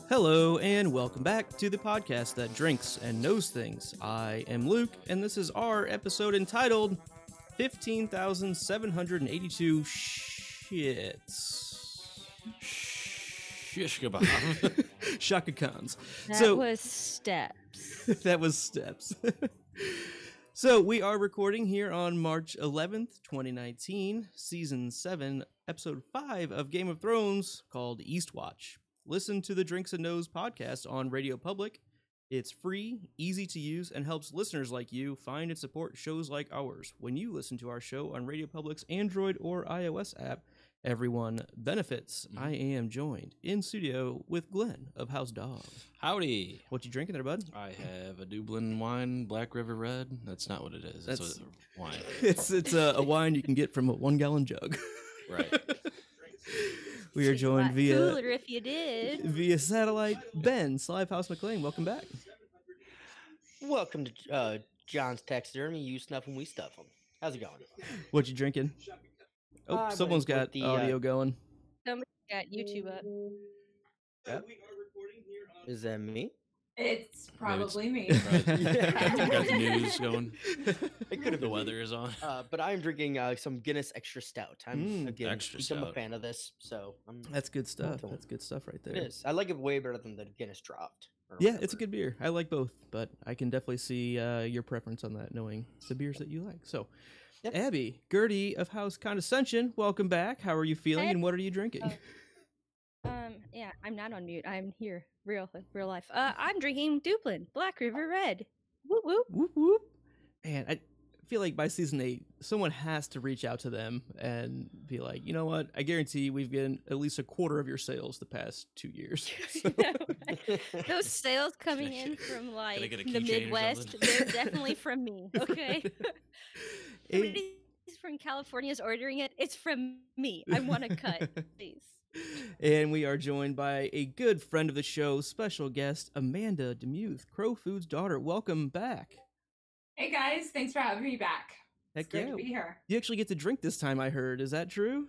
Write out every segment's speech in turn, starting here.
Hello, and welcome back to the podcast that drinks and knows things. I am Luke, and this is our episode entitled 15,782 Shits. Shish kebab. Shaka Khans. That was steps. That was steps. So we are recording here on March 11th, 2019, Season 7, Episode 5 of Game of Thrones called Eastwatch. Listen to the Drinks and Knows podcast on Radio Public. It's free, easy to use, and helps listeners like you find and support shows like ours. When you listen to our show on Radio Public's Android or iOS app, everyone benefits. I am joined in studio with Glenn of House Dog. Howdy. What you drinking there, bud? I have a Dublin wine, Black River Red. That's not what it is. It's a wine. It's a wine you can get from a 1-gallon jug. Right. We are joined Cooler if you did. via satellite. Ben, Slivehouse McLean, welcome back. Welcome to John's Taxidermy. You snuff them, we stuff them. How's it going? What you drinking? Oh, someone's got the audio going. Somebody got YouTube up. Yep. Is that me? It's probably me. Right. Got the news going. It could have The weather is on. But I'm drinking some Guinness Extra Stout. I'm Extra I'm a Stout. fan of this, so That's good stuff. Cool. That's good stuff right there. it is. I like it way better than the Guinness Draft. or Yeah, whatever. it's a good beer. I like both, but I can definitely see your preference on that, knowing the beers that you like. So, Yep. Abby, Gertie of House Condescension, welcome back. How are you feeling, Hey. and what are you drinking? Yeah, I'm not on mute. I'm here, real life. I'm drinking Dublin, Black River Red. Whoop whoop. Whoop whoop. Man, I feel like by season 8, someone has to reach out to them and be like, you know what? I guarantee we've gotten at least a quarter of your sales the past 2 years. So- Those sales coming in from like get a the keychain or Midwest, something? they're definitely from me. Okay. Somebody from California is ordering it. It's from me. I want a cut, please. And we are joined by a good friend of the show, special guest Amanda Demuth, Crow Food's daughter. Welcome back. Hey guys, thanks for having me back. Heck It's great yeah. to be here. You actually get to drink this time, I heard. Is that true?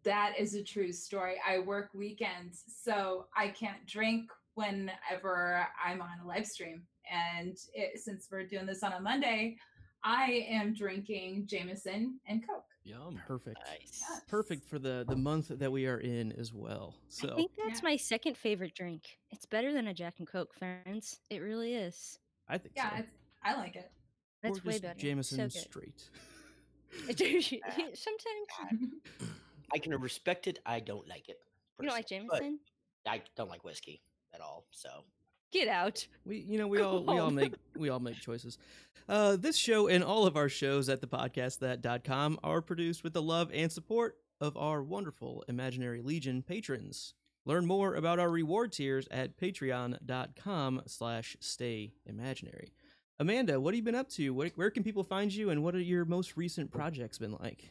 That is a true story. I work weekends, so I can't drink whenever I'm on a live stream. And since we're doing this on a Monday, I am drinking Jameson and Coke. Yum. Perfect. Nice. Yes. Perfect for the month that we are in as well. I So think that's Yeah. my second favorite drink. It's better than a Jack and Coke, friends. It really is. I think Yeah, so. I like it. That's or way just better. Jameson So good. straight. Sometimes I can respect it. I don't like it. you don't like personally, but Jameson. I don't like whiskey at all. So Get out. We Go all home. make choices. This show and all of our shows at thepodcastthat.com are produced with the love and support of our wonderful Imaginary Legion patrons. Learn more about our reward tiers at patreon.com/stayimaginary. Amanda, what have you been up to? Where can people find you, and what are your most recent projects been like?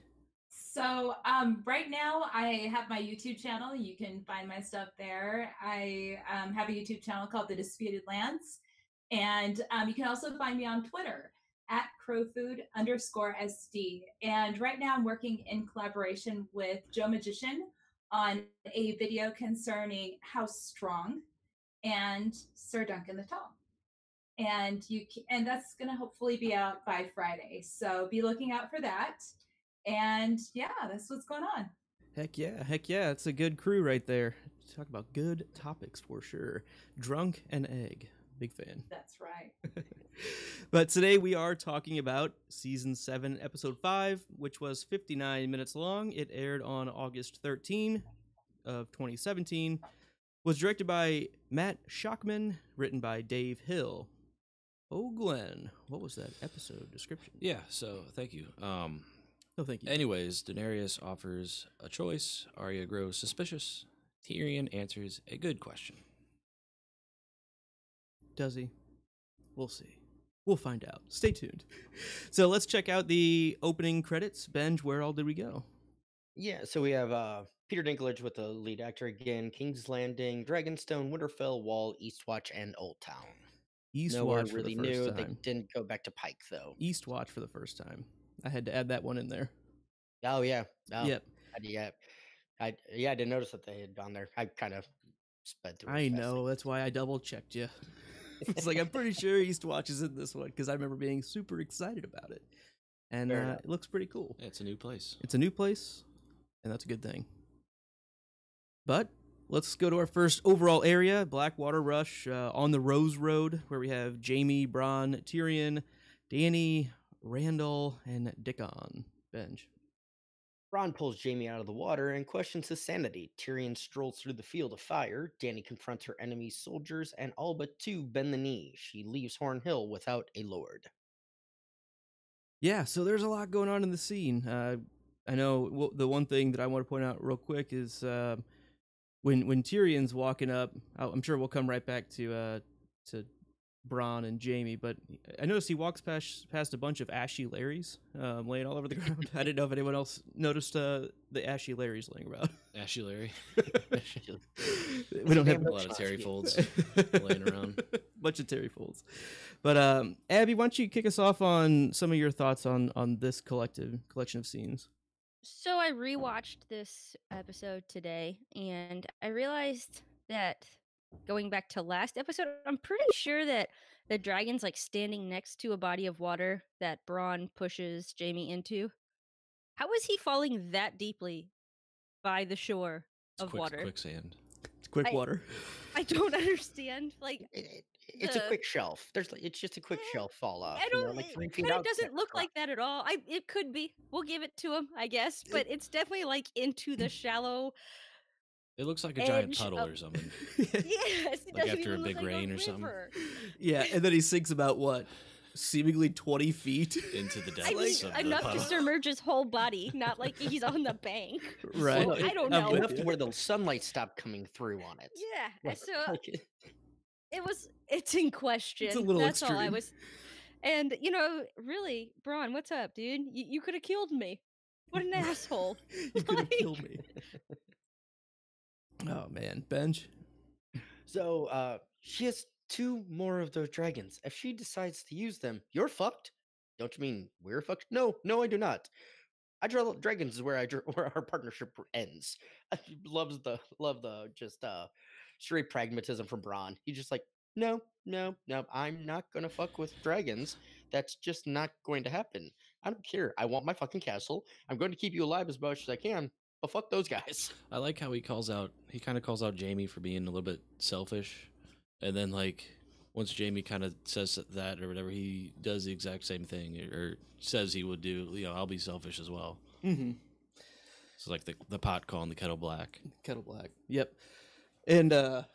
So right now I have my YouTube channel. You can find my stuff there. I have a YouTube channel called The Disputed Lands. And you can also find me on Twitter at crowfood_SD. And right now I'm working in collaboration with Joe Magician on a video concerning House Strong and Sir Duncan the Tall. And and that's going to hopefully be out by Friday. So be looking out for that. And yeah, that's what's going on. Heck yeah. It's a good crew right there. Talk about good topics for sure. Drunk and Egg. Big fan. That's right. But today we are talking about Season 7, Episode 5, which was 59 minutes long. It aired on August 13 of 2017. Was directed by Matt Shockman, written by Dave Hill. Oh, Glenn, what was that episode description? Yeah, so thank you. No, thank you. Anyways, Daenerys offers a choice. Arya grows suspicious. Tyrion answers a good question. Does he? We'll see. We'll find out. Stay tuned. So let's check out the opening credits. Benj, where all did we go? yeah, so we have Peter Dinklage with the lead actor again, King's Landing, Dragonstone, Winterfell, Wall, Eastwatch, and Old Town. No one Eastwatch for really the first knew. They time. didn't go back to Pike though. Eastwatch for the first time. I had to add that one in there. Oh yeah. Oh, Yep. I didn't notice that they had gone there. I kind of sped through. I as fast as know. That's why I double checked you. It's like, I'm pretty sure Eastwatch is in this one because I remember being super excited about it. And it looks pretty cool. Yeah, it's a new place. It's a new place, and that's a good thing. But let's go to our first overall area, Blackwater Rush, on the Rose Road, where we have Jaime, Bronn, Tyrion, Dany, Randall, and Dickon. Benj. Bronn pulls Jaime out of the water and questions his sanity. Tyrion strolls through the field of fire. Dany confronts her enemy's soldiers, and all but two bend the knee. She leaves Horn Hill without a lord. Yeah, so there's a lot going on in the scene. I know the one thing that I want to point out real quick is when Tyrion's walking up. I'm sure we'll come right back to Bronn and Jaime, but I noticed he walks past a bunch of ashy Larrys laying all over the ground. I didn't know if anyone else noticed the ashy Larrys laying around. Ashy Larry. We don't have A lot of Terry folds laying around. Bunch of Terry folds. But Abby, why don't you kick us off on some of your thoughts on this collection of scenes? So I rewatched this episode today, and I realized that going back to last episode, I'm pretty sure that the dragon's like standing next to a body of water that Bronn pushes Jaime into. How is he falling that deeply by the shore of water? Quicksand. It's quick water. I don't understand. Like, It's a quick shelf. It's just a quick shelf fall off. I don't. Like 3 It feet kind out. of doesn't look like that at all. It could be. We'll give it to him, I guess. But it's definitely like into the shallow. It looks like a giant Edge puddle of- or something. Yes, it Like doesn't after a even look big like rain or something. river. Yeah, and then he sinks about what? Seemingly 20 feet. Into the I mean, depths of the enough to puddle. submerge his whole body, not like he's on the bank. Right. So, I don't I'm know. with Enough you. to where the sunlight stopped coming through on it. Yeah, Like- so like- it's in question. It's a little That's all I extreme. was. And really, Bronn, what's up, dude? You could have killed me. What an asshole! You could have Like- killed me. Oh man, Benj. So, she has 2 more of those dragons. If she decides to use them, you're fucked. Don't you mean we're fucked? No, I do not. I draw dragons is where where our partnership ends. Love the just straight pragmatism from Bronn. He's just like, no, I'm not gonna fuck with dragons. That's just not going to happen. I don't care. I want my fucking castle. I'm going to keep you alive as much as I can. But fuck those guys. I like how he kind of calls out Jaime for being a little bit selfish. And then, like, once Jaime kind of says that or whatever, he does the exact same thing or says he would do. I'll be selfish as well. Mm-hmm. It's like the pot calling the kettle black. Kettle black. Yep. And at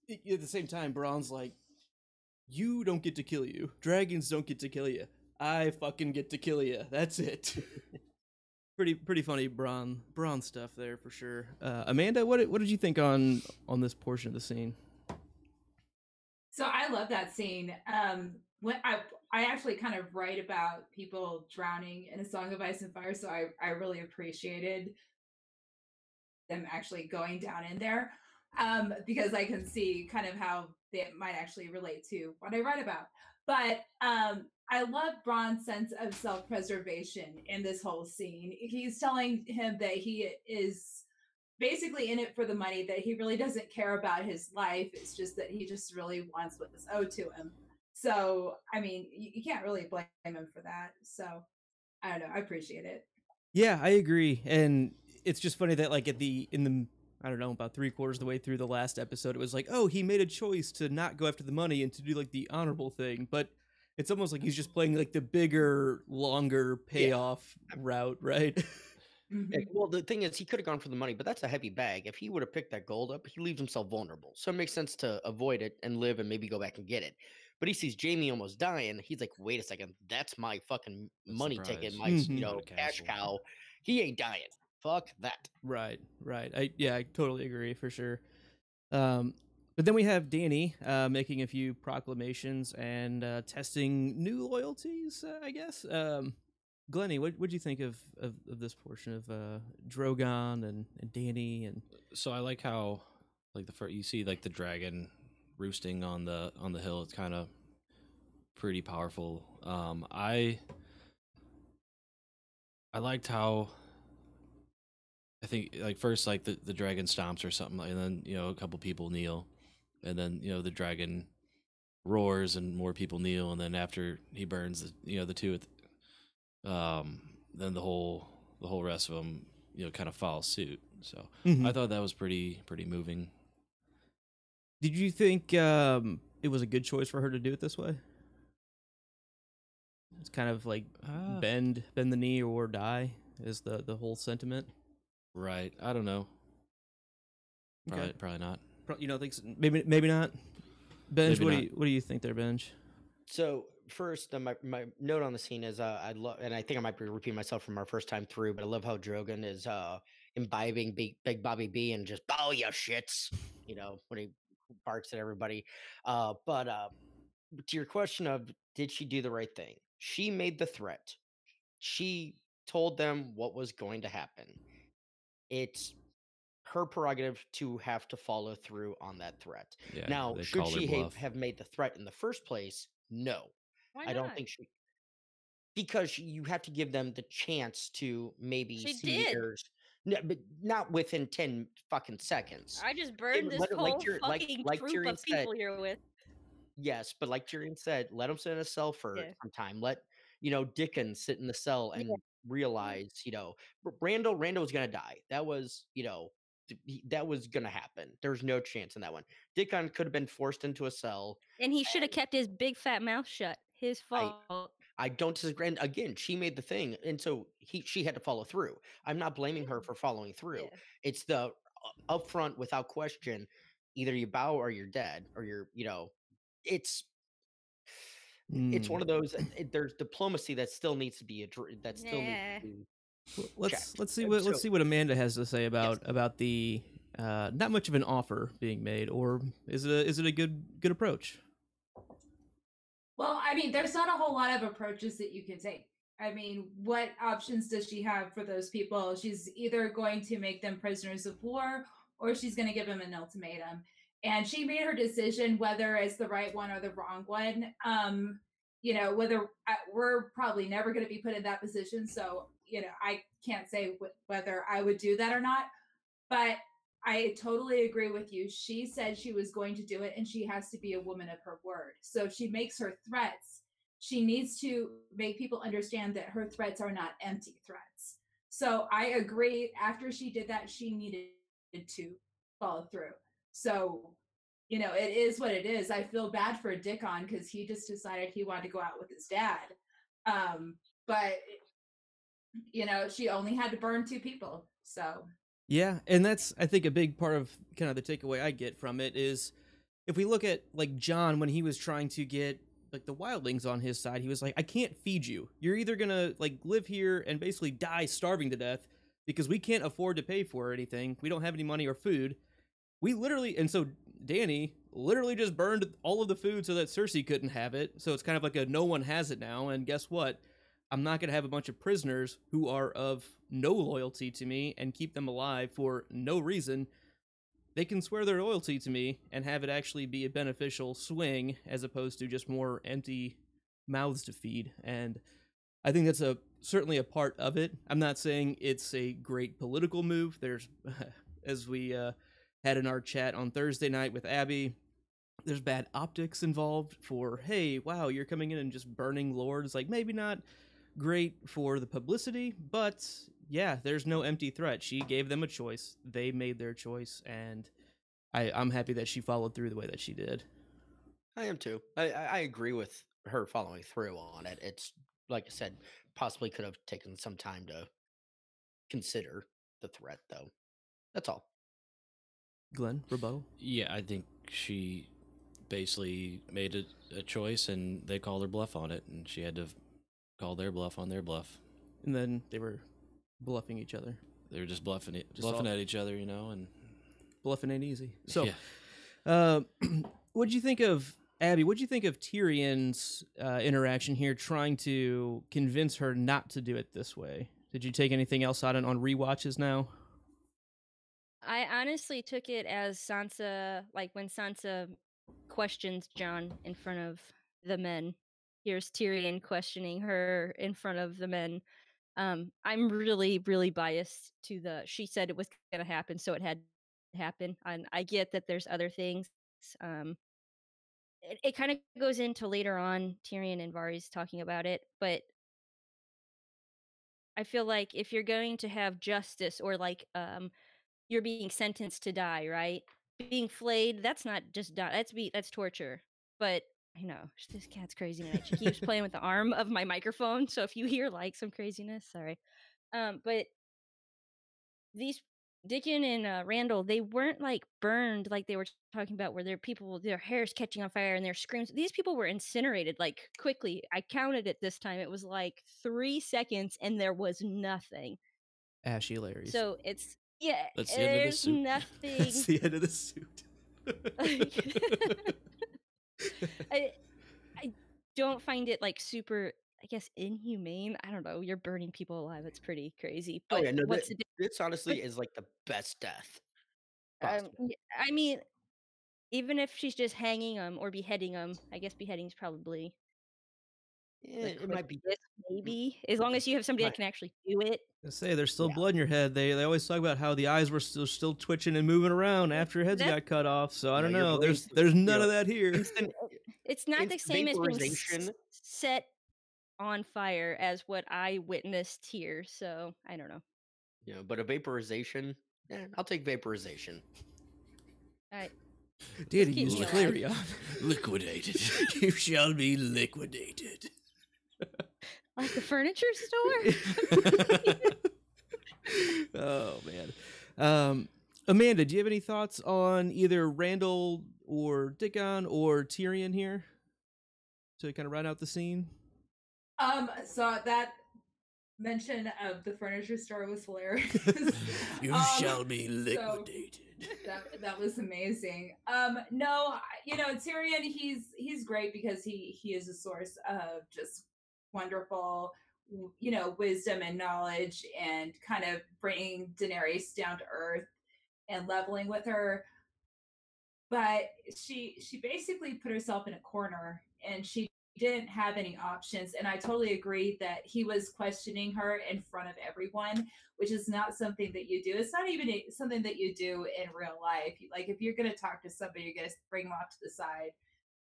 the same time, Bronn's like, you don't get to kill you. Dragons don't get to kill you. I fucking get to kill you. That's it. Pretty funny Bronn stuff there for sure. Amanda, what did you think on this portion of the scene? So I love that scene. When I actually kind of write about people drowning in A Song of Ice and Fire, so I really appreciated them actually going down in there, because I can see kind of how they might actually relate to what I write about. But I love Bronn's sense of self-preservation in this whole scene. He's telling him that he is basically in it for the money, that he really doesn't care about his life. It's just that he just really wants what's owed to him. So, I mean, you can't really blame him for that. So, I don't know. I appreciate it. Yeah, I agree. And it's just funny that like in the I don't know, about 3/4 of the way through the last episode, it was like, oh, he made a choice to not go after the money and to do like the honorable thing. But it's almost like he's just playing like the bigger, longer payoff route, right? Mhm. Well, the thing is, he could have gone for the money, but that's a heavy bag. If he would have picked that gold up, he leaves himself vulnerable. So it makes sense to avoid it and live and maybe go back and get it. But he sees Jaime almost dying. He's like, wait a second, that's my fucking That's money the ticket, prize. my Mhm. Not a cash castle. cow. He ain't dying. Fuck that. Right. I totally agree for sure. But then we have Dany making a few proclamations and testing new loyalties, I guess. Glennie, what'd you think of this portion of Drogon and Dany and So I like how like you see like the dragon roosting on the hill. It's kind of pretty powerful. I liked how I think like first like the dragon stomps or something, and then a couple people kneel, and then the dragon roars and more people kneel, and then after he burns the two then the whole rest of them kind of follow suit. So I thought that was pretty moving. Did you think it was a good choice for her to do it this way? It's kind of like bend the knee or die is the whole sentiment. Right. I don't know. Probably not. You don't think so? Maybe not. Benj, Maybe what do you think there, Benj? So first, my note on the scene is I love, and I think I might be repeating myself from our first time through, but I love how Drogon is imbibing Big Bobby B and just bow your shits, when he barks at everybody. But to your question of did she do the right thing? She made the threat. She told them what was going to happen. It's her prerogative to have to follow through on that threat. Yeah, now, they should called her she bluff. have made the threat in the first place? No. Why I don't not? think she, because you have to give them the chance to maybe She see the did. errors. No, but not within 10 fucking seconds. I just burned this let it- like whole Tyr- like- fucking like troop Tyrion of said- people you're with. Yes, but like Tyrion said, let him sit in a cell for Yeah. some time. Let Dickon sit in the cell and Yeah. realize, Randall was gonna die. That was, that was gonna happen. There was no chance in that one. Dickon could have been forced into a cell. And he should have kept his big fat mouth shut. His fault. I don't disagree. And again, she made the thing, and so she had to follow through. I'm not blaming her for following through. Yeah. It's the upfront, without question. Either you bow or you're dead, or you're, it's one of those. There's diplomacy that still needs to be that still needs to be. Let's see what Amanda has to say about the not much of an offer being made, or is it a good approach? Well, I mean, there's not a whole lot of approaches that you can take. I mean, what options does she have for those people? She's either going to make them prisoners of war, or she's going to give them an ultimatum. And she made her decision, whether it's the right one or the wrong one. Whether we're probably never going to be put in that position. So, I can't say whether I would do that or not. But I totally agree with you. She said she was going to do it, and she has to be a woman of her word. So if she makes her threats, she needs to make people understand that her threats are not empty threats. So I agree. After she did that, she needed to follow through. So, it is what it is. I feel bad for Dickon because he just decided he wanted to go out with his dad. But, she only had to burn 2 people. So. Yeah, and that's, I think, a big part of kind of the takeaway I get from it is if we look at, like, Jon, when he was trying to get, like, the wildlings on his side, he was like, I can't feed you. You're either going to, like, live here and basically die starving to death because we can't afford to pay for anything. We don't have any money or food. And so Dany literally just burned all of the food so that Cersei couldn't have it. So it's kind of like a no one has it now. And guess what? I'm not going to have a bunch of prisoners who are of no loyalty to me and keep them alive for no reason. They can swear their loyalty to me and have it actually be a beneficial swing as opposed to just more empty mouths to feed. And I think that's certainly a part of it. I'm not saying it's a great political move. There's, as we had in our chat on Thursday night with Abby, there's bad optics involved for, hey, wow, you're coming in and just burning lords. Like, maybe not great for the publicity, but yeah, there's no empty threat. She gave them a choice. They made their choice, and I'm happy that she followed through the way that she did. I am too. I agree with her following through on it. It's, like I said, possibly could have taken some time to consider the threat, though. That's all. Glenn, rebuttal? Yeah, I think she basically made a choice, and they called her bluff on it, and she had to call their bluff on their bluff. And then they were bluffing each other. They were just bluffing at each other, and bluffing ain't easy. So, yeah. What'd you think of Abby? What'd you think of Tyrion's interaction here, trying to convince her not to do it this way? Did you take anything else out on rewatches now? I honestly took it as Sansa, like when Sansa questions Jon in front of the men. Here's Tyrion questioning her in front of the men. I'm really, really biased to she said it was gonna happen, so it had to happen. And I get that there's other things. Um, it kind of goes into later on Tyrion and Varys talking about it, but I feel like if you're going to have justice or like you're being sentenced to die, right? Being flayed, that's not just die. That's torture. But I know this cat's crazy tonight. She keeps playing with the arm of my microphone, so if you hear like some craziness, sorry. But these Dickon and Randall, they weren't like burned like they were talking about, where their hair's catching on fire and their screams. These people were incinerated like quickly. I counted it this time. It was like 3 seconds, and there was nothing. Ashy Larry's. So it's That's the end of the there's suit. That's nothing. the end of the suit. I don't find it like super, I guess, inhumane. I don't know. You're burning people alive. It's pretty crazy. Oh But yeah, no, what's the this honestly is like the best death possible. I mean, even if she's just hanging them or beheading them, I guess beheading's probably Yeah, the it might be. quickest, maybe, as long as you have somebody that Right. can actually do it. I say there's still Yeah. blood in your head. They always talk about how the eyes were still twitching and moving around after your heads That- got cut off. So I don't your know. brain's, There's you none know, of that here. instant It's not the instant same as being vaporization. set on fire as what I witnessed here. So I don't know. You know, but a vaporization, I'll take vaporization. Did keep use me the alive. Clarion. Liquidated. You shall be liquidated. Like the furniture store. Oh man. Amanda, do you have any thoughts on either Randall or Dickon or Tyrion here to kind of round out the scene? So that mention of the furniture store was hilarious. You shall be liquidated. That was amazing. No, Tyrion, he's great because he is a source of just wonderful, wisdom and knowledge, and kind of bringing Daenerys down to earth and leveling with her. But she basically put herself in a corner, and she didn't have any options. And I totally agree that he was questioning her in front of everyone, which is not something that you do. It's not even something that you do in real life. Like if you're going to talk to somebody, you're going to bring them off to the side.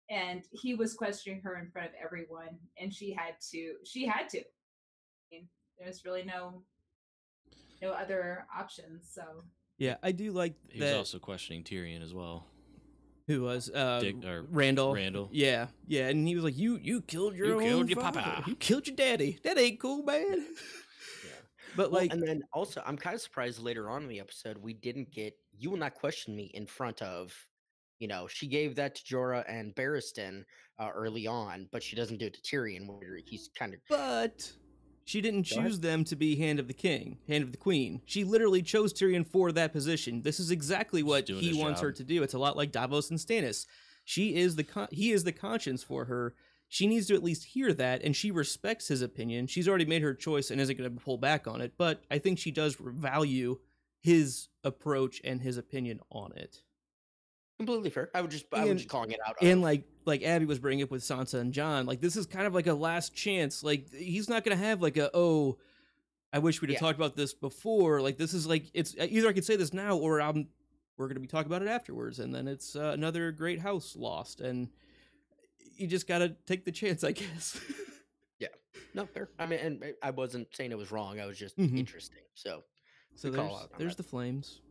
And he was questioning her in front of everyone, and she had to. I mean, there's really no other options. So Yeah, I do like He was that. also questioning Tyrion as well. Who was Randall. Randall. Yeah, and he was like, "You killed your You own killed your father. papa. You killed your daddy. That ain't cool, man." Yeah. But Well, like, and then also, I'm kind of surprised later on in the episode we didn't get "You will not question me" in front of. She gave that to Jorah and Barristan early on, but she doesn't do it to Tyrion, where he's kind of. but she didn't Go ahead. choose them to be Hand of the King, Hand of the Queen. She literally chose Tyrion for that position. This is exactly what doing he his wants her job. to do. It's a lot like Davos and Stannis. He is the conscience for her. She needs to at least hear that, and she respects his opinion. She's already made her choice and isn't going to pull back on it, but I think she does value his approach and his opinion on it. Completely fair. I was just calling it out. And like Abby was bringing up with Sansa and Jon, like this is kind of like a last chance. Like he's not going to have like I wish we'd have talked about this before. Like this is like, it's either I could say this now or we're going to be talking about it afterwards, and then it's another great house lost, and you just got to take the chance, I guess. Yeah, no, fair. I mean, and I wasn't saying it was wrong. I was just Mhm. interesting. So So good call out on there's that. the flames.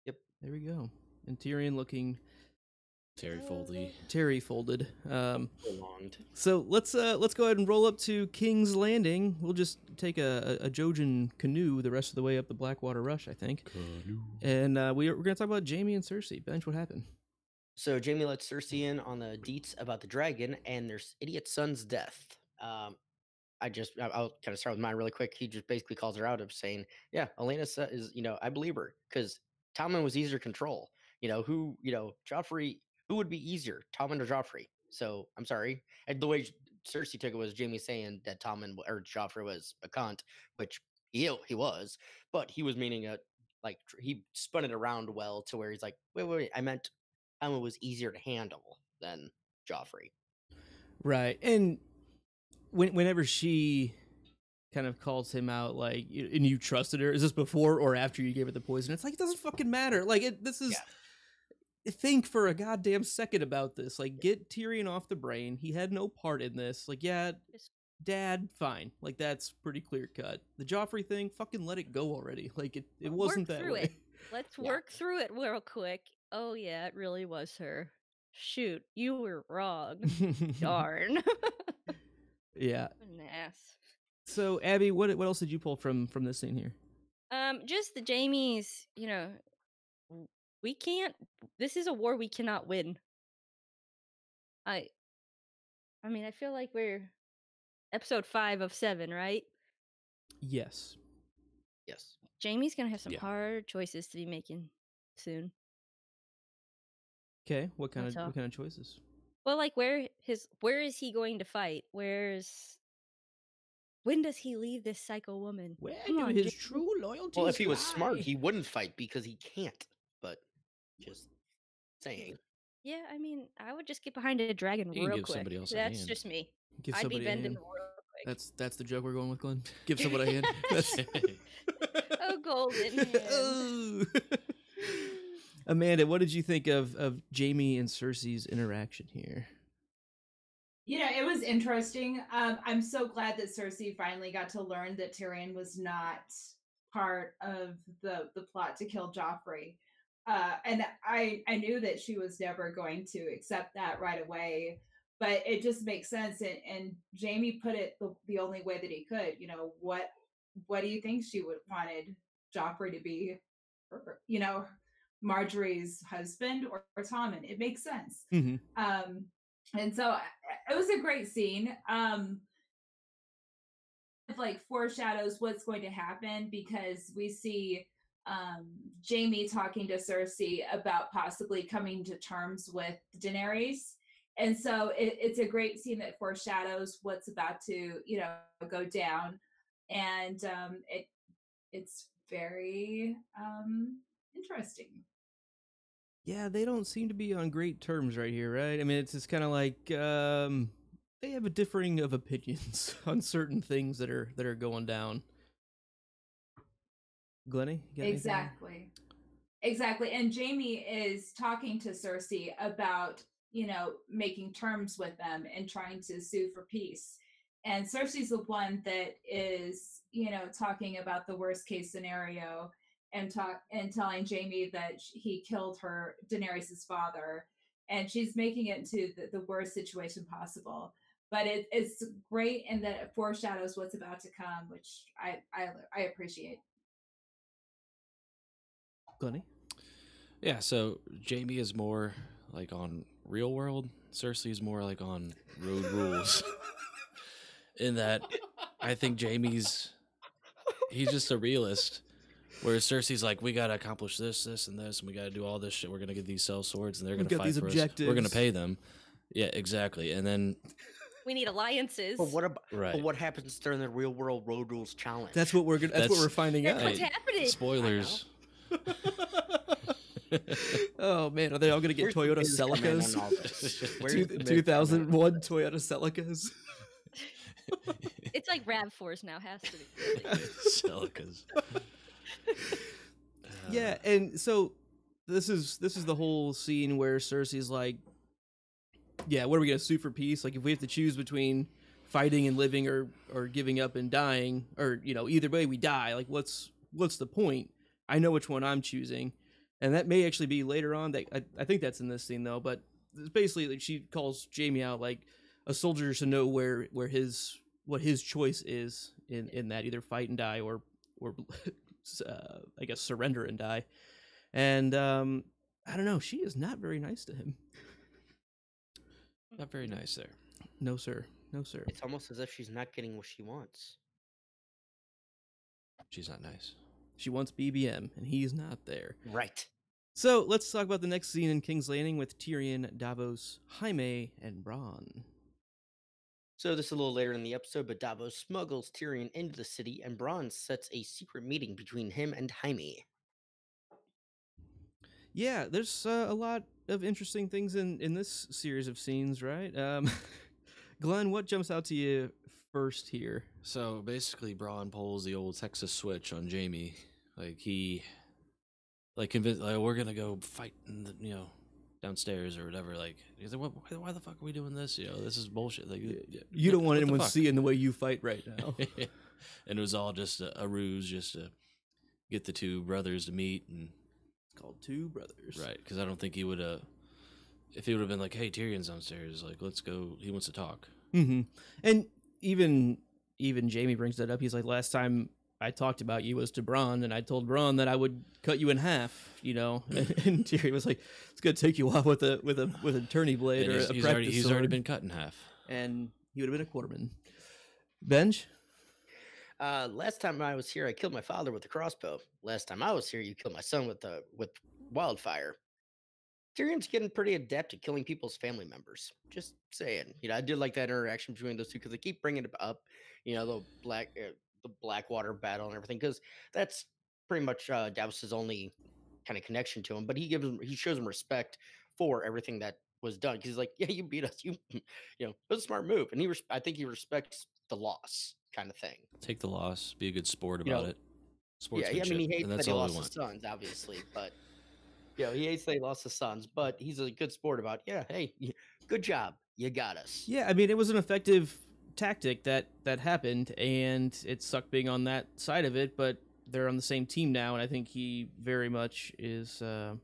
Yep. There we go. And Tyrion looking Terry folded. Prolonged. So let's go ahead and roll up to King's Landing. We'll just take a Jojen canoe the rest of the way up the Blackwater Rush, I think. And we're gonna talk about Jaime and Cersei. Bench, what happened? So Jaime lets Cersei in on the deets about the dragon and their idiot son's death. I'll kind of start with mine really quick. He just basically calls her out of saying, "Yeah, Elena is, I believe her because Tommen was easier to control. Joffrey, who would be easier, Tommen or Joffrey? So I'm sorry." And the way Cersei took it was Jaime saying that Tommen or Joffrey was a cunt, which he was, but he was meaning he spun it around well to where he's like, wait, I meant Tommen was easier to handle than Joffrey. Right. And whenever she kind of calls him out, like, and you trusted her. Is this before or after you gave her the poison? It's like, it doesn't fucking matter. Like, this is. Yeah. Think for a goddamn second about this. Like, get Tyrion off the brain. He had no part in this. Like, yeah, Dad, fine. Like, that's pretty clear cut. The Joffrey thing, fucking let it go already. Like, it wasn't that way. It. Let's work through it real quick. Oh yeah, it really was her. Shoot, you were wrong. Darn. Yeah. An ass. So, Abby, what else did you pull from this scene here? Just the Jaime's, we can't. This is a war we cannot win. I mean, I feel like we're episode 5 of 7, right? Yes. Jaime's gonna have some hard choices to be making soon. Okay, what kind of choices? Well, like where is he going to fight? When does he leave this psycho woman? Where do his true loyalty? Well, if he was smart, he wouldn't fight because he can't. But just saying. Yeah, I mean, I would just get behind a dragon You can real give quick. somebody else a That's hand. just me. Give I'd be somebody a bending hand. real quick. That's the joke we're going with, Glenn. Give somebody a hand. That's... Oh, golden hand. Amanda, what did you think of Jaime and Cersei's interaction here? It was interesting. I'm so glad that Cersei finally got to learn that Tyrion was not part of the plot to kill Joffrey. And I knew that she was never going to accept that right away, but it just makes sense. And Jaime put it the only way that he could. What do you think she would wanted Joffrey to be? Marjorie's husband or Tommen? It makes sense. Mm-hmm. And so it was a great scene. It like foreshadows what's going to happen because we see Jaime talking to Cersei about possibly coming to terms with Daenerys. And so it's a great scene that foreshadows what's about to, go down. And it's very interesting. Yeah, they don't seem to be on great terms right here, right? I mean, it's just kind of like they have a differing of opinions on certain things that are going down. Glennie? Exactly. And Jaime is talking to Cersei about, making terms with them and trying to sue for peace. And Cersei's the one that is, talking about the worst case scenario and telling Jaime that he killed Daenerys' father, and she's making it into the worst situation possible. But it's great in that it foreshadows what's about to come, which I appreciate. Glennie? Yeah, so Jaime is more like on real world. Cersei is more like on road rules. In that, I think he's just a realist. Whereas Cersei's like, we gotta accomplish this, and this, and we gotta do all this shit. We're gonna get these sell swords, and they're gonna fight for us. We're gonna pay them. Yeah, exactly. And then we need alliances. But what happens during the real world road rules challenge? That's what we're That's what we're finding out. What's happening? Spoilers. Oh man, are they all gonna get Toyota Celicas? 2001 Toyota Celicas. It's like RAV4s now, has to be. Celicas. Yeah, and so this is the whole scene where Cersei's like, yeah, what are we gonna sue for peace? Like, if we have to choose between fighting and living or giving up and dying, or either way we die, like what's the point? I know which one I'm choosing. And that may actually be later on. That I think that's in this scene though. But it's basically, like, she calls Jaime out, like, a soldier should know what his choice is in that, either fight and die or I guess surrender and die. And I don't know. She is not very nice to him. Not very nice there. No sir. No sir. It's almost as if she's not getting what she wants. She's not nice. She wants BBM, and he's not there. Right. So let's talk about the next scene in King's Landing with Tyrion, Davos, Jaime, and Bronn. So this is a little later in the episode, but Davos smuggles Tyrion into the city, and Bronn sets a secret meeting between him and Jaime. Yeah, there's a lot of interesting things in this series of scenes, right? Glenn, what jumps out to you first here? So basically, Braun pulls the old Texas switch on Jamie. Like he, like convinced, like we're gonna go fight in the, downstairs or whatever. Like he's like, why the fuck are we doing this? This is bullshit. Like You don't want what the anyone fuck? seeing the way you fight right now. And it was all just a ruse, just to get the two brothers to meet. And It's called Two Brothers. right, because I don't think he would have. If he would have been like, "Hey, Tyrion's downstairs. Like, let's go. He wants to talk." Mm-hmm. And even Jamie brings that up. He's like, last time I talked about you was to Bronn, and I told Bronn that I would cut you in half. And Tyrion was like, "It's gonna take you off with a tourney blade And or he's a already practice sword." been cut in half. And he would have been a quarterman. Benj? Last time I was here, I killed my father with a crossbow. Last time I was here, you killed my son with wildfire. Tyrion's getting pretty adept at killing people's family members. Just saying. I did like that interaction between those two because they keep bringing it up. The Blackwater battle and everything, because that's pretty much Davos's only kind of connection to him. But he shows him respect for everything that was done. Because he's like, yeah, you beat us. It was a smart move, and I think he respects the loss kind of thing. Take the loss. Be a good sport about it. Yeah, I mean, he hates and that that's he all we lost want. his sons, obviously, but he hates that he lost his sons. But he's a good sport about, hey, good job, you got us. Yeah, I mean, it was an effective tactic that happened, and it sucked being on that side of it, but they're on the same team now, and I think he very much is kind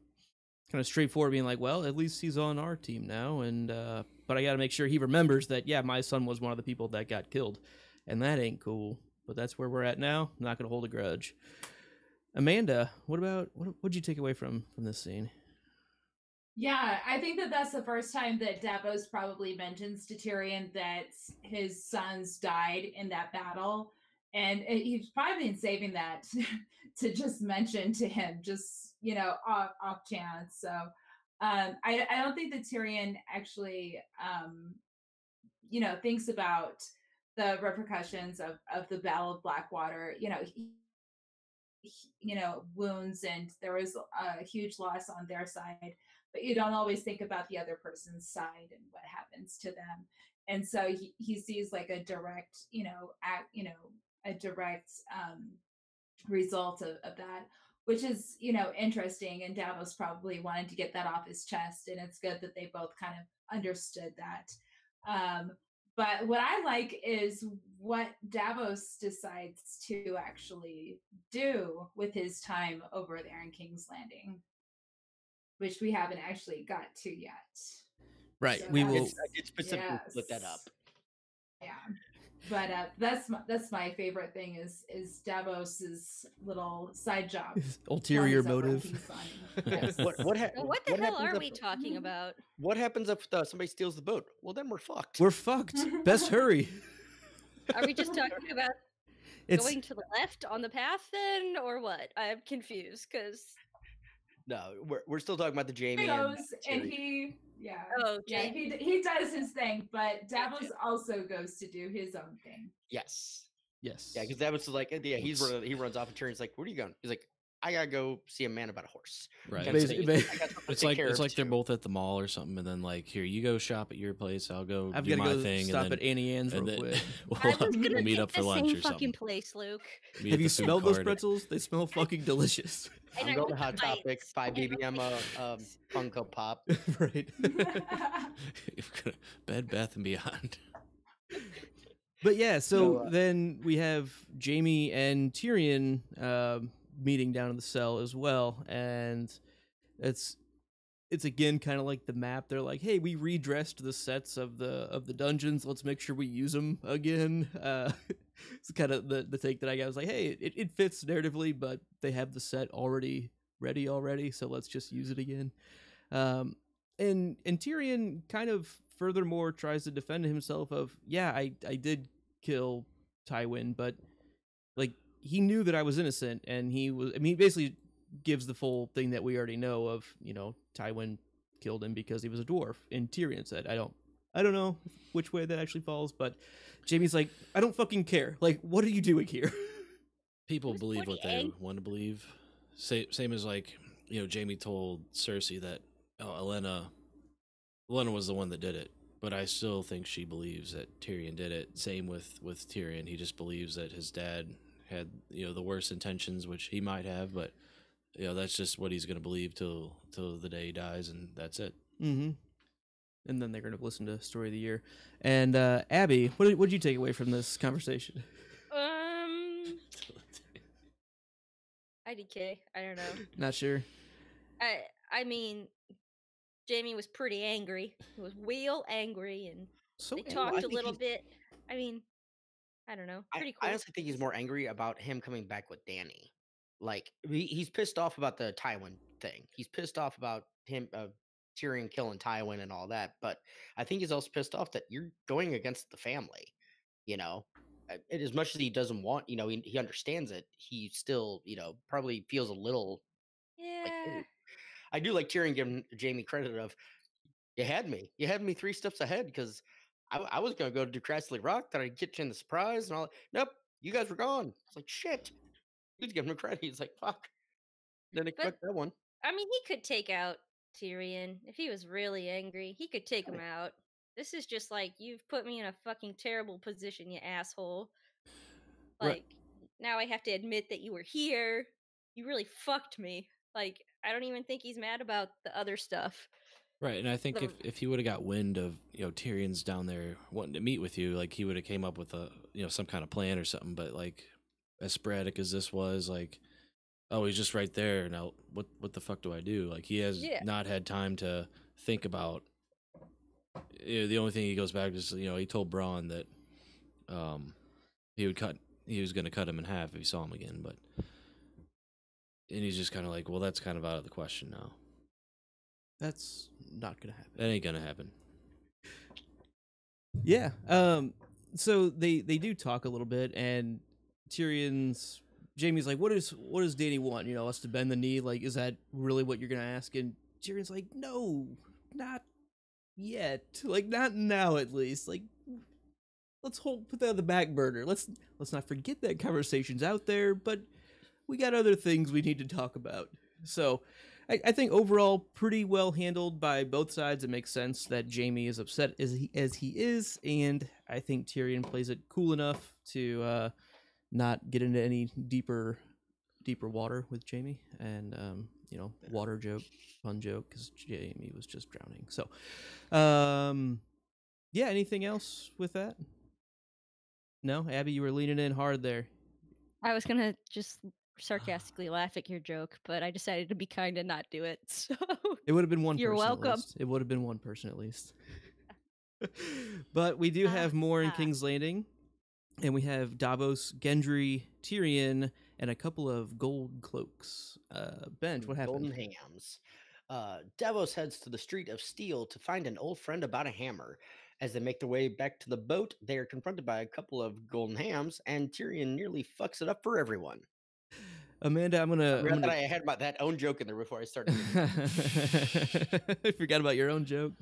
of straightforward, being like, well, at least he's on our team now, and but I got to make sure he remembers that, yeah, my son was one of the people that got killed, and that ain't cool. But that's where we're at now. I'm not going to hold a grudge. Amanda, what'd you take away from this scene? Yeah, I think that's the first time that Davos probably mentions to Tyrion that his sons died in that battle. And he's probably been saving that to just mention to him, just, off chance. So I don't think that Tyrion actually, thinks about the repercussions of the Battle of Blackwater. Wounds, and there was a huge loss on their side, but you don't always think about the other person's side and what happens to them. And so he sees like a direct, a direct result of that, which is, interesting. And Davos probably wanted to get that off his chest, and it's good that they both kind of understood that. But what I like is what Davos decides to actually do with his time over there in King's Landing, which we haven't actually got to yet. Right, So we will. I did specifically split that up. Yeah, but that's my favorite thing is Davos's little side job. Ulterior Runs over motive. King's Landing. Yes. What What the hell happens are if- we talking about? What happens if somebody steals the boat? Well, then we're fucked. We're fucked. Best hurry. Are we just talking about It's going to the left on the path then, or what? I'm confused because No, we're still talking about the Jamie. He goes and Tyrion. he does his thing, but Davos also goes to do his own thing. Yes. yes. Yeah, because that was like, he runs off, and Tyrion's like, "Where are you going?" He's like, "I gotta go see a man about a horse." Right. Kind of Basically- thing. I got something to It's take like care of they're too. both at the mall or something, and then like, here, you go shop at your place. I'll go I've do got to my go thing. stop and at then, Annie Ann's real and then quick. I was we'll gonna meet pick up for the lunch same or fucking something. place, Luke. Meet at Have the you food smelled those court. pretzels? They smell fucking delicious. And I'm I going to want Hot the Topic, bites. 5 And BBM Funko Pop. Right. Bed Bath and Beyond. But yeah, so So, then we have Jamie and Tyrion meeting down in the cell as well, and it's again kind of like the map. They're like, "Hey, we redressed the sets of the dungeons. Let's make sure we use them again." It's kind of the take that I got. I was like, "Hey, it fits narratively, but they have the set already ready already, so let's just use it again." And Tyrion kind of furthermore tries to defend himself of, yeah, I did kill Tywin, but like he knew that I was innocent, and he basically gives the full thing that we already know of, Tywin killed him because he was a dwarf. And Tyrion said, I don't know which way that actually falls, but Jamie's like, I don't fucking care. Like, what are you doing here? People Who's believe what they 48? want to believe. Same as like, Jamie told Cersei that Olenna was the one that did it. but I still think she believes that Tyrion did it. Same with Tyrion. He just believes that his dad had, the worst intentions, which he might have, but that's just what he's going to believe till the day he dies, and that's it. Mm-hmm. And then they're going to listen to Story of the Year. And Abby, what did you take away from this conversation? IDK. I don't know. Not sure. I mean, Jamie was pretty angry. He was real angry, and So they angry. talked a little bit. I mean, I don't know. Pretty cool. I honestly think he's more angry about him coming back with Dany. Like he's pissed off about the Tywin thing. He's pissed off about him Tyrion killing Tywin and all that. But I think he's also pissed off that you're going against the family. And as much as he doesn't want, he understands it. He still, probably feels a little. Like, Yeah. I do like Tyrion giving Jamie credit of, you had me 3 steps ahead because I was gonna go to Crassley Rock, that I'd get you in the surprise and all. Nope, you guys were gone. It's like shit. He's giving him credit. He's like, fuck. Didn't expect that one. I mean, he could take out Tyrion if he was really angry. He could take him out. This is just like, you've put me in a fucking terrible position, you asshole. Like, now I have to admit that you were here. You really fucked me. Like, I don't even think he's mad about the other stuff. Right, and I think if he would have got wind of Tyrion's down there wanting to meet with you, like he would have came up with a some kind of plan or something. But like as sporadic as this was, like, oh, he's just right there now. What the fuck do I do? Like he has not had time to think about. The only thing he goes back to is he told Bronn that he was going to cut him in half if he saw him again, and he's just kind of like, well, that's kind of out of the question now. That's not gonna happen. That ain't gonna happen. Yeah. So they do talk a little bit, and Jamie's like, what does Dany want? Us to bend the knee? Like, is that really what you're gonna ask? And Tyrion's like, no, not yet. Like, not now, at least. Like, let's put that on the back burner. Let's not forget that conversation's out there, but we got other things we need to talk about. So I think overall pretty well handled by both sides. It makes sense that Jamie is upset as he is, and I think Tyrion plays it cool enough to not get into any deeper water with Jamie, and water joke, fun joke, because Jamie was just drowning. So, yeah. Anything else with that? No, Abby, you were leaning in hard there. I was gonna just sarcastically laugh at your joke, but I decided to be kind and not do it. So it would have been one. You're welcome. It would have been one person at least. But we do have more in King's Landing, and we have Davos, Gendry, Tyrion, and a couple of gold cloaks. Benj, what happened? Golden hams. Davos heads to the Street of Steel to find an old friend about a hammer. As they make their way back to the boat, they are confronted by a couple of golden hams, and Tyrion nearly fucks it up for everyone. Amanda, I'm gonna. I had that own joke in there before I started. I forgot about your own joke.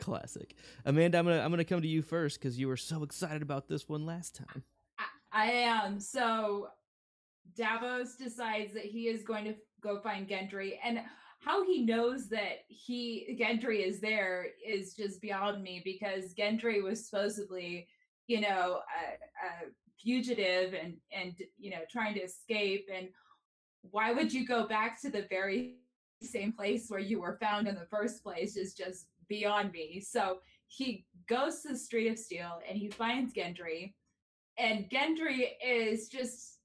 Classic. Amanda, I'm gonna come to you first because you were so excited about this one last time. I am. So Davos decides that he is going to go find Gendry, and how he knows that Gendry is there is just beyond me, because Gendry was supposedly, a fugitive and trying to escape, and why would you go back to the very same place where you were found in the first place is just beyond me. So he goes to the Street of Steel and he finds Gendry, and Gendry is just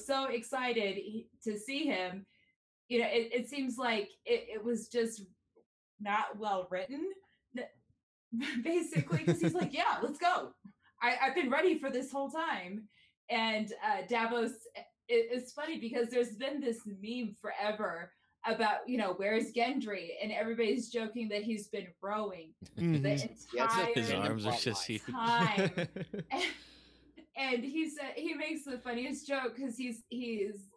so excited to see him. It seems like it was just not well written, basically, because he's like, yeah, let's go. I've been ready for this whole time. And Davos, it's funny because there's been this meme forever about, where's Gendry? And everybody's joking that he's been rowing the entire his arms are just huge. time. And he makes the funniest joke because he's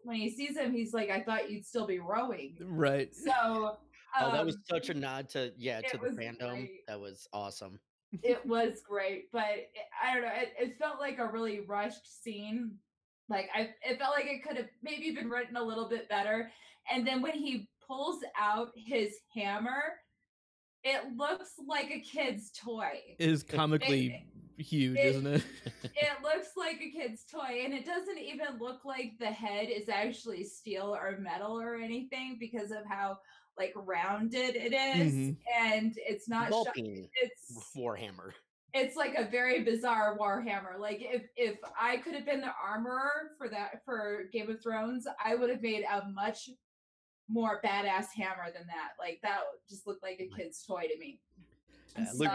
when he sees him, he's like, I thought you'd still be rowing. Right. So that was such a nod to the fandom. Great. That was awesome. It was great, but I don't know. It felt like a really rushed scene. Like it felt like it could have maybe been written a little bit better. And then when he pulls out his hammer, It looks like a kid's toy. It is comically huge, isn't it? It looks like a kid's toy, and it doesn't even look like the head is actually steel or metal or anything because of how like rounded it is, and it's not. It's Warhammer. It's like a very bizarre Warhammer. Like if I could have been the armorer for Game of Thrones, I would have made a much more badass hammer than that. Like that just looked like a kid's toy to me. Look,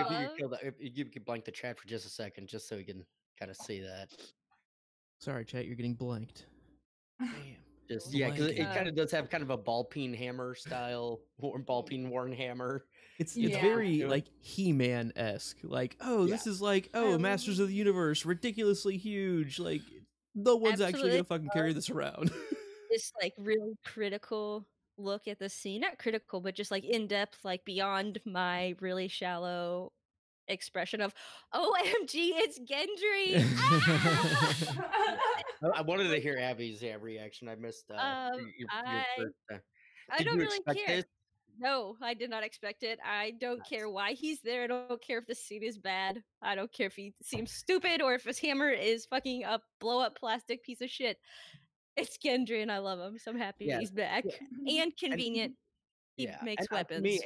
if you could blank the chat for just a second, just so you can kind of see that. Sorry, chat, you're getting blanked. Damn. Just because it kind of does have kind of a ball peen hammer style, ball peen worn hammer. It's very like He-Man-esque. Like, this is like Masters of the Universe, ridiculously huge. Like, no one's actually gonna fucking carry this around. This like really critical look at the scene, not critical, but just like in depth, like beyond my really shallow expression of OMG, it's Gendry. I wanted to hear Abby's reaction. I missed your first, I don't really care. This? No, I did not expect it. I don't care why he's there. I don't care if the scene is bad. I don't care if he seems stupid or if his hammer is fucking a blow up plastic piece of shit. It's Gendry and I love him, so I'm happy he's back. And convenient. He makes weapons. To me,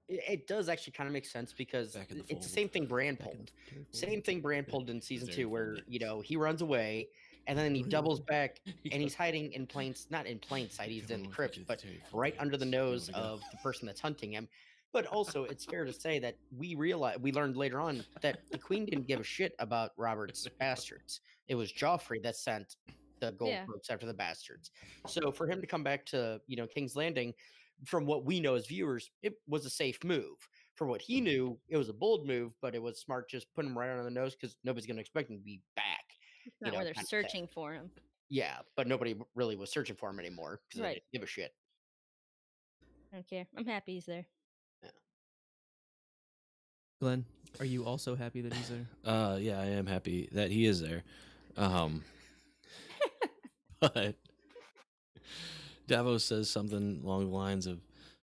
it does actually kind of make sense because it's the same thing Bran pulled. Same thing Bran pulled in season 2 where, he runs away and then he doubles back and he's hiding in not in plain sight, he's in the crypt, but right under the nose of the person that's hunting him. But also, it's fair to say that we learned later on that the queen didn't give a shit about Robert's bastards. It was Joffrey that sent the gold ropes after the bastards. So for him to come back to, King's Landing, from what we know as viewers, it was a safe move. For what he knew, it was a bold move, but it was smart just putting him right under the nose because nobody's going to expect him to be back. It's not where they're searching for him. Yeah, but nobody really was searching for him anymore because they didn't give a shit. I don't care. I'm happy he's there. Yeah. Glenn, are you also happy that he's there? Yeah, I am happy that he is there. But Davos says something along the lines of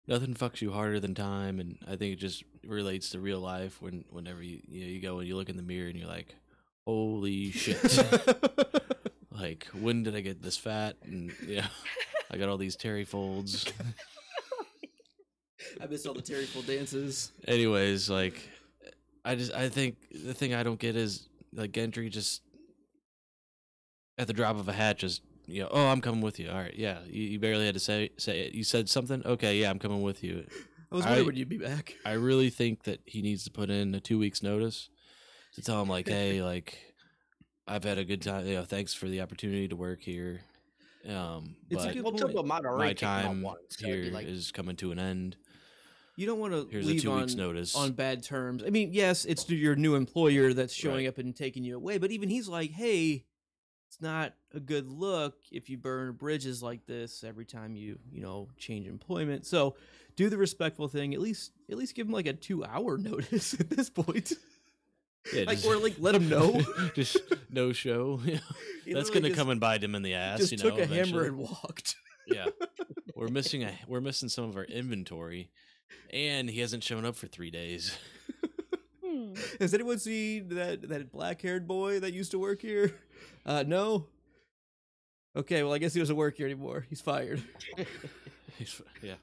nothing fucks you harder than time, and I think it just relates to real life whenever you go and you look in the mirror and you're like, holy shit. Like, when did I get this fat? And I got all these Terry folds. I miss all the Terry fold dances. Anyways, like, I think the thing I don't get is like Gendry just at the drop of a hat just I'm coming with you. All right, yeah. You barely had to say it. You said something? Okay, yeah, I'm coming with you. I was wondering when you'd be back. I really think that he needs to put in a 2 weeks notice to tell him, like, hey, like, I've had a good time. Thanks for the opportunity to work here. It's but a good point. My time here is coming to an end. You don't want to leave 2 weeks notice on bad terms. I mean, yes, it's your new employer that's showing up and taking you away, but even he's like, hey, it's not a good look if you burn bridges like this every time you change employment. So do the respectful thing. At least give him like a 2-hour notice at this point. Yeah, or let him know. Just no show. That's gonna come and bite him in the ass. Just took a hammer and walked. Yeah, we're missing some of our inventory, and he hasn't shown up for 3 days. Has anyone seen that black-haired boy that used to work here? No. Okay, well, I guess he doesn't work here anymore. He's fired. Yeah.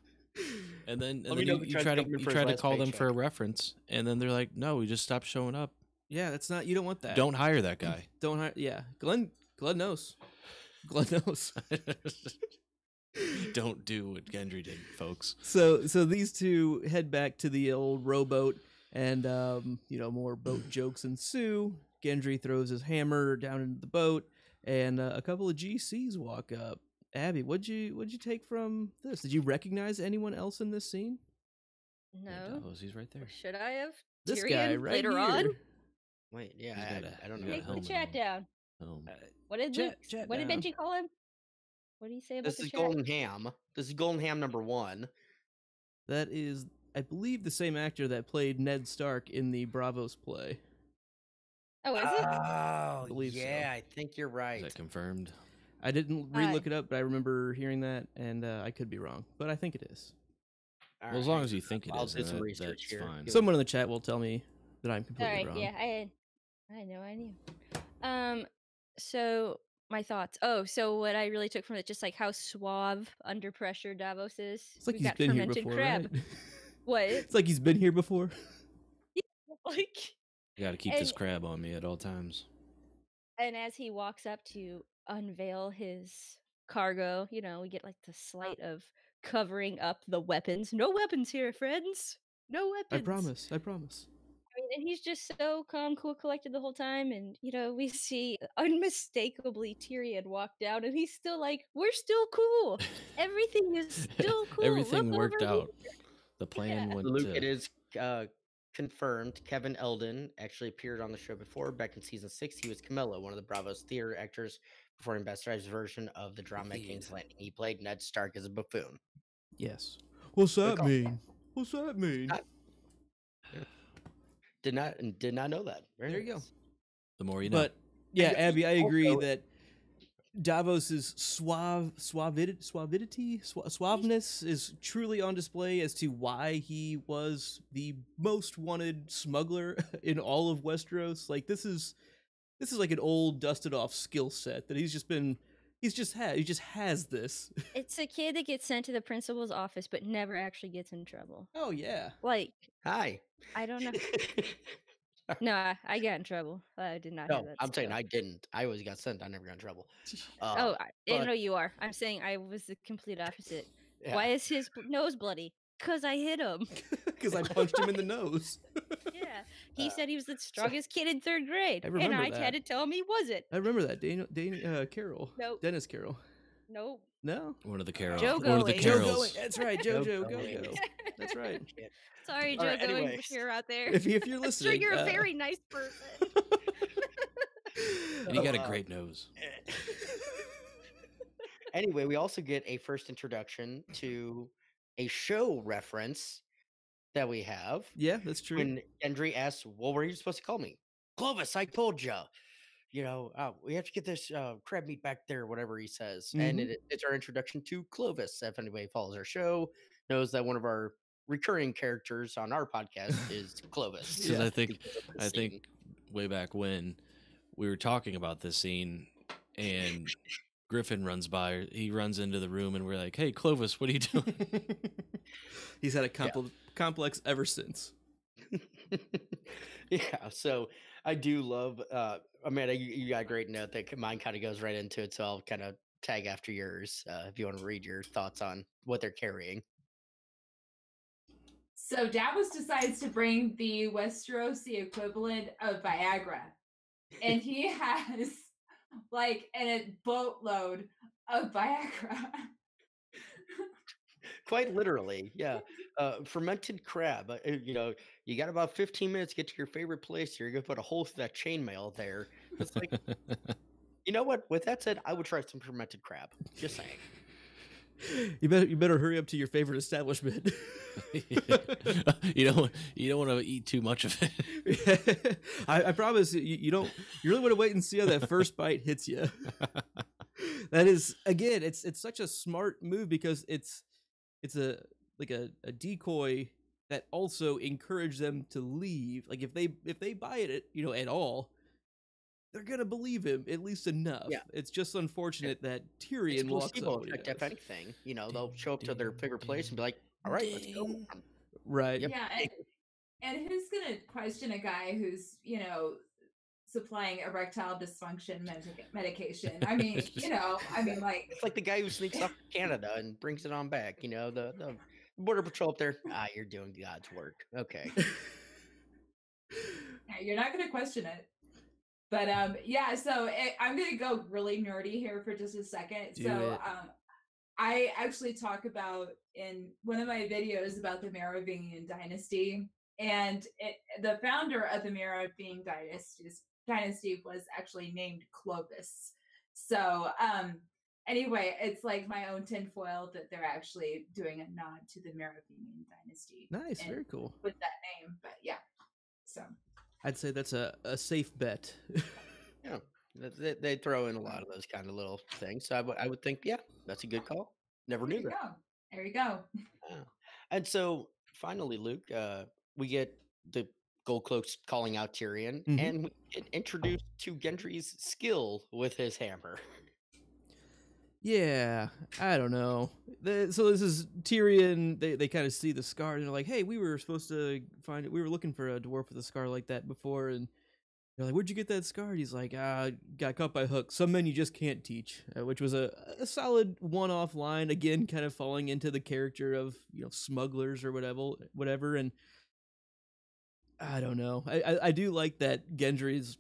And then you try to call them for a reference, and then they're like, "No, we just stopped showing up." Yeah, that's not. You don't want that. Don't hire that guy. Don't hire. Yeah, Glenn knows. Glenn knows. Don't do what Gendry did, folks. So these two head back to the old rowboat, and more boat jokes ensue. Gendry throws his hammer down into the boat, and a couple of GCs walk up. Abby, what'd you take from this? Did you recognize anyone else in this scene? No. He's right there. Should I have? This Tyrion guy right later here. On? Wait, yeah, I don't know. Take the chat down. What did Benji call him? What did he say about this? This is Golden Ham. This is Golden Ham number 1. That is, I believe, the same actor that played Ned Stark in the Bravos play. Oh, is it? Oh, believe yeah, so. I think you're right. Is that confirmed? I didn't re-look it up, but I remember hearing that, and I could be wrong, but I think it is. Well, as long as you think it I'll is, do some then research that's here. fine. Give Someone in the chat will tell me that I'm All completely right, wrong. yeah, I had no idea. So my thoughts. Oh, so what I really took from it, just like how suave under pressure Davos is. It's like We've he's got been here fermented before, crab. right? What? It's like he's been here before. Like, You got to keep this crab on me at all times. and as he walks up to unveil his cargo, you know, we get like the slight of covering up the weapons. No weapons here, friends. No weapons. I promise. I promise. I mean, and he's just so calm, cool, collected the whole time. And, you know, we see unmistakably Tyrion walk down, and he's still like, we're still cool. Everything is still cool. Everything Look worked over out. here." The plan Yeah. went Luke, to. it is confirmed. Kevin Eldon actually appeared on the show before. Back in season 6, he was Camilla, one of the Bravo's theater actors, performing Bastardized version of the drama Indeed. King's Landing. He played Ned Stark as a buffoon. Yes. What's that call. mean? What's that mean? Did not know that. Very There you go. nice. The more you know. But yeah, And Abby, I agree also- that Davos's suaveness is truly on display as to why he was the most wanted smuggler in all of Westeros. Like this is like an old dusted off skill set that he just has this. It's a kid that gets sent to the principal's office but never actually gets in trouble. Oh yeah. Like, Hi. I don't know. No, I got in trouble. I did not have No, that. I'm saying skill. I didn't. I always got sent. I never got in trouble. Oh, I but- know you are. I'm saying I was the complete opposite. Yeah. Why is his nose bloody? Cause I hit him. Because I punched him in the nose. Yeah, he said he was the strongest kid in 3rd grade, I and remember I that. had to tell him he wasn't. I remember that. Carol. Nope. Dennis Carroll. Nope. No? One of the Carols. Joe One of the Going. Joe Carols. Going. That's right. Joe Jojo. Go Going. go. That's right. Sorry, All Joe right, Going, anyways. if you're out there. If you're I'm listening, sure you're a very nice person. And you got a Oh, great nose. Anyway, we also get a first introduction to a show reference that we have. Yeah, that's true. When Gendry asks, "Well, what are you supposed to call me?" Clovis, I told you. You know, we have to get this crab meat back there, whatever he says. And it's our introduction to Clovis. If anybody follows our show, knows that one of our recurring characters on our podcast is Clovis. Because I think because of the scene. way back when we were talking about this scene and Griffin runs by, he runs into the room and we're like, "Hey, Clovis, what are you doing?" He's had a complex ever since. Yeah, so I do love Amanda, you got a great note that mine kind of goes right into it, so I'll kind of tag after yours if you want to read your thoughts on what they're carrying. So Davos decides to bring the Westerosi equivalent of Viagra, and he has like a boatload of Viagra. Quite literally, yeah. Fermented crab. You know, you got about 15 minutes to get to your favorite place. You're gonna put a hole through that chainmail there. It's like, you know what? With that said, I would try some fermented crab. Just saying. You better hurry up to your favorite establishment. You don't want to eat too much of it. I promise you don't. You really want to wait and see how that first bite hits you. That is, again, it's such a smart move because it's a decoy that also encouraged them to leave. Like if they buy it, at all, they're gonna believe him at least enough. Yeah. It's just unfortunate that It's Tyrion walks placebo up. when he effect, if does. anything. You know, they'll show up to their favorite place and be like, "All right, let's go." Right. Yep. Yeah, and who's gonna question a guy who's supplying erectile dysfunction medication? I mean, like It's like the guy who sneaks off to Canada and brings it on back. You know, the border patrol up there. You're doing God's work. Okay. you're not gonna question it. But yeah, so I'm gonna go really nerdy here for just a second. Do so it. I actually talk about in one of my videos about the Merovingian dynasty, and the founder of the Merovingian dynasty was actually named Clovis. So anyway, it's like my own tinfoil that they're actually doing a nod to the Merovingian dynasty. Nice. and Very cool. with that name, but yeah. So I'd say that's a safe bet. Yeah. They throw in a lot of those kind of little things. So I would think, yeah, that's a good call. Never there knew you that. go. There you go. And so finally, Luke, we get the Gold Cloaks calling out Tyrion, Mhm. and we get introduced to Gendry's skill with his hammer. Yeah, I don't know. So this is Tyrion. They kind of see the scar and they're like, "Hey, we were supposed to find it. We were looking for a dwarf with a scar like that before." And they're like, "Where'd you get that scar?" And he's like, got caught by a hook. Some men you just can't teach," which was a solid one-off line. Again, kind of falling into the character of smugglers or whatever. And I don't know. I do like that Gendry's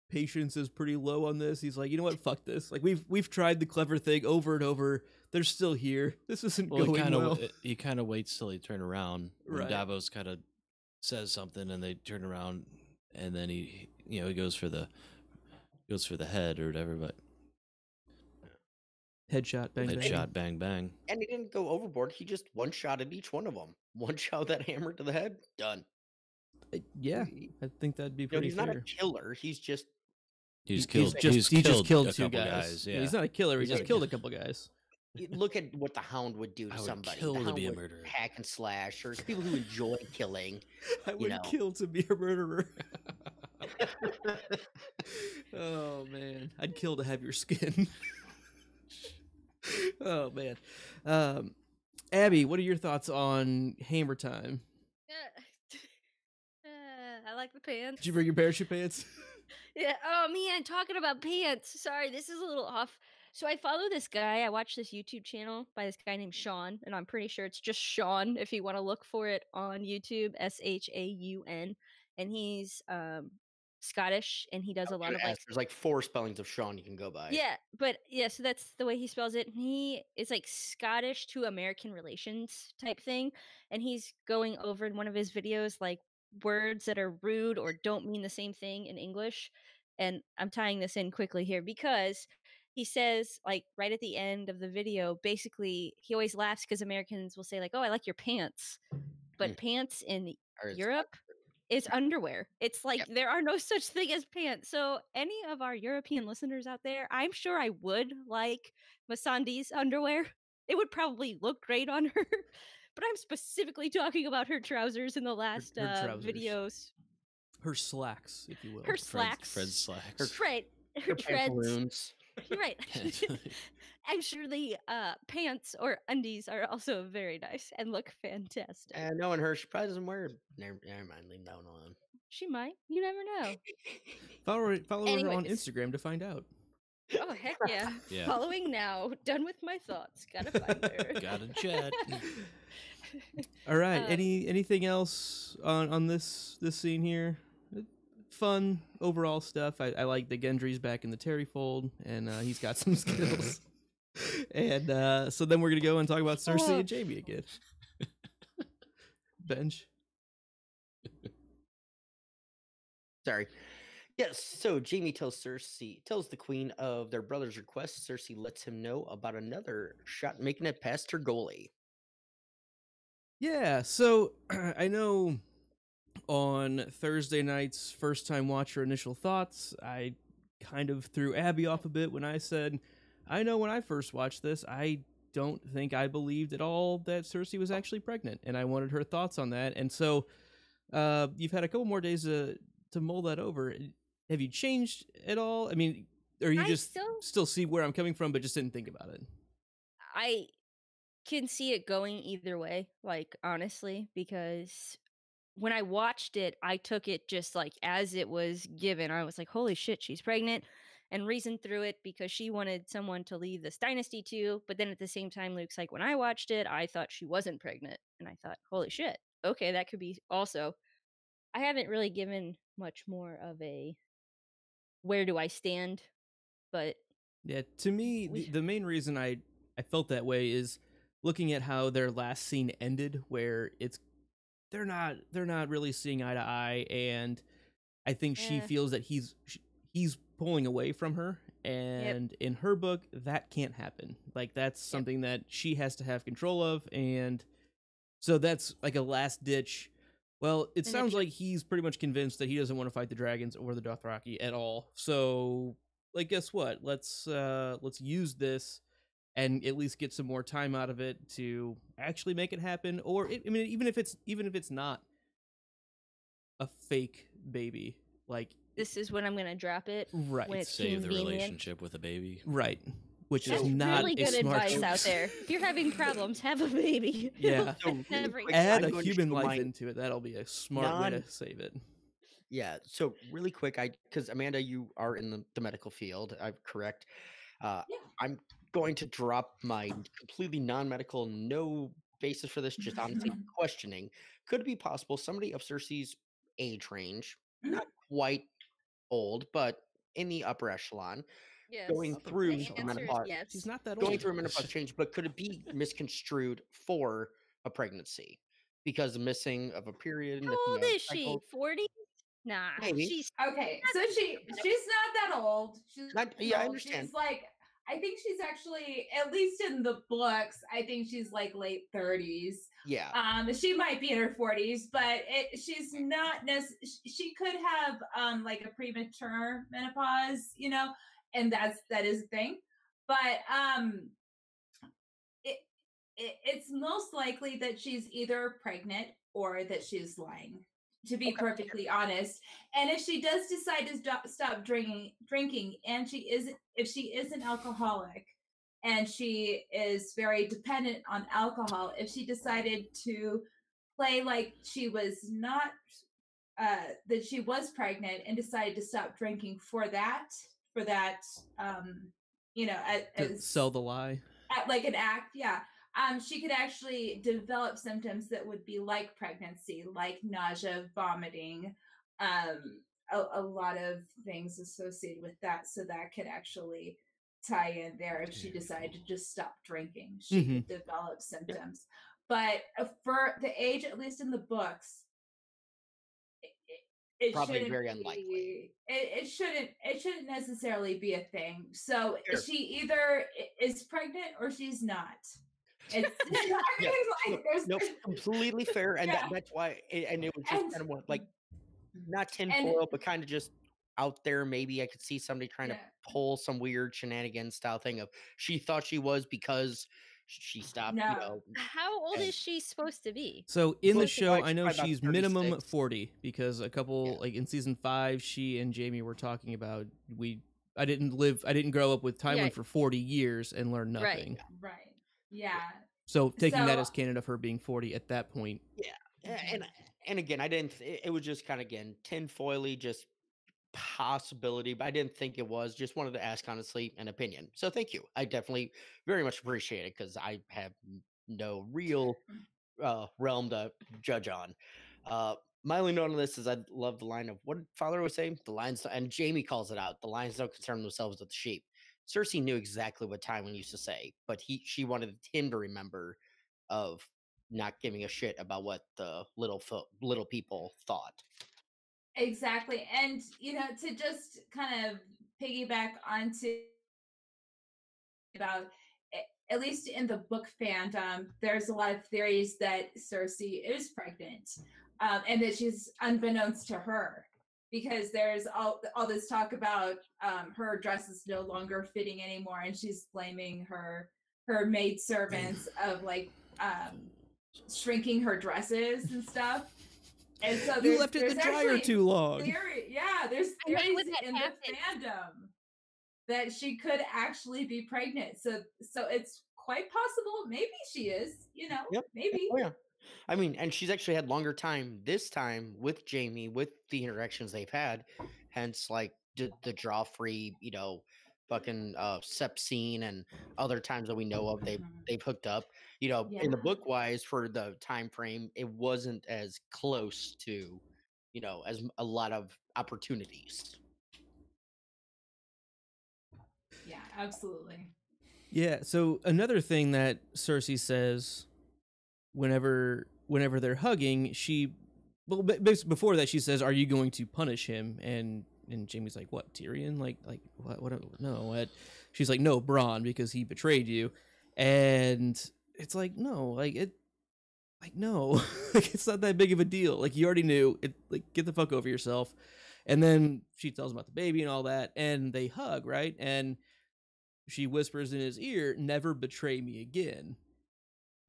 patience is pretty low on this. He's like, you know what, fuck this. Like we've tried the clever thing over and over. They're still here. This isn't going well. He kind of waits till he turn around. When Right. Davos kind of says something, and they turn around, and then he goes for the head or whatever. But Headshot, bang, bang. headshot, bang, bang. And he didn't go overboard. He just one-shotted each one of them. One shot that hammer to the head, done. Yeah, I think that'd be pretty he's fair. not a killer. He's just He's just killed two guys. Yeah. He's not a killer. He He's just not a killed a couple guys. look at what the Hound would do to I would somebody. kill The to Hound be a would murderer. hack and slash. There's people who enjoy killing. I would know. kill to be a murderer. Oh man, I'd kill to have your skin. Oh man, Abby, what are your thoughts on Hammer Time? I like the pants. Did you bring your parachute pants? Yeah. Oh man, talking about pants. Sorry, this is a little off. So I follow this guy. I watch this YouTube channel by this guy named Sean, and I'm pretty sure it's just Sean if you want to look for it on YouTube, SHAUN. And he's Scottish, and he does a lot of like there's like 4 spellings of Sean you can go by. yeah, but yeah, so that's the way he spells it. And he is like Scottish to American relations type thing. And he's going over in one of his videos like words that are rude or don't mean the same thing in English. And I'm tying this in quickly here because he says, like, right at the end of the video, basically, he always laughs because Americans will say, like, oh, I like your pants. But pants in Europe is underwear. It's like there are no such thing as pants. So any of our European listeners out there, I'm sure I would like Masandi's underwear. It would probably look great on her. But I'm specifically talking about her trousers in the last her trousers. videos. Her slacks, if you will. Her slacks. Fred's slacks. Right. Her pantaloons. You're right. Actually, pants or undies are also very nice and look fantastic. And knowing her, she probably doesn't wear. Never mind, leave that one alone. She might. You never know. Follow her on Anyways. Instagram to find out. Oh heck yeah. Yeah. Following now. Done with my thoughts. Gotta find her. Got a jet. All right. Anything else on this scene here? Fun overall stuff. I like that Gendry's back in the Terry fold, and he's got some skills. And so then we're gonna go and talk about Cersei and Jaime again. Benj. Sorry. Yes, so Jaime tells the queen of their brother's request. Cersei lets him know about another shot making it past her goalie. Yeah, so I know on Thursday night's first time watcher initial thoughts, I kind of threw Abby off a bit when I said, I know when I first watched this, I don't think I believed at all that Cersei was actually pregnant, and I wanted her thoughts on that. And so you've had a couple more days to mull that over. Have you changed at all? I mean, or you just still see where I'm coming from, but just didn't think about it? I can see it going either way, like, honestly, because when I watched it, I took it just like as it was given. I was like, holy shit, she's pregnant, and reasoned through it because she wanted someone to leave this dynasty to. But then at the same time, Luke's like, when I watched it, I thought she wasn't pregnant. And I thought, holy shit, okay, that could be also. I haven't really given much more of a where do I stand, but yeah, to me, the main reason I felt that way is looking at how their last scene ended, where they're not really seeing eye to eye, and I think she feels that he's pulling away from her, and in her book that can't happen. Like that's something that she has to have control of, and so that's like a last ditch. Well, it sounds like he's pretty much convinced that he doesn't want to fight the dragons or the Dothraki at all. So, like, guess what? Let's use this and at least get some more time out of it to actually make it happen. Or I mean, even if it's not a fake baby, like This is when I'm gonna drop it. right, When it's Save the convenient. relationship with a baby. right, which That's is not really a good smart advice out choice. there. If you're having problems, have a baby. Yeah. So really Never quick, Add I'm a going to human show life my- into it. That'll be a smart way to Non- save it. Yeah. So really quick, because Amanda, you are in the medical field. I'm correct. Yeah. I'm going to drop my completely non-medical, no basis for this, just honestly questioning. Could it be possible somebody of Cersei's age range, not quite old, but in the upper echelon, Yes. going Upper through echelon. the Answer is menopause, yes. She's not that going old. through a menopause change, but could it be misconstrued for a pregnancy because the missing of a period? How old is she? cycle? 40? Nah, Maybe. she's Okay, so she's not that old. She's Not- not yeah, I old. understand. She's like, I think she's actually, at least in the books, I think she's like late 30s. Yeah. She might be in her 40s, but she's not she could have like a premature menopause, and that is a thing. But it's most likely that she's either pregnant or that she's lying, to be perfectly honest. And if she does decide to stop drinking, and if she is an alcoholic and she is very dependent on alcohol, if she decided to play like she was not that she was pregnant and decided to stop drinking for that To sell the lie. like an act, yeah. She could actually develop symptoms that would be like pregnancy, like nausea, vomiting, a lot of things associated with that. So that could actually tie in there. If she decided to just stop drinking, she could develop symptoms. But for the age, at least in the books, it Probably shouldn't very be- unlikely. It shouldn't necessarily be a thing. So Sure. she either is pregnant or she's not. It's Yeah, like there's Nope, completely fair, and Yeah. that's why, and it was just And- kind of like not tinfoil, but kind of just out there. Maybe I could see somebody trying to Yeah. pull some weird shenanigans style thing of she thought she was because she stopped. No. How old And- is she supposed to be? So in the Close to show, like I know probably about she's minimum 36. 40 because a couple like in season 5, she and Jamie were talking about I didn't grow up with Tywin Yeah. for 40 years and learn Right. nothing. Right. Yeah. So taking that So- as canon of her being 40 at that point. And again, I didn't. It was just kind of again tinfoily, just possibility, but I didn't think it was. Just wanted to ask honestly an opinion. So thank you. I definitely very much appreciate it because I have no real realm to judge on. My only note on this is I love the line of what did Father was saying. The lions, and Jamie calls it out. The lions don't concern themselves with the sheep. Cersei knew exactly what Tywin used to say, but she wanted him to remember of not giving a shit about what the little people thought. Exactly. And to just kind of piggyback onto about at least in the book fandom, there's a lot of theories that Cersei is pregnant, and that she's unbeknownst to her, because there's all this talk about her dress is no longer fitting anymore, and she's blaming her maid servants of like shrinking her dresses and stuff. And so You left it in the there's dryer actually too long. there's I hate theories when that in the happens. fandom that she could actually be pregnant. So it's quite possible. Maybe she is. Yep. Maybe. Oh yeah. I mean, and she's actually had longer time this time with Jamie, with the interactions they've had. Hence, like the Joffrey, fucking Sep scene and other times that we know of, they've hooked up. In the Yeah. book wise for the time frame, it wasn't as close to, as a lot of opportunities. Yeah, absolutely. Yeah, so another thing that Cersei says whenever they're hugging, before that she says, "Are you going to punish him?" And Jamie's like, "What, Tyrion? Like what? No, what?" She's like, "No, Bronn, because he betrayed you." And it's like, no, no, like it's not that big of a deal. Like you already knew it. Like get the fuck over yourself. And then she tells him about the baby and all that, and they hug, right? And she whispers in his ear, "Never betray me again."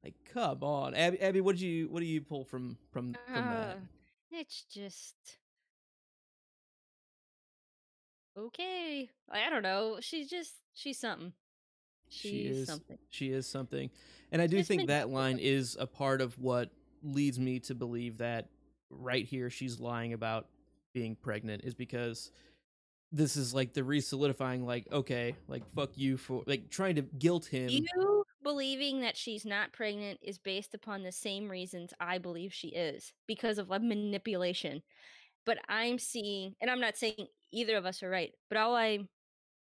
Like, come on, Abby. What do you pull from that? It's just okay. I don't know. She's something. She's something. She is something, and I do Just think that manipulative. line is a part of what leads me to believe that right here she's lying about being pregnant, is because this is like the re-solidifying, like, okay, like, fuck you for like trying to guilt him. You believing that she's not pregnant is based upon the same reasons I believe she is, because of manipulation. But I'm seeing, and I'm not saying either of us are right, but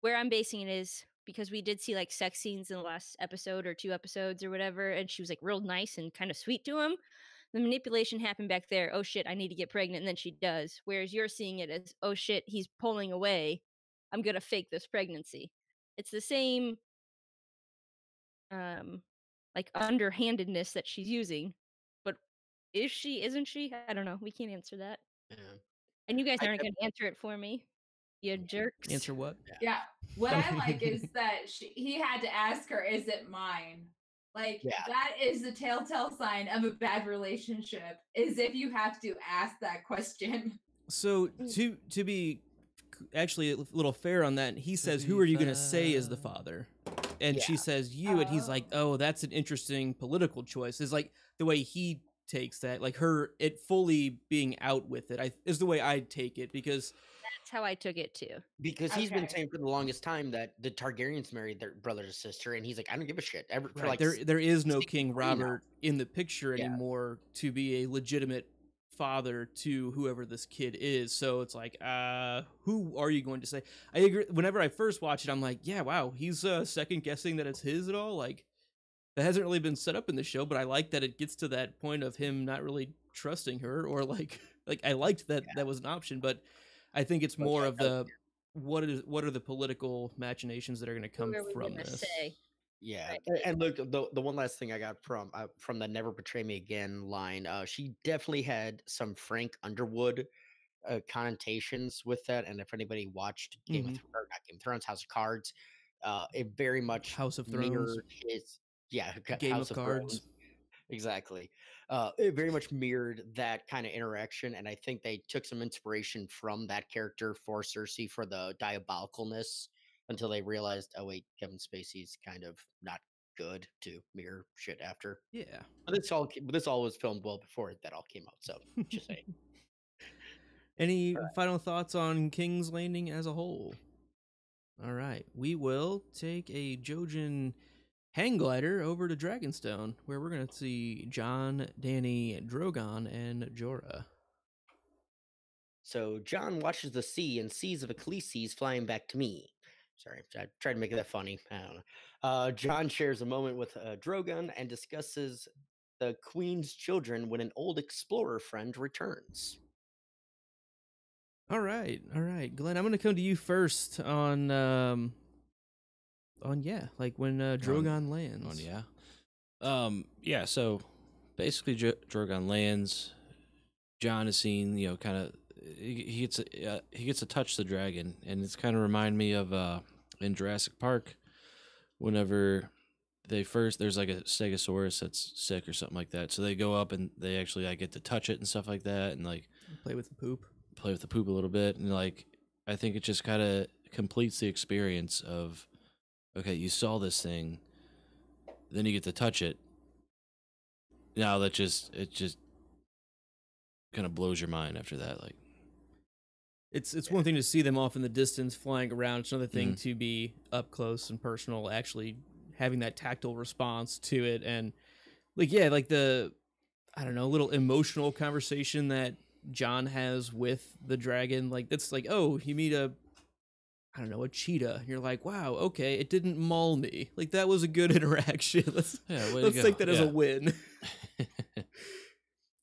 where I'm basing it is because we did see like sex scenes in the last episode or 2 episodes or whatever, and she was like real nice and kind of sweet to him. The manipulation happened back there. Oh shit, I need to get pregnant, and then she does. Whereas you're seeing it as, oh shit, he's pulling away. I'm gonna fake this pregnancy. It's the same like underhandedness that she's using. But is she, isn't she? I don't know. We can't answer that. Yeah. And you guys I aren't gonna answer it for me. You jerks. Answer what? Yeah. What I like is that he had to ask her, "Is it mine?" Like, that is the telltale sign of a bad relationship, is if you have to ask that question. So to be actually a little fair on that, he says, "Who are you going to say is the father?" And she says, "You," and he's like, "Oh, that's an interesting political choice." Is like the way he takes that, like it fully being out with it, is the way I take it, because that's how I took it too. Because he's been saying for the longest time that the Targaryens married their brother to sister, and he's like, I don't give a shit. For like there is no King Robert in the picture anymore to be a legitimate father to whoever this kid is. So it's like, who are you going to say? I agree. Whenever I first watch it, I'm like, yeah, wow, he's second guessing that it's his at all. Like, that hasn't really been set up in the show, but I like that it gets to that point of him not really trusting her, or like I liked that that was an option, but I think it's more of the what are the political machinations that are going to come from this. Yeah, right. And look, the one last thing I got from the "Never Betray Me Again" line, she definitely had some Frank Underwood connotations with that. And if anybody watched not Game of Thrones, House of Cards, it very much House of Thrones mirrored his Game of Cards. Thrones. Exactly. It very much mirrored that kind of interaction, and I think they took some inspiration from that character for Cersei for the diabolicalness, until they realized, oh wait, Kevin Spacey's kind of not good to mirror shit after. Yeah. But this all was filmed well before that all came out, so just saying. Any final thoughts on King's Landing as a whole? All right, we will take a Jojen hang glider over to Dragonstone, where we're going to see Jon, Dany, Drogon, and Jorah. So Jon watches the sea and sees the Khaleesi's flying back to me. Sorry, I tried to make that funny. I don't know. Jon shares a moment with Drogon and discusses the Queen's children when an old explorer friend returns. All right, Glenn. I'm going to come to you first on like when Drogon lands. Yeah. So basically, Drogon lands. Jon is seen, kind of. He gets to touch the dragon, and it's kind of remind me of in Jurassic Park, whenever there's like a Stegosaurus that's sick or something like that. So they go up and they actually get to touch it and stuff like that, and like play with the poop a little bit, and like I think it just kind of completes the experience of, okay, you saw this thing, then you get to touch it. Now it just kind of blows your mind after that. Like, it's one thing to see them off in the distance flying around. It's another thing to be up close and personal, actually having that tactile response to it, and like the little emotional conversation that Jon has with the dragon. Like, that's like, oh, you meet a cheetah. You're like, wow, okay, it didn't maul me. Like, that was a good interaction. Let's take that as a win.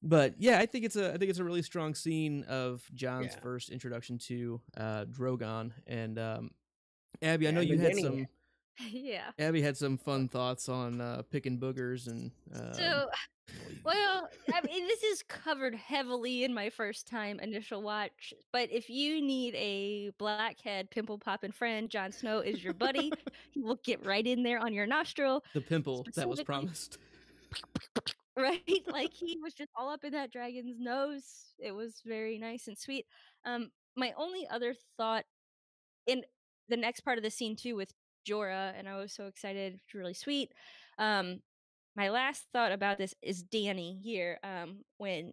But yeah, I think it's a really strong scene of Jon's first introduction to Drogon. And Abby, I know you had some. Yeah. Abby had some fun thoughts on picking boogers and So, well, I mean, this is covered heavily in my first time initial watch. But if you need a blackhead pimple popping friend, Jon Snow is your buddy. He will get right in there on your nostril. the pimple that was Specifically- promised. Right? Like he was just all up in that dragon's nose. It was very nice and sweet. My only other thought in the next part of the scene too with Jorah, and I was so excited, it's really sweet. My last thought about this is Dany here. When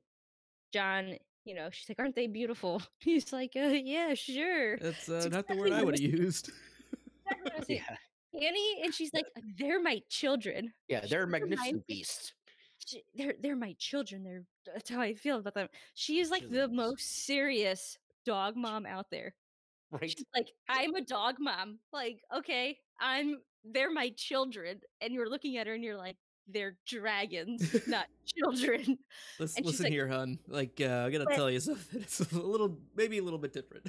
John, she's like, "Aren't they beautiful?" He's like, "Yeah, sure." That's It's not the exactly word I what would have used. exactly what I was saying. Yeah, Dany, and she's like, "They're my children." yeah, they're She magnificent reminds me- beasts, they're my children. That's how I feel about them. She is like the Killers. most serious dog mom out there. right? She's like, I'm a dog mom. Like, okay, they're my children. And you're looking at her and you're like, they're dragons, not children. And she's Listen like, here, hun. Like, I gotta But- tell you something. It's maybe a little bit different.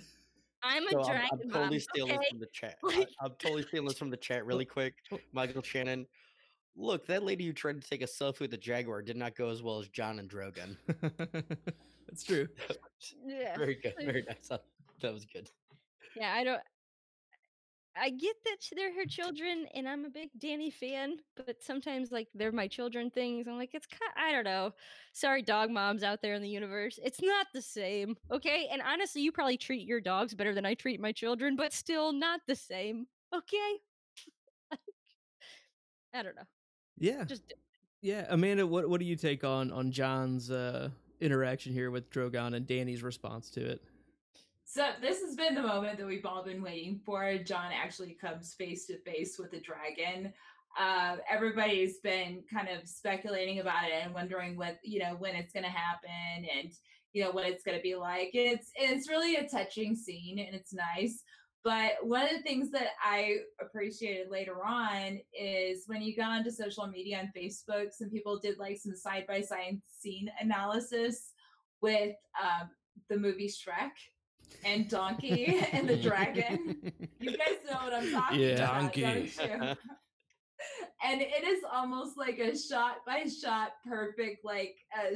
I'm a So dragon I'm totally mom. stealing Okay. this from the chat. Like- I'm totally stealing this from the chat really quick. Michael Shannon. Look, that lady who tried to take a selfie with the Jaguar did not go as well as John and Drogon. That's true. Yeah. Very good. Very nice. That was good. Yeah, I get that they're her children, and I'm a big Dany fan, but sometimes like they're my children things. I'm like, I don't know. Sorry, dog moms out there in the universe. It's not the same, okay? And honestly, you probably treat your dogs better than I treat my children, but still not the same, okay? I don't know. Yeah. Just Yeah, Amanda, what do you take on John's interaction here with Drogon and Dany's response to it? So this has been the moment that we've all been waiting for. John actually comes face to face with the dragon. Everybody's been kind of speculating about it and wondering when it's going to happen and what it's going to be like. It's really a touching scene and it's nice. But one of the things that I appreciated later on is when you got onto social media and Facebook, some people did like some side-by-side scene analysis with the movie Shrek and Donkey and the dragon. You guys know what I'm talking Yeah. about, Donkey. don't you? And it is almost like a shot-by-shot perfect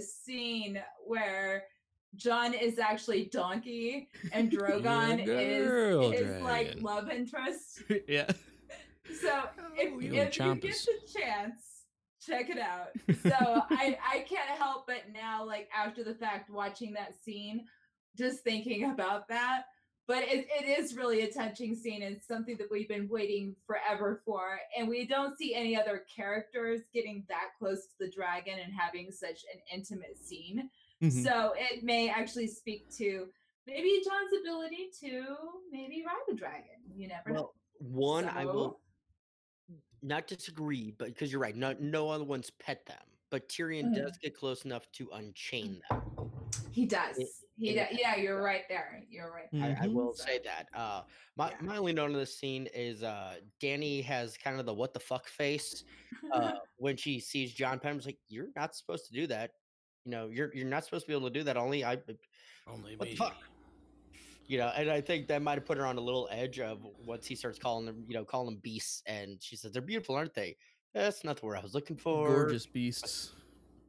scene where John is actually Donkey and Drogon girl is his like dragon. love interest. Yeah. So if you you get Champus. the chance, check it out. So I can't help but now, like after the fact, watching that scene, just thinking about that. But it is really a touching scene. It's something that we've been waiting forever for. And we don't see any other characters getting that close to the dragon and having such an intimate scene. Mhm. So it may actually speak to maybe John's ability to maybe ride a dragon. You never know. Well, I will So- not disagree, but because you're right, no other ones pet them. But Tyrion does get close enough to unchain them. He does. in the Yeah, you're right there. You're right there. I Mhm. will So- say that. My only note on this scene is Dany has kind of the what the fuck face when she sees John Pember's like, you're not supposed to do that. You're not supposed to be able to do that. Only Only what the me. fuck? And I think that might have put her on a little edge of once he starts calling them beasts, and she says they're beautiful, aren't they? That's not the word I was looking for. Gorgeous beasts.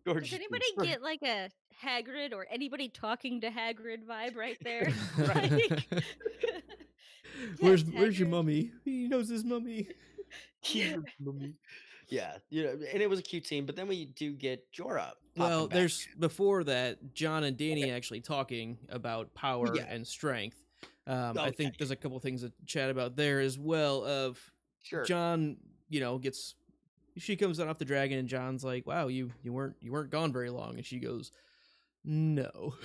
Gorgeous. Does anybody beasts. get like a Hagrid or anybody talking to Hagrid vibe right there? Right. Like- Where's Yes, your Hagrid. mummy? He knows his mummy. Yeah. Yeah, and it was a cute scene, but then we do get Jorah. Well, popping back. there's before that, John and Dany actually talking about power Yeah. and strength. I think Okay. there's a couple things to chat about there as well. Of Sure. John, she comes down off the dragon, and John's like, "Wow, you weren't gone very long," and she goes, "No."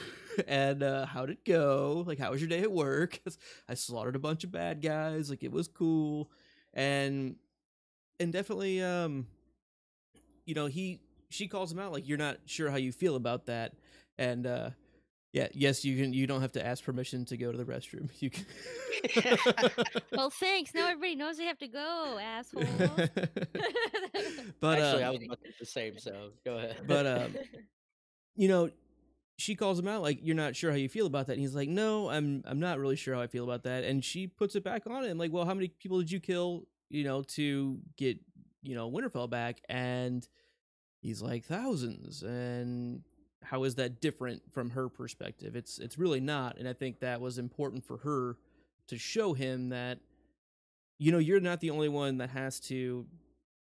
And how'd it go? Like, how was your day at work? I slaughtered a bunch of bad guys. Like, it was cool, and definitely, she calls him out like, you're not sure how you feel about that, and yes, you don't have to ask permission to go to the restroom. You can. Well, thanks. Now everybody knows they have to go, asshole. But Actually, I was about to do the same, so go ahead. but she calls him out like, you're not sure how you feel about that, and he's like, no, I'm not really sure how I feel about that, and she puts it back on him like, well, how many people did you kill to get, Winterfell back? And he's like, thousands. And how is that different from her perspective? It's really not. And I think that was important for her to show him that, you're not the only one that has to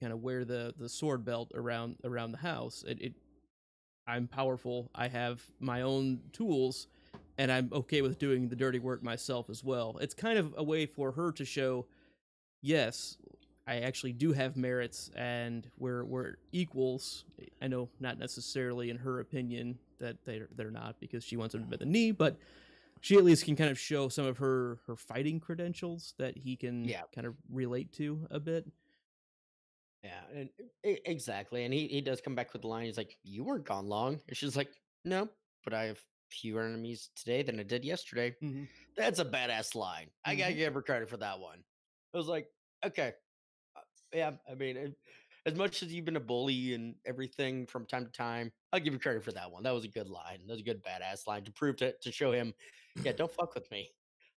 kind of wear the sword belt around the house. I'm powerful. I have my own tools, and I'm okay with doing the dirty work myself as well. It's kind of a way for her to show, yes, I actually do have merits, and we're equals. I know not necessarily in her opinion that they're not, because she wants him to bend the knee, but she at least can kind of show some of her fighting credentials that he can kind of relate to a bit. Yeah, and exactly. And he does come back with the line. He's like, "You weren't gone long." And she's like, "No, but I have fewer enemies today than I did yesterday." Mhm. That's a badass line. I gotta give her credit for that one. I was like, okay, yeah. I mean, as much as you've been a bully and everything from time to time, I'll give you credit for that one. That was a good line. That was a good badass line to prove to show him, yeah, don't fuck with me.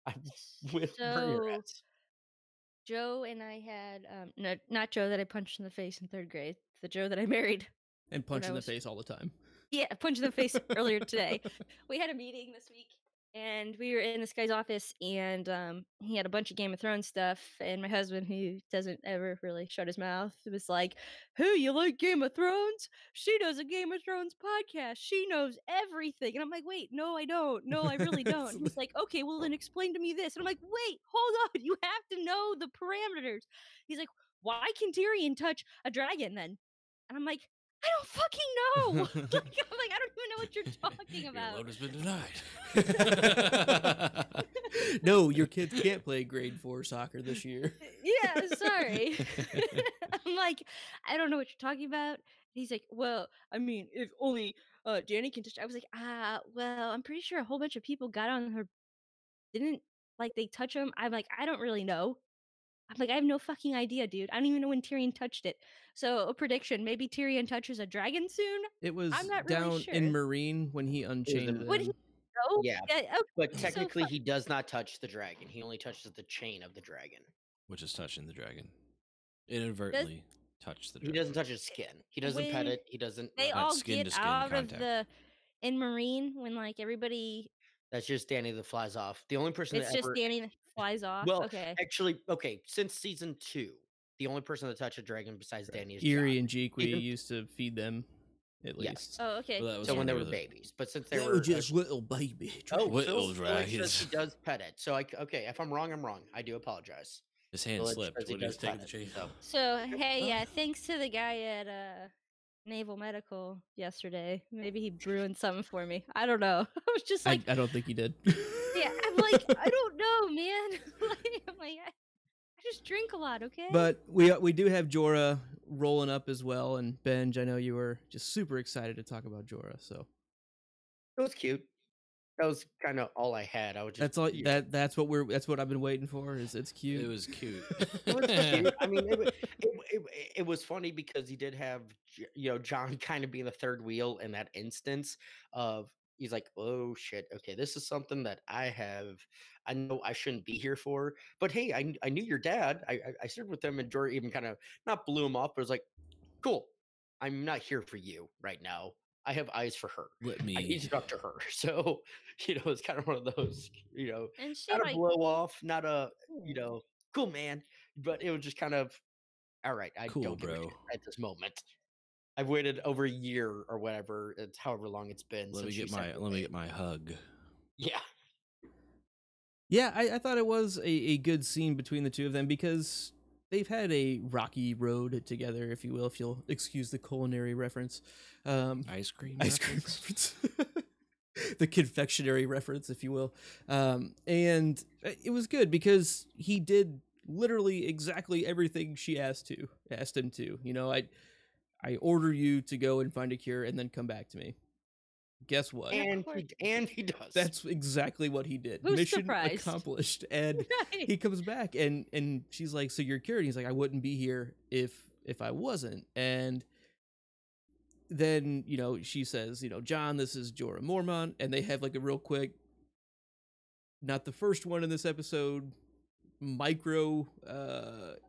I will burn your So ass. Joe and I had no, not Joe that I punched in the face in 3rd grade. The Joe that I married. And punch I in the was- face all the time. Yeah, I punched in the face earlier today. We had a meeting this week, and we were in this guy's office, and he had a bunch of Game of Thrones stuff. And my husband, who doesn't ever really shut his mouth, was like, "Hey, you like Game of Thrones? She does a Game of Thrones podcast. She knows everything." And I'm like, "Wait, no, I don't. No, I really don't." And he's like, "Okay, well then explain to me this." And I'm like, "Wait, hold on. You have to know the parameters." He's like, "Why can Tyrion touch a dragon then?" And I'm like, "I don't fucking know." I'm like, "I don't even know what you're talking Your about." load has been denied. No, your kids can't play grade 4 soccer this year. Yeah, sorry. I'm like, "I don't know what you're talking about." He's like, "Well, I mean, if only Danny can touch." I was like, well, I'm pretty sure a whole bunch of people got on her, didn't like they touch him. I'm like, "I don't really know." I'm like, "I have no fucking idea, dude. I don't even know when Tyrion touched it." So, a prediction, maybe Tyrion touches a dragon soon? It was I'm not really down sure. in Marine when he unchained in- Would he them. know? Yeah, Okay, but so technically he does not touch the dragon. He only touches the chain of the dragon. Which is touching the dragon. Inadvertently touch the He dragon. doesn't touch his skin. He doesn't pet When it. He doesn't. they Not all skin get to skin out contact. of the in Marine, when like everybody, That's just Danny that flies off. The only person it's that just ever. Danny that flies off. Well, Okay. actually, okay. Since season 2, the only person that touched a dragon besides Danny is Erie Jon. and Jeekwe Season- used to feed them, at Yes. least. Oh, okay. Well, that was So when they one were of the- babies, but since they They were were just little baby oh, Little Phil says he dragons. does pet it. So okay, if I'm wrong, I'm wrong. I do apologize. His hand Village slipped says he when he was does taking pet the it, chain. so- So hey, yeah, thanks to the guy at Naval Medical yesterday. Maybe he ruined something for me. I don't know. I was just like, I don't think he did. yeah, I'm like, I don't know, man. I'm like, I just drink a lot, okay? But we do have Jorah rolling up as well, and Benj, I know you were just super excited to talk about Jorah, so It was cute. That was kind of all I had. I was just that's all that's what I've been waiting for. Is it's cute. It was cute. It was cute. I mean, it was funny because he did have John kind of being the third wheel in that instance of he's like, oh shit, okay, this is something that I know I shouldn't be here for, but hey, I knew your dad. I served with him, and Jorah even kind of not blew him off, but was like, cool, I'm not here for you right now. I have eyes for her. Let I need me. to talk to her. So, it's kind of one of those, and she not a like, blow off, not a, cool man, but it was just kind of, all right, I Cool, don't give a bro. shit at this moment. I've waited over a year or whatever, it's however long it's been. Let me since get she sent my me. hug. Yeah. Yeah, I thought it was a good scene between the two of them because they've had a rocky road together, if you will, if you'll excuse the culinary reference. Ice cream. Ice cream reference? reference. The confectionery reference, if you will. And it was good because he did literally exactly everything she asked him to. I order you to go and find a cure and then come back to me. Guess what? And he does. That's exactly what he did. Who's Mission surprised? accomplished. And Right. he comes back and she's like, so you're cured? And he's like, I wouldn't be here if I wasn't. And then, she says, John, this is Jorah Mormont. And they have like a real quick, not the first one in this episode, micro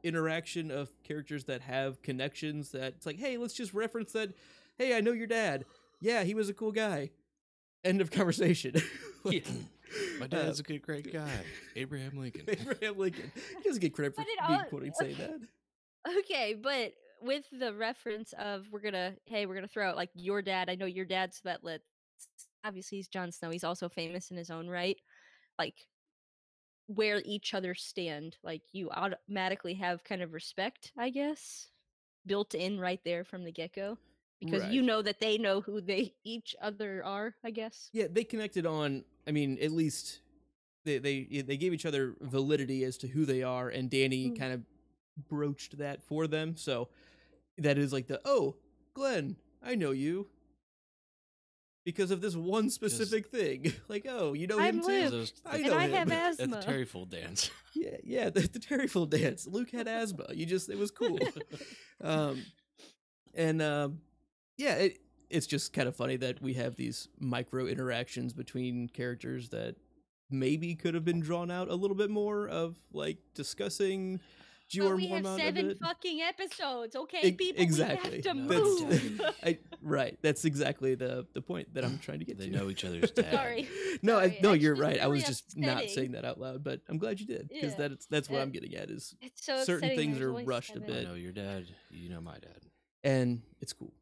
interaction of characters that have connections that it's like, hey, let's just reference that. Hey, I know your dad. Yeah, he was a cool guy. End of conversation. Like, My dad's a great guy, Abraham Lincoln. Abraham Lincoln. He doesn't get credit for But it being all- quoting saying that. Okay, but with the reference of we're gonna throw out like your dad, I know your dad, so that lets obviously he's Jon Snow, he's also famous in his own right. Like where each other stand, like you automatically have kind of respect, I guess, built in right there from the get-go. Because Right. you know that they know who they each other are, I guess. Yeah, they connected on. I mean, at least they gave each other validity as to who they are, and Danny kind of broached that for them. So that is like Glenn, I know you because of this one specific thing. Like, oh, you know him I'm too. Luke, I and know I him. have At the asthma. Terryfold dance. Yeah, the Terryfold dance. Luke had asthma. It was cool. Yeah, it's just kind of funny that we have these micro interactions between characters that maybe could have been drawn out a little bit more of, like, discussing But we have Mormont a 7 bit. fucking episodes, okay, people? Exactly. We have to That's- move. Right. That's exactly the point that I'm trying to get They to. know each other's dad. Sorry. No, Sorry, no, that's you're just right. I was really just not upsetting. saying that out loud, but I'm glad you did because Yeah. that's what Uh, I'm getting at is It's so certain upsetting, things there's are only rushed a 7. I bit. know your dad. You know my dad. and it's cool.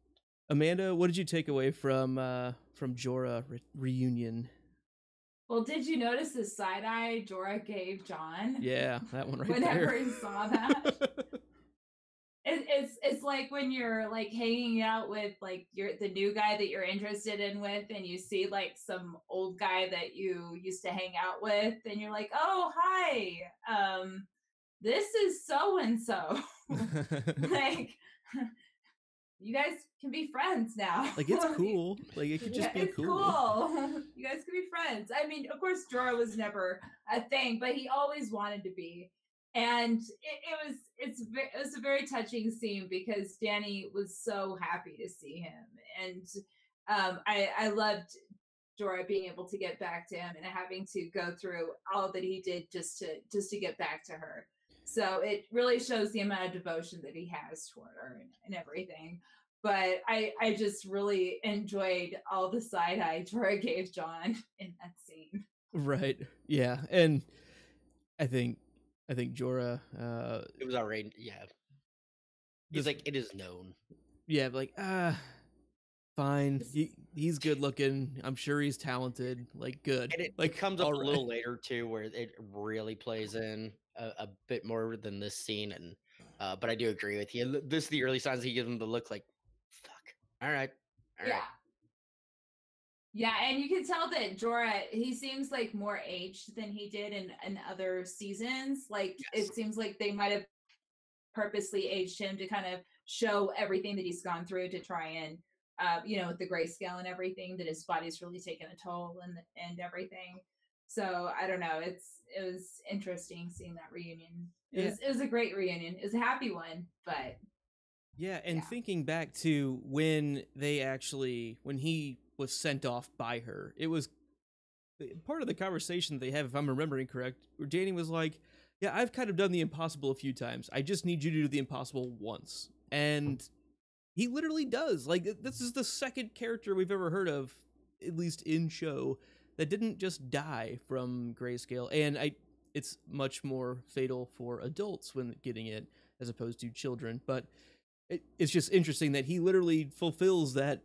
Amanda, what did you take away from Jorah reunion? Well, did you notice the side eye Jorah gave John? Yeah, that one right Whenever there. he saw that. It's like when you're like hanging out with like the new guy that you're interested in with, and you see like some old guy that you used to hang out with, and you're like, oh hi, this is so and so. Like you guys can be friends now. Like it's cool. Like it could just be it's cool. You guys can be friends. I mean, of course, Jorah was never a thing, but he always wanted to be. And it was a very touching scene because Danny was so happy to see him, and I loved Jorah being able to get back to him and having to go through all that he did just to get back to her. So it really shows the amount of devotion that he has toward her and everything. But I just really enjoyed all the side eye Jorah gave John in that scene. Right. Yeah. And I think Jorah It was outrageous. Yeah. He's like, it is known. yeah, like fine. He's good looking. I'm sure he's talented. Like good. And it like comes up all a right. little later too, where it really plays in a bit more than this scene. And but I do agree with you. This is the early signs he gives him the look like, fuck. All right. Yeah. Yeah, and you can tell that Jorah, he seems like more aged than he did in other seasons. Like Yes. it seems like they might have purposely aged him to kind of show everything that he's gone through to try and with the grayscale and everything, that his body's really taken a toll and everything. So I don't know. It was interesting seeing that reunion. It was a great reunion. It was a happy one, but Yeah, and Yeah. thinking back to when he was sent off by her, it was part of the conversation they have, if I'm remembering correct, where Danny was like, yeah, I've kind of done the impossible a few times. I just need you to do the impossible once. And he literally does. Like, this is the second character we've ever heard of, at least in show, that didn't just die from grayscale. And it's much more fatal for adults when getting it as opposed to children. But it's just interesting that he literally fulfills that,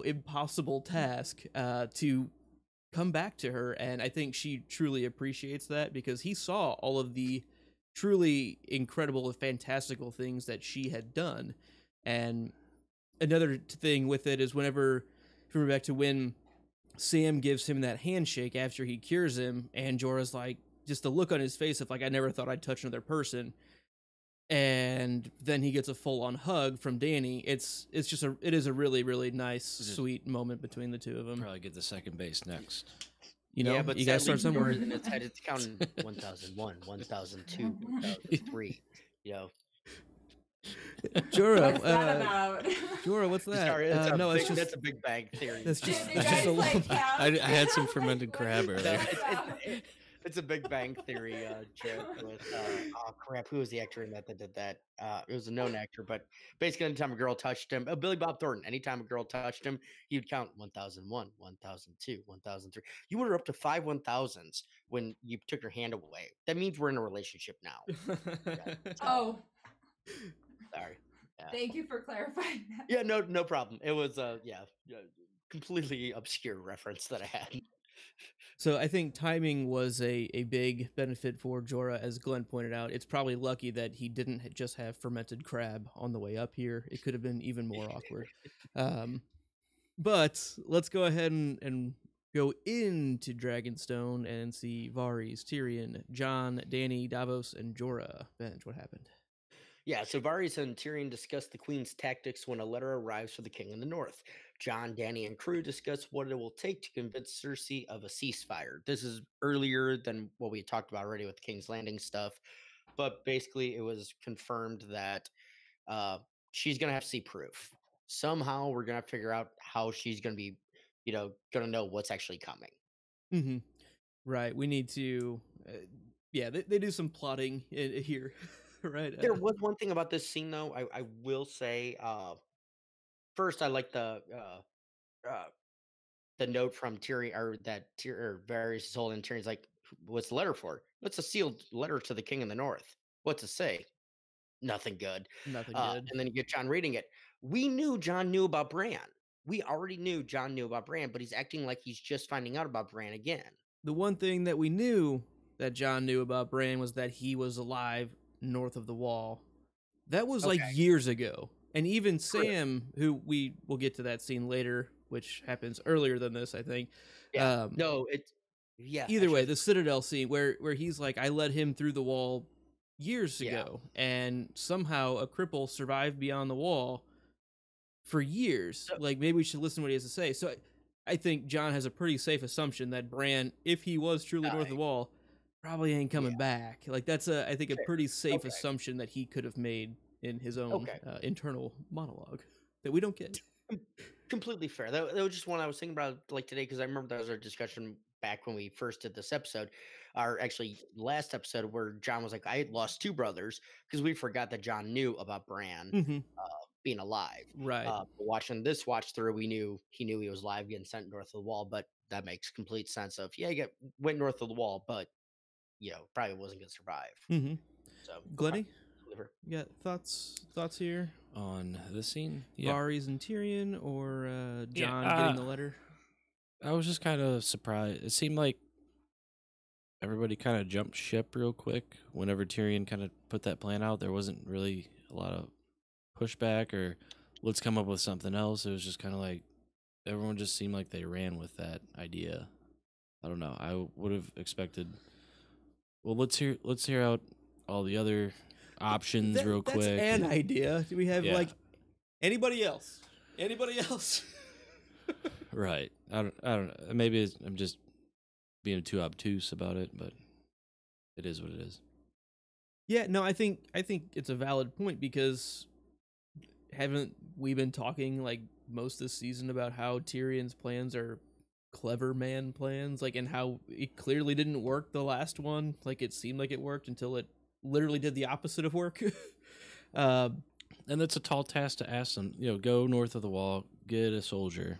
impossible task to come back to her. And I think she truly appreciates that because he saw all of the truly incredible and fantastical things that she had done. And another thing with it is whenever, if you remember back to when Sam gives him that handshake after he cures him, and Jorah's like, just the look on his face of like, I never thought I'd touch another person. And then he gets a full-on hug from Danny. It is a really, really nice, sweet moment between the two of them. Probably get the second base next. But you gotta start somewhere. In its head, it's counting 1001, 1002, 1003. Jorah, what's that about? Jorah, what's that? Sorry, That's a Big Bang Theory. That's just Did you that's just guys a like little. count? I had some fermented crab What's earlier. that about? It's a Big Bang Theory joke with oh crap, who was the actor in that did that? It was a known actor, but basically anytime a girl touched him, Billy Bob Thornton, anytime a girl touched him, he would count 1001, 1002, 1003. You were up to 5 1000s when you took your hand away. That means we're in a relationship now. Oh, Sorry. Yeah. thank you for clarifying that. Yeah, no problem. It was completely obscure reference that I had. So I think timing was a big benefit for Jorah, as Glenn pointed out. It's probably lucky that he didn't just have fermented crab on the way up here. It could have been even more awkward. But let's go ahead and go into Dragonstone and see Varys, Tyrion, Jon, Dany, Davos, and Jorah. Benj, what happened? Yeah, so Varys and Tyrion discuss the Queen's tactics when a letter arrives for the King in the North. Jon, Dany, and crew discuss what it will take to convince Cersei of a ceasefire. This is earlier than what we talked about already with the King's Landing stuff, but basically it was confirmed that she's going to have to see proof. Somehow we're going to figure out how she's going to be, going to know what's actually coming. Mm-hmm. Right. We need to, they do some plotting here. Right. There was one thing about this scene, though. I will say, first, I like the note from Tyrion, or Varys is holding. Tyrion's like, "What's the letter for?" It's a sealed letter to the King in the North. What's it say? Nothing good. Nothing good. And then you get Jon reading it. We knew Jon knew about Bran. We already knew Jon knew about Bran, but he's acting like he's just finding out about Bran again. The one thing that we knew that Jon knew about Bran was that he was alive north of the Wall. That was like years ago. And even Sam, who we will get to that scene later, which happens earlier than this, I think. Yeah. Either way, the Citadel scene where he's like, I led him through the wall years ago, and somehow a cripple survived beyond the wall for years. Like, maybe we should listen to what he has to say. So I think Jon has a pretty safe assumption that Bran, if he was truly north of the wall, probably ain't coming back. Like, that's I think a pretty safe assumption that he could have made in his own internal monologue that we don't get. Completely fair. That was just one I was thinking about like today, because I remember that was our discussion back when we first did this episode, or actually last episode, where Jon was like, I lost 2 brothers, because we forgot that Jon knew about Bran being alive. Right. Watching this watch through, he knew he was alive, getting sent north of the wall, but that makes complete sense of, he went north of the wall, but probably wasn't going to survive. So, Glenny, you got thoughts here on this scene? Varys and Tyrion, or Jon getting the letter? I was just kind of surprised. It seemed like everybody kind of jumped ship real quick whenever Tyrion kind of put that plan out. There wasn't really a lot of pushback or let's come up with something else. It was just kind of like everyone just seemed like they ran with that idea. I don't know. I would have expected. Well, let's hear out all the other options real quick. That's an idea. Do we have like anybody else? Anybody else? Right. I don't know. Maybe I'm just being too obtuse about it, but it is what it is. Yeah, no, I think it's a valid point, because haven't we been talking like most this season about how Tyrion's plans are clever man plans, like, and how it clearly didn't work the last one. Like, it seemed like it worked until it literally did the opposite of work. And that's a tall task to ask them, go north of the wall, get a soldier.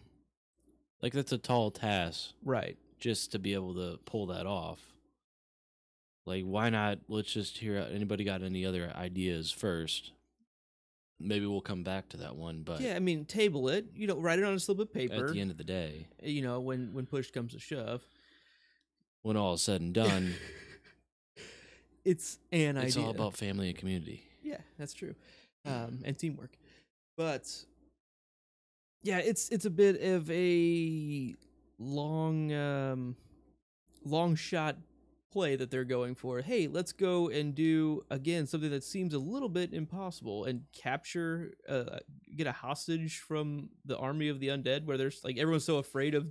Like, that's a tall task. Right. Just to be able to pull that off. Like, why not? Let's just hear out. Anybody got any other ideas first? Maybe we'll come back to that one, but yeah, I mean, table it. Write it on a slip of paper. At the end of the day, when push comes to shove, when all is said and done, it's an idea. It's all about family and community. Yeah, that's true, and teamwork. But yeah, it's a bit of a long shot play that they're going for. Hey, let's go and do again something that seems a little bit impossible and capture get a hostage from the army of the undead, where there's like everyone's so afraid of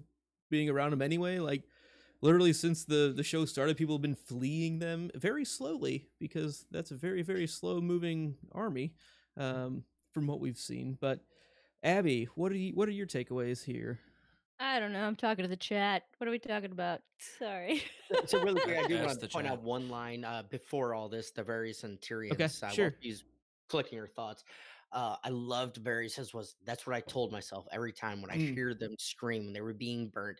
being around them anyway. Like, literally since the show started, people have been fleeing them very slowly, because that's a very, very slow moving army from what we've seen. But Abby, what are your takeaways here? I don't know. I'm talking to the chat. What are we talking about? Sorry. So really quick, I do Ask want the to point out chat. one line before all this. The Varys and Okay, Tyrion's while sure. she's collecting her thoughts. I loved Varys' was that's what I told myself every time when I Mm. hear them scream when they were being burnt.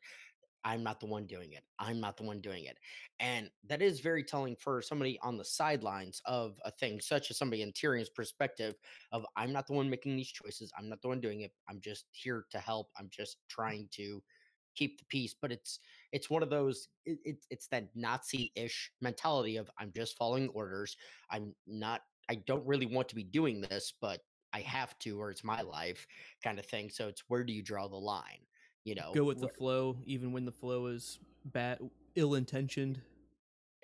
I'm not the one doing it. I'm not the one doing it. And that is very telling for somebody on the sidelines of a thing, such as somebody in Tyrion's perspective of I'm not the one making these choices. I'm not the one doing it. I'm just here to help. I'm just trying to keep the peace. But it's one of those it's that Nazi-ish mentality of I'm just following orders. I don't really want to be doing this, but I have to, or it's my life kind of thing. So it's where do you draw the line? Go with the flow, even when the flow is bad, ill-intentioned.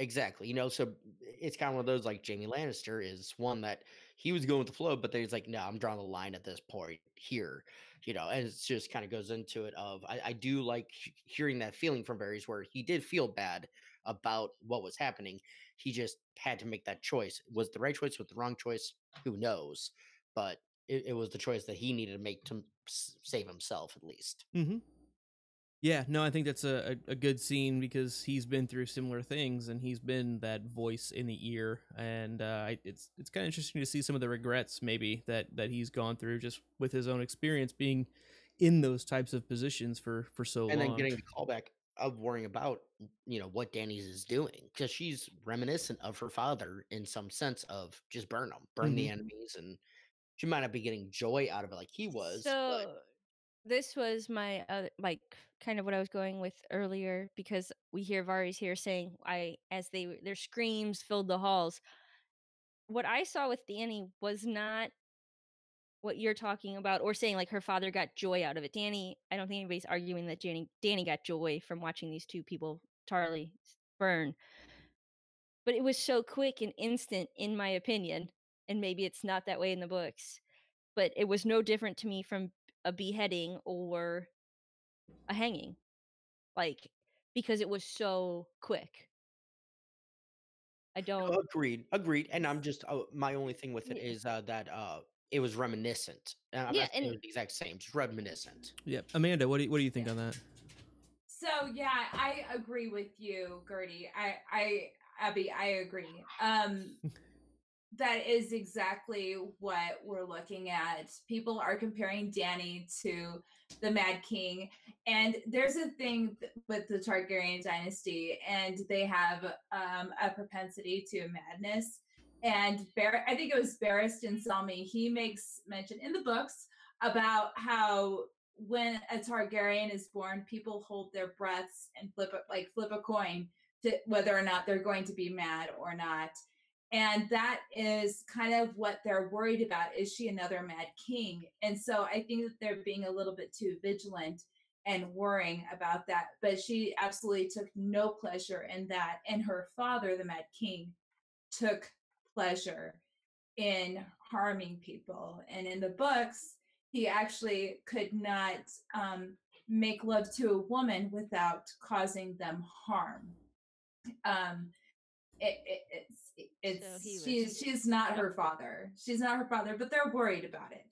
Exactly. So it's kind of one of those like Jamie Lannister is one that he was going with the flow, but then he's like, no, I'm drawing the line at this point here, and it just kind of goes into it of I do like hearing that feeling from Varys where he did feel bad about what was happening. He just had to make that choice. Was the right choice, was the wrong choice? Who knows? But it was the choice that he needed to make to save himself at least. Mm-hmm. Yeah, no, I think that's a good scene because he's been through similar things and he's been that voice in the ear, and it's kind of interesting to see some of the regrets maybe that he's gone through just with his own experience being in those types of positions for so And then long. getting the callback of worrying about, what Danny's is doing because she's reminiscent of her father in some sense of just burn the enemies, and she might not be getting joy out of it like he was, but So this was my like kind of what I was going with earlier because we hear Varys here saying as their screams filled the halls. What I saw with Danny was not what you're talking about or saying like her father got joy out of it. I don't think anybody's arguing that Danny got joy from watching these two people Tarly burn. But it was so quick and instant in my opinion, and maybe it's not that way in the books, but it was no different to me from a beheading or a hanging. Like because it was so quick. I don't agreed. And I'm just my only thing with it yeah. is that it was reminiscent. I'm Yeah, not saying it and was the exact same, just reminiscent. Yep, Amanda, what do you think Yeah. on that? So yeah, I agree with you, Gertie. Abby, I agree. That is exactly what we're looking at. People are comparing Danny to the Mad King, and there's a thing with the Targaryen dynasty, and they have a propensity to madness. And I think it was Barristan Selmy. He makes mention in the books about how when a Targaryen is born, people hold their breaths and flip a coin to whether or not they're going to be mad or not. And that is kind of what they're worried about. Is she another Mad King? And so I think that they're being a little bit too vigilant and worrying about that. But she absolutely took no pleasure in that. And her father, the Mad King, took pleasure in harming people. And in the books, he actually could not make love to a woman without causing them harm. She's not her father. She's not her father, but they're worried about it,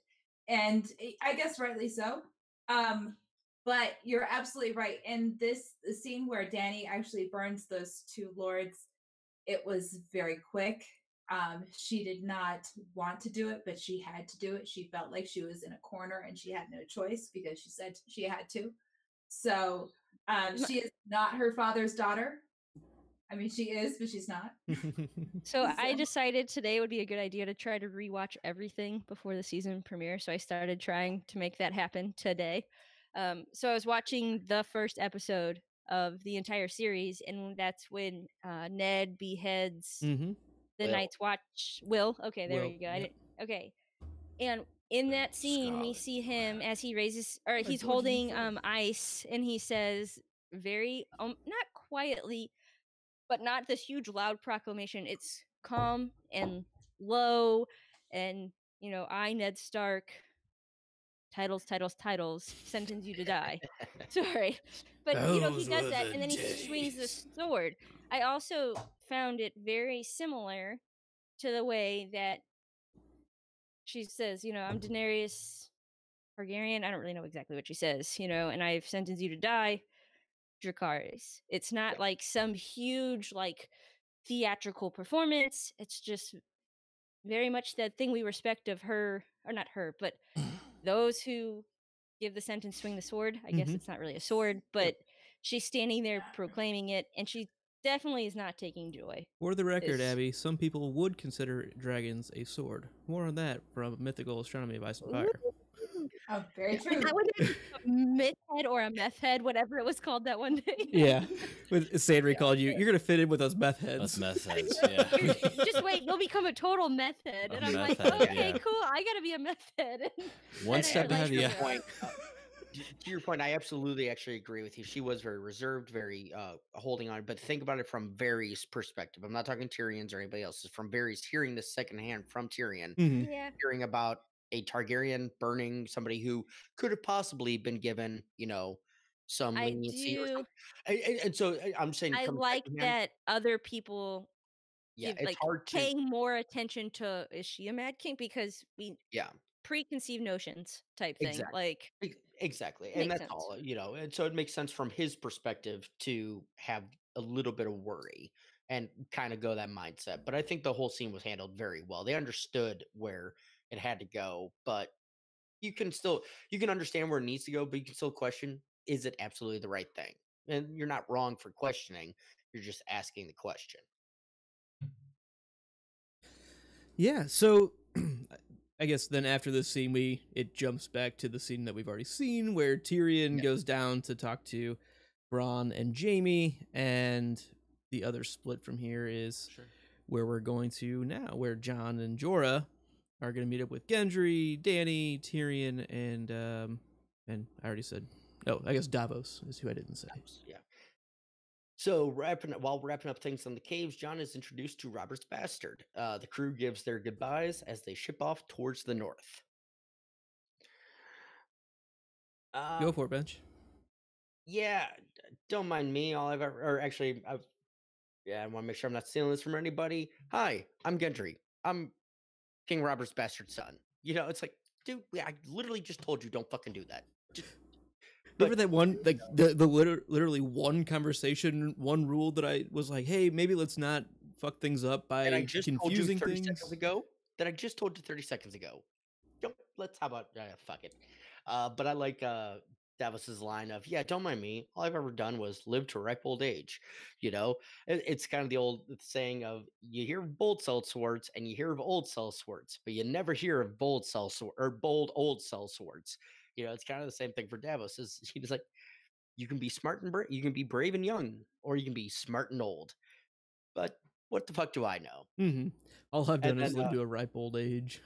and I guess rightly so. But you're absolutely right. In the scene where Danny actually burns those two lords, it was very quick. She did not want to do it, but she had to do it. She felt like she was in a corner and she had no choice because she said she had to. So she is not her father's daughter. I mean, she is, but she's not. So I decided today would be a good idea to try to rewatch everything before the season premiere. So I started trying to make that happen today. So I was watching the first episode of the entire series, and that's when Ned beheads the Night's Watch. Will. Okay, there Will, we go. yep. Okay, and in that scene, we see him as he raises, or he's holding ice, and he says very not quietly, but not this huge loud proclamation. It's calm and low, and I, Ned Stark, titles, sentence you to die. Sorry, but he does that, and then he swings the sword. I also found it very similar to the way that she says, I'm Daenerys Targaryen, I don't really know exactly what she says, and I've sentenced you to die, Dracarys. It's not like some huge, like, theatrical performance. It's just very much that thing we respect of her, or not her, but those who give the sentence swing the sword. I guess Mhm. it's not really a sword, but she's standing there proclaiming it, and she definitely is not taking joy. For the record, Is- Abby, some people would consider dragons a sword. More on that from Mythical Astronomy of Ice and Fire. Ooh. Oh, very true. I would have a myth head or a meth head, whatever it was called that one day. Yeah, with Sandry called you. You're gonna fit in with us meth heads. That's meth heads. Yeah. Just wait, you'll become a total meth head. A And I'm meth like, head, okay, yeah. cool. I gotta be a meth head. One And step ahead. like, Yeah. Point, to your point, I absolutely actually agree with you. She was very reserved, very holding on. But think about it from Varys' perspective. I'm not talking Tyrion's or anybody else's. From Varys, hearing this secondhand from Tyrion, Mhm. Yeah. hearing about a Targaryen burning somebody who could have possibly been given, some I leniency or do. something. And so I'm saying I from like secondhand, that other people yeah, give, it's like, hard to, paying more attention to, is she a Mad King? Because we yeah. preconceived notions type thing. Exactly. Like, Exactly. And makes that's sense. all, and so it makes sense from his perspective to have a little bit of worry and kind of go that mindset. But I think the whole scene was handled very well. They understood where it had to go, but you can understand where it needs to go, but you can still question, is it absolutely the right thing? And you're not wrong for questioning. You're just asking the question. Yeah, so I guess then after this scene, it jumps back to the scene that we've already seen, where Tyrion Yeah. goes down to talk to Bronn and Jaime, and the other split from here is where we're going to now, where Jon and Jorah are going to meet up with Gendry, Dany, Tyrion, and I already said, oh, I guess Davos is who I didn't say. Yeah. So while wrapping up things on the caves, John is introduced to Robert's bastard. The crew gives their goodbyes as they ship off towards the north. Go for it, Bench. Yeah, don't mind me. All I've ever, or actually, I want to make sure I'm not stealing this from anybody. Hi, I'm Gendry. I'm King Robert's bastard son. It's like, dude, I literally just told you don't fucking do that. Remember that one, like literally one conversation, one rule that I was like, hey, maybe let's not fuck things up by And I just told you confusing 30 things. seconds ago. That I just told you 30 seconds ago. Let's, how about, fuck it. But I like Davos's line of, yeah, don't mind me. All I've ever done was live to a ripe old age. It's kind of the old saying of, you hear of bold sellswords and you hear of old sellswords, but you never hear of bold old sellswords. It's kind of the same thing for Davos. He was like, you can be smart and brave, you can be brave and young, or you can be smart and old. But what the fuck do I know? Mm-hmm. All I've done is then, live to a ripe old age.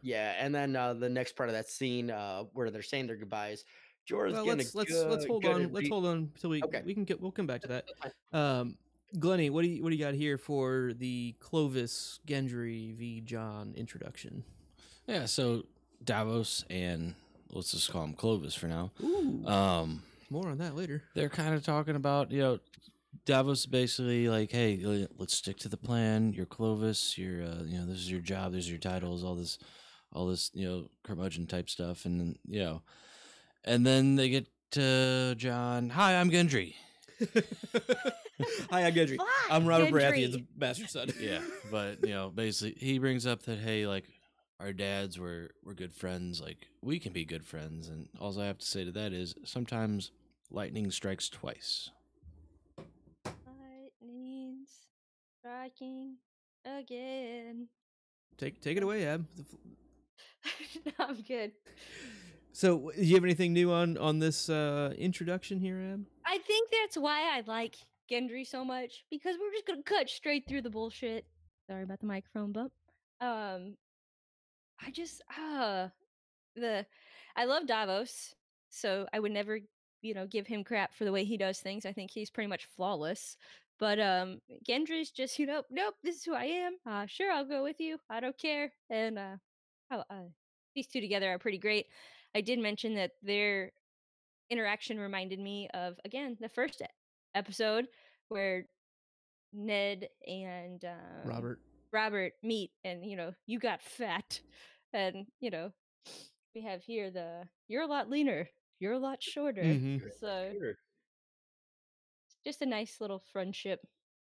Yeah, and then the next part of that scene where they're saying their goodbyes, Jorah's Well, gonna let's hold gonna on. Let's hold on until Okay. we'll come back to that. That's fine. Glennie, what do you got here for the Clovis Gendry v. Jon introduction? Yeah. So Davos and let's just call him Clovis for now. Ooh, more on that later. They're kind of talking about, Davos basically like, hey, let's stick to the plan. You're Clovis. You're, this is your job. These are your titles. All this, curmudgeon type stuff, and then, and then they get to Jon. Hi, I'm Gendry. Hi, I'm Gendry. Fly, I'm Robert Gendry. Baratheon's bastard son. Yeah, but basically he brings up that, hey, like our dads were good friends. Like we can be good friends, and all I have to say to that is sometimes lightning strikes twice. Lightning's striking again. Take it away, Ab. No, I'm good. So, do you have anything new on this introduction here, Ab? I think that's why I like Gendry so much, because we're just gonna cut straight through the bullshit. Sorry about the microphone bump. I just I love Davos, so I would never, give him crap for the way he does things. I think he's pretty much flawless. But Gendry's just, nope, this is who I am. Sure, I'll go with you. I don't care. And these two together are pretty great. I did mention that their interaction reminded me of, again, the first episode where Ned and Robert meet, and you got fat, and we have here you're a lot leaner, you're a lot shorter. Mhm. So Sure. just a nice little friendship,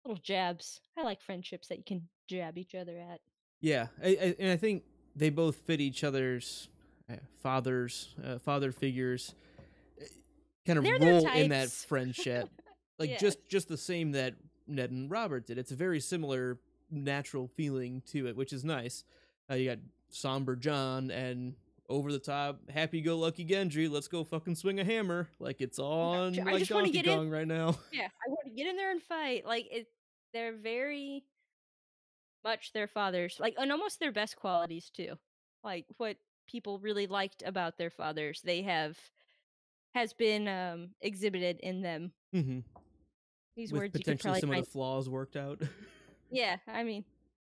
little jabs. I like friendships that you can jab each other at. Yeah, and I think they both fit each other's father figures, kind of They're their role in that types. friendship, like Yes. just the same that Ned and Robert did. It's a very similar natural feeling to it, which is nice. You got somber John and over the top, happy go lucky Gendry. Let's go fucking swing a hammer, like it's on I like just wanna Donkey get in. Kong right now. Yeah, I want to get in there and fight. Like they're very much their fathers, like, and almost their best qualities too. Like what people really liked about their fathers, has been exhibited in them. Mm-hmm. These With words you could potentially probably some of find. the flaws worked out. Yeah, I mean,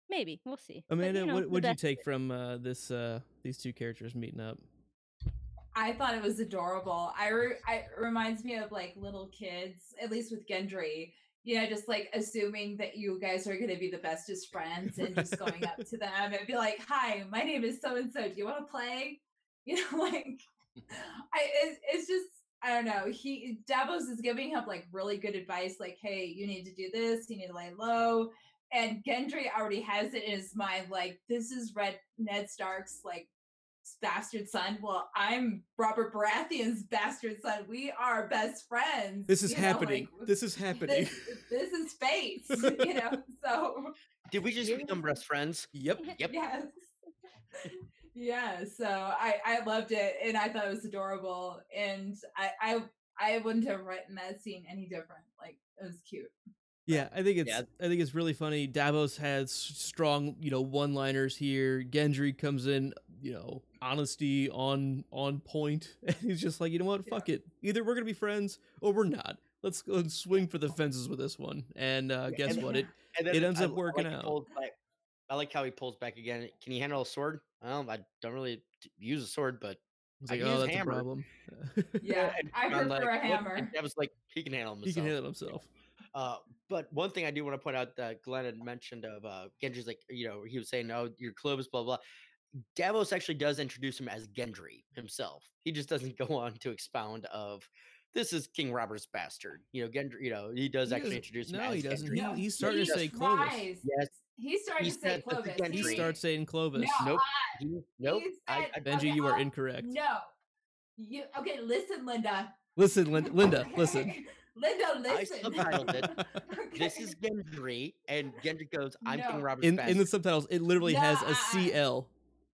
maybe we'll see. But, Amanda, you know, the what'd you best. take from these two characters meeting up? I thought it was adorable. It reminds me of like little kids, at least with Gendry. You know, just like assuming that you guys are going to be the bestest friends and just going up to them and be like, "Hi, my name is so and so. Do you want to play?" You know, like it's just I don't know. Davos is giving him like really good advice, like, "Hey, you need to do this. You need to lay low." And Gendry already has it in his mind, like, this is Ned Stark's like bastard son. Well, I'm Robert Baratheon's bastard son. We are best friends. This is happening. This is happening. This is fate. You know. So Did we just become best friends? Yep. Yep. yes. Yeah. So I loved it, and I thought it was adorable, and I wouldn't have written that scene any different. Like it was cute. Yeah, I think it's really funny. Davos has strong, one-liners here. Gendry comes in, honesty on point, and he's just like, you know what, fuck it. Either we're gonna be friends or we're not. Let's go and swing for the fences with this one. And guess what? It ends up working out. I like how he pulls back again. Can you handle a sword? Well, I don't really use a sword, but It's I like, can oh, use that's hammer. a problem. Yeah, I I'm prefer a hammer. And I was like, he can handle himself. He can handle himself. But one thing I do want to point out that Glenn had mentioned of Gendry's like, he was saying, "Oh, you're Clovis, blah blah." Davos actually does introduce him as Gendry himself. He just doesn't go on to expound of this is King Robert's bastard. Gendry. He does actually introduce him. No, as he doesn't. Gendry. He's starting to say Clovis. Yes, He's starting to say Clovis. He starts saying Clovis. No, Nope. Benji, you are incorrect. No. Okay, listen, Linda. Listen, Linda, listen. Linda, listen. I subtitled it. Okay. This is Gendry, and Gendry goes, "I'm No. King Robert's In bastard." the subtitles, it literally has a CL,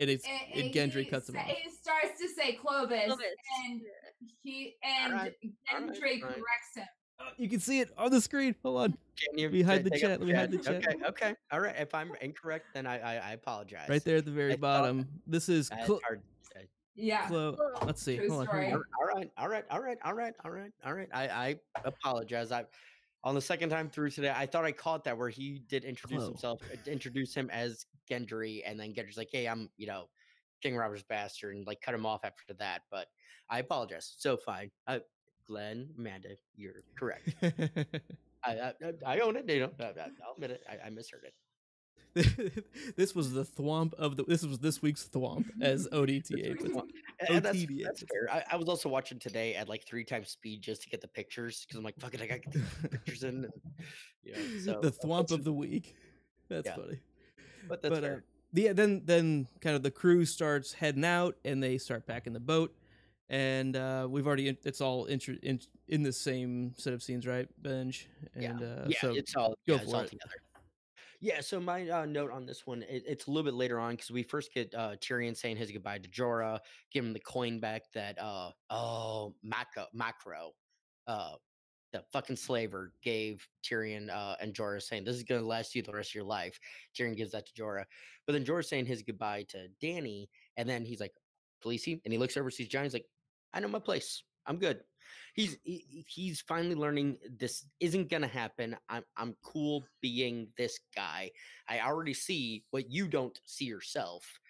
and And Gendry cuts him off. He starts to say Clovis, and Alright, Gendry alright. corrects him. You can see it on the screen. Hold on. Can you We hide the take chat. up Let me hide the chat. Okay. All right. If I'm incorrect, then I apologize. Right there at the very I thought- bottom. This is That's hard to say. Yeah. Let's see. True Hold on. Here we story. All right. I apologize. On the second time through today, I thought I caught that where he did introduce himself, introduce him as Gendry, and then Gendry's like, "Hey, I'm King Robert's bastard," and like cut him off after that. But I apologize. So fine. Glenn, Amanda, you're correct. I own it. I'll admit it. I misheard it. This was the thwomp of the. This was this week's thwomp, as ODTA puts it. And that's fair. I was also watching today at like 3 times speed just to get the pictures because I'm like, fuck it, I gotta get the pictures in. So the thwomp of the week. That's funny. But that's fair. Yeah, then kind of the crew starts heading out and they start packing the boat. And we've already it's all in the same set of scenes, right, Benj? And so it's all go it's for all it. together. Yeah, so my note on this one, it's a little bit later on because we first get Tyrion saying his goodbye to Jorah, give him the coin back that Macro, the fucking slaver gave Tyrion and Jorah, saying this is gonna last you the rest of your life. Tyrion gives that to Jorah, but then Jorah's saying his goodbye to Dany, and then he's like, Khaleesi, and he looks over, sees Jon, he's like, I know my place. I'm good. He's finally learning this isn't gonna happen. I'm cool being this guy. I already see what you don't see yourself,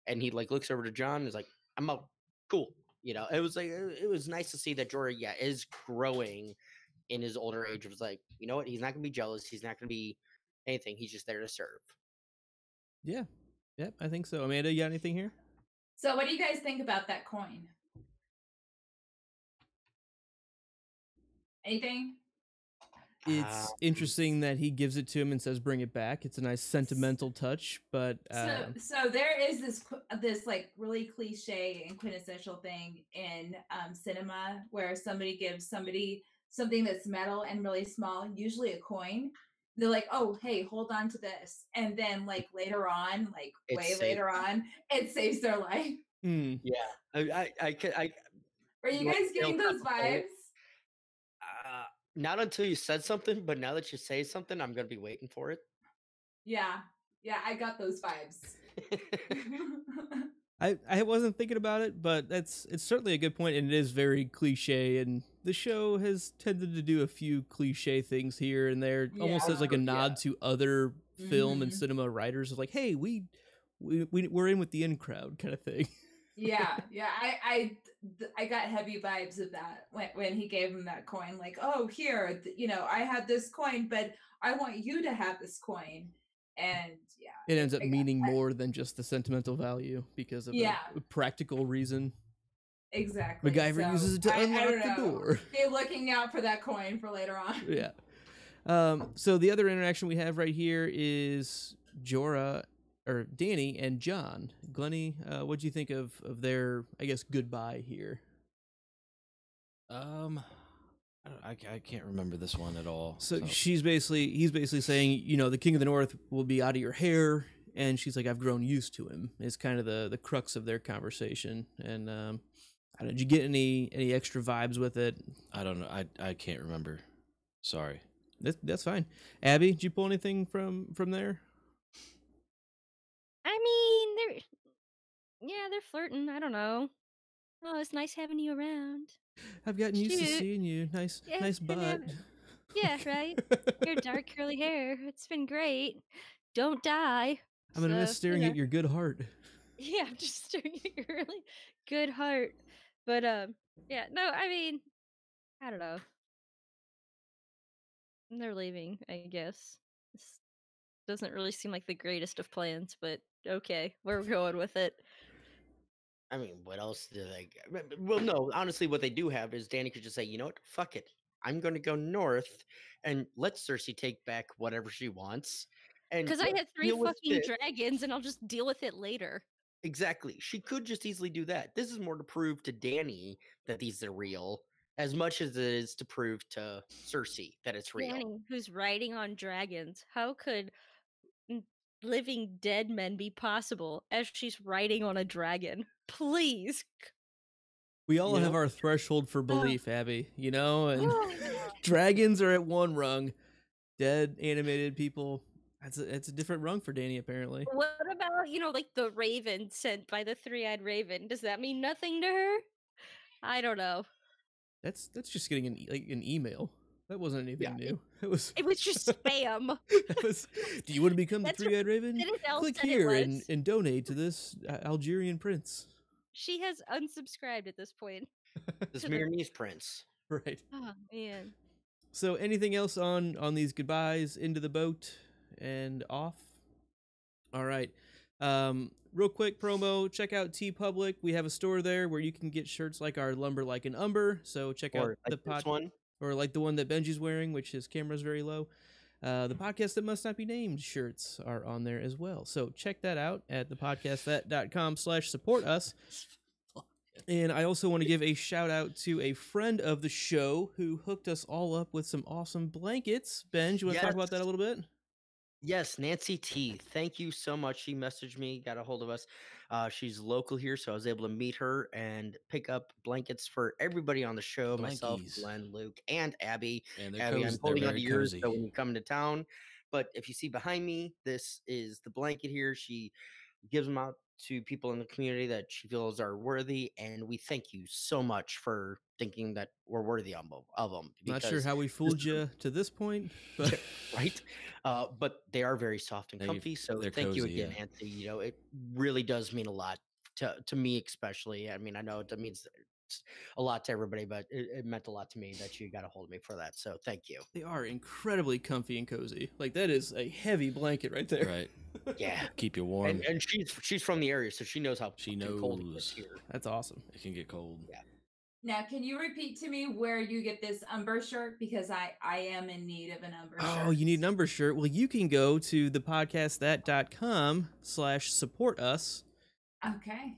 And he like looks over to Jon and is like, I'm out. Cool. It was like it was nice to see that Jorah, is growing in his older age. It was like, you know what? He's not gonna be jealous. He's not gonna be anything. He's just there to serve. Yeah, I think so. Amanda, you got anything here? So what do you guys think about that coin? Anything? It's interesting that he gives it to him and says, "Bring it back." It's a nice sentimental touch, but So there is this like really cliche and quintessential thing in cinema where somebody gives somebody something that's metal and really small, usually a coin. They're like, "Oh, hey, hold on to this," and then like later on, like later on, it saves their life. Yeah, I Are you guys getting those vibes? Not until you said something, but now that you say something, I'm gonna be waiting for it. Yeah, I got those vibes. I wasn't thinking about it, but it's certainly a good point, and it is very cliche. And the show has tended to do a few cliche things here and there, almost as like a nod to other film and cinema writers. Of like, hey, we're in with the in crowd kind of thing. Yeah. I got heavy vibes of that when he gave him that coin. Like, oh, here, I had this coin, but I want you to have this coin. And yeah, it ends up meaning more than just the sentimental value because of a practical reason. Exactly. MacGyver uses it to unlock the door. Be looking out for that coin for later on. Yeah. So the other interaction we have right here is Jorah, or Danny, and John. Glennie, what do you think of their, I guess, goodbye here? I can't remember this one at all. So he's basically saying, the King of the North will be out of your hair, and she's like, I've grown used to him. Is kind of the crux of their conversation. And did you get any extra vibes with it? I don't know. I can't remember. Sorry. That's fine. Abby, did you pull anything from there? I mean, they're flirting. I don't know. Oh, it's nice having you around. I've gotten used to seeing you. Nice butt. Yeah, right? Your dark curly hair. It's been great. Don't die. I'm gonna miss staring at your good heart. Yeah, I'm just staring at your really good heart. But yeah, no, I mean, I don't know. They're leaving, I guess. This doesn't really seem like the greatest of plans, but okay, we're going with it. I mean, what else do they? Well, no, honestly, what they do have is Danny could just say, you know what, fuck it, I'm going to go north and let Cersei take back whatever she wants. And because I had 3 fucking dragons, and I'll just deal with it later. Exactly, she could just easily do that. This is more to prove to Danny that these are real, as much as it is to prove to Cersei that it's real. Danny, who's riding on dragons, how could living dead men be possible as she's riding on a dragon? Please. We all have our threshold for belief, Abby, and dragons are at one rung. Dead animated people, it's a different rung for Danny, apparently. What about, like the raven sent by the 3-eyed raven? Does that mean nothing to her? I don't know. That's just getting an email. That wasn't anything new. It was just spam. Do you want to become the 3-eyed raven? Click here and donate to this Algerian prince. She has unsubscribed at this point. This Milanese prince. Right. Oh, man. So anything else on these goodbyes, into the boat and off? All right. Real quick promo, check out TeePublic. We have a store there where you can get shirts like our Lumber Like an Umber. So check out the one. Or like the one that Benji's wearing, which his camera's very low. The Podcast That Must Not Be Named shirts are on there as well. So check that out at thepodcastthat.com/support us. And I also want to give a shout out to a friend of the show who hooked us all up with some awesome blankets. Benj, you want to talk about that a little bit? Yes, Nancy T. Thank you so much. She messaged me, got a hold of us. She's local here, so I was able to meet her and pick up blankets for everybody on the show. Myself, Glenn, Luke, and Abby. And Abby, I'm holding onto yours so when you come into town. But if you see behind me, this is the blanket here. She gives them out to people in the community that she feels are worthy, and we thank you so much for thinking that we're worthy of them. Not sure how we fooled you to this point, but right? But they are very soft and comfy, so thank you again, Nancy. It really does mean a lot to me, especially. I mean, I know it means a lot to everybody, but it meant a lot to me that you got a hold of me for that. So thank you. They are incredibly comfy and cozy. Like, that is a heavy blanket right there. Right. Yeah. Keep you warm. And she's from the area, so she knows how She fucking cold it knows. is here. That's awesome. It can get cold. Yeah. Now, can you repeat to me where you get this Umber shirt? Because I am in need of an Umber shirt. Oh, you need an Umber shirt? Well, you can go to thepodcastthat.com/support us. Okay.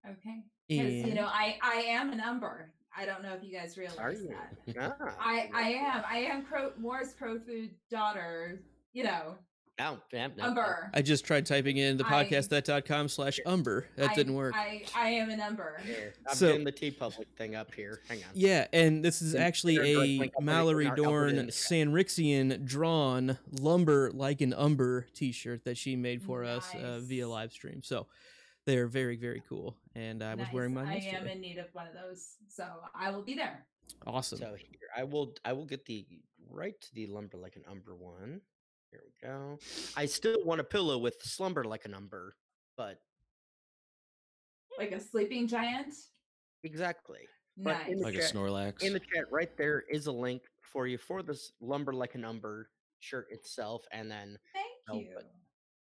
Because, you know, I am an Umber. I don't know if you guys realize Are you? that. Ah, I am Morris Crowfood's daughter, you know, no, Umber. I just tried typing in thepodcastthat.com/Umber. That didn't work. I am an Umber. Here, I'm So- getting the T Public thing up here. Hang on. Yeah, and this is And actually their direct a link, I'll put it Mallory in the Dorn chat. Sanrixian drawn lumber like an umber t-shirt that she made for us Nice. via live stream. So they're very, very cool. And I was wearing mine I yesterday. am in need of one of those, so I will be there. Awesome. So here, I will get the right to the lumber like an umber one. Here we go. I still want a pillow with slumber like an umber, but Like a sleeping giant. exactly. But Nice. in the Like a chat- Snorlax. In the chat right there is a link for you for this lumber like an umber shirt itself, and then Thank No, you. but-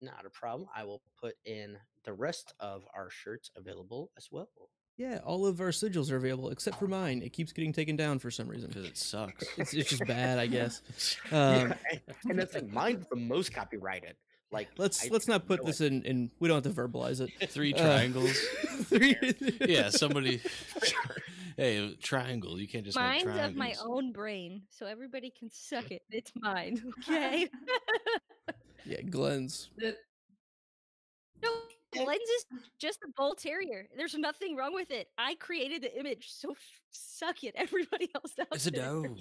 not a problem. I will put in the rest of our shirts available as well. Yeah, all of our sigils are available except for mine. It keeps getting taken down for some reason. Because it sucks. It's just bad, I guess. Yeah, and that's like mine's the most copyrighted. Like Let's I not put know this it. in. We don't have to verbalize it. 3 Uh, triangles. 3 Yeah, somebody. Hey, triangle. You can't just make Mine's triangles. of my own brain, so everybody can suck it. It's mine, okay? Yeah, Glenn's. The- No, Glenn's is just a bull terrier. There's nothing wrong with it. I created the image, so suck it, everybody else out It's a there. dog.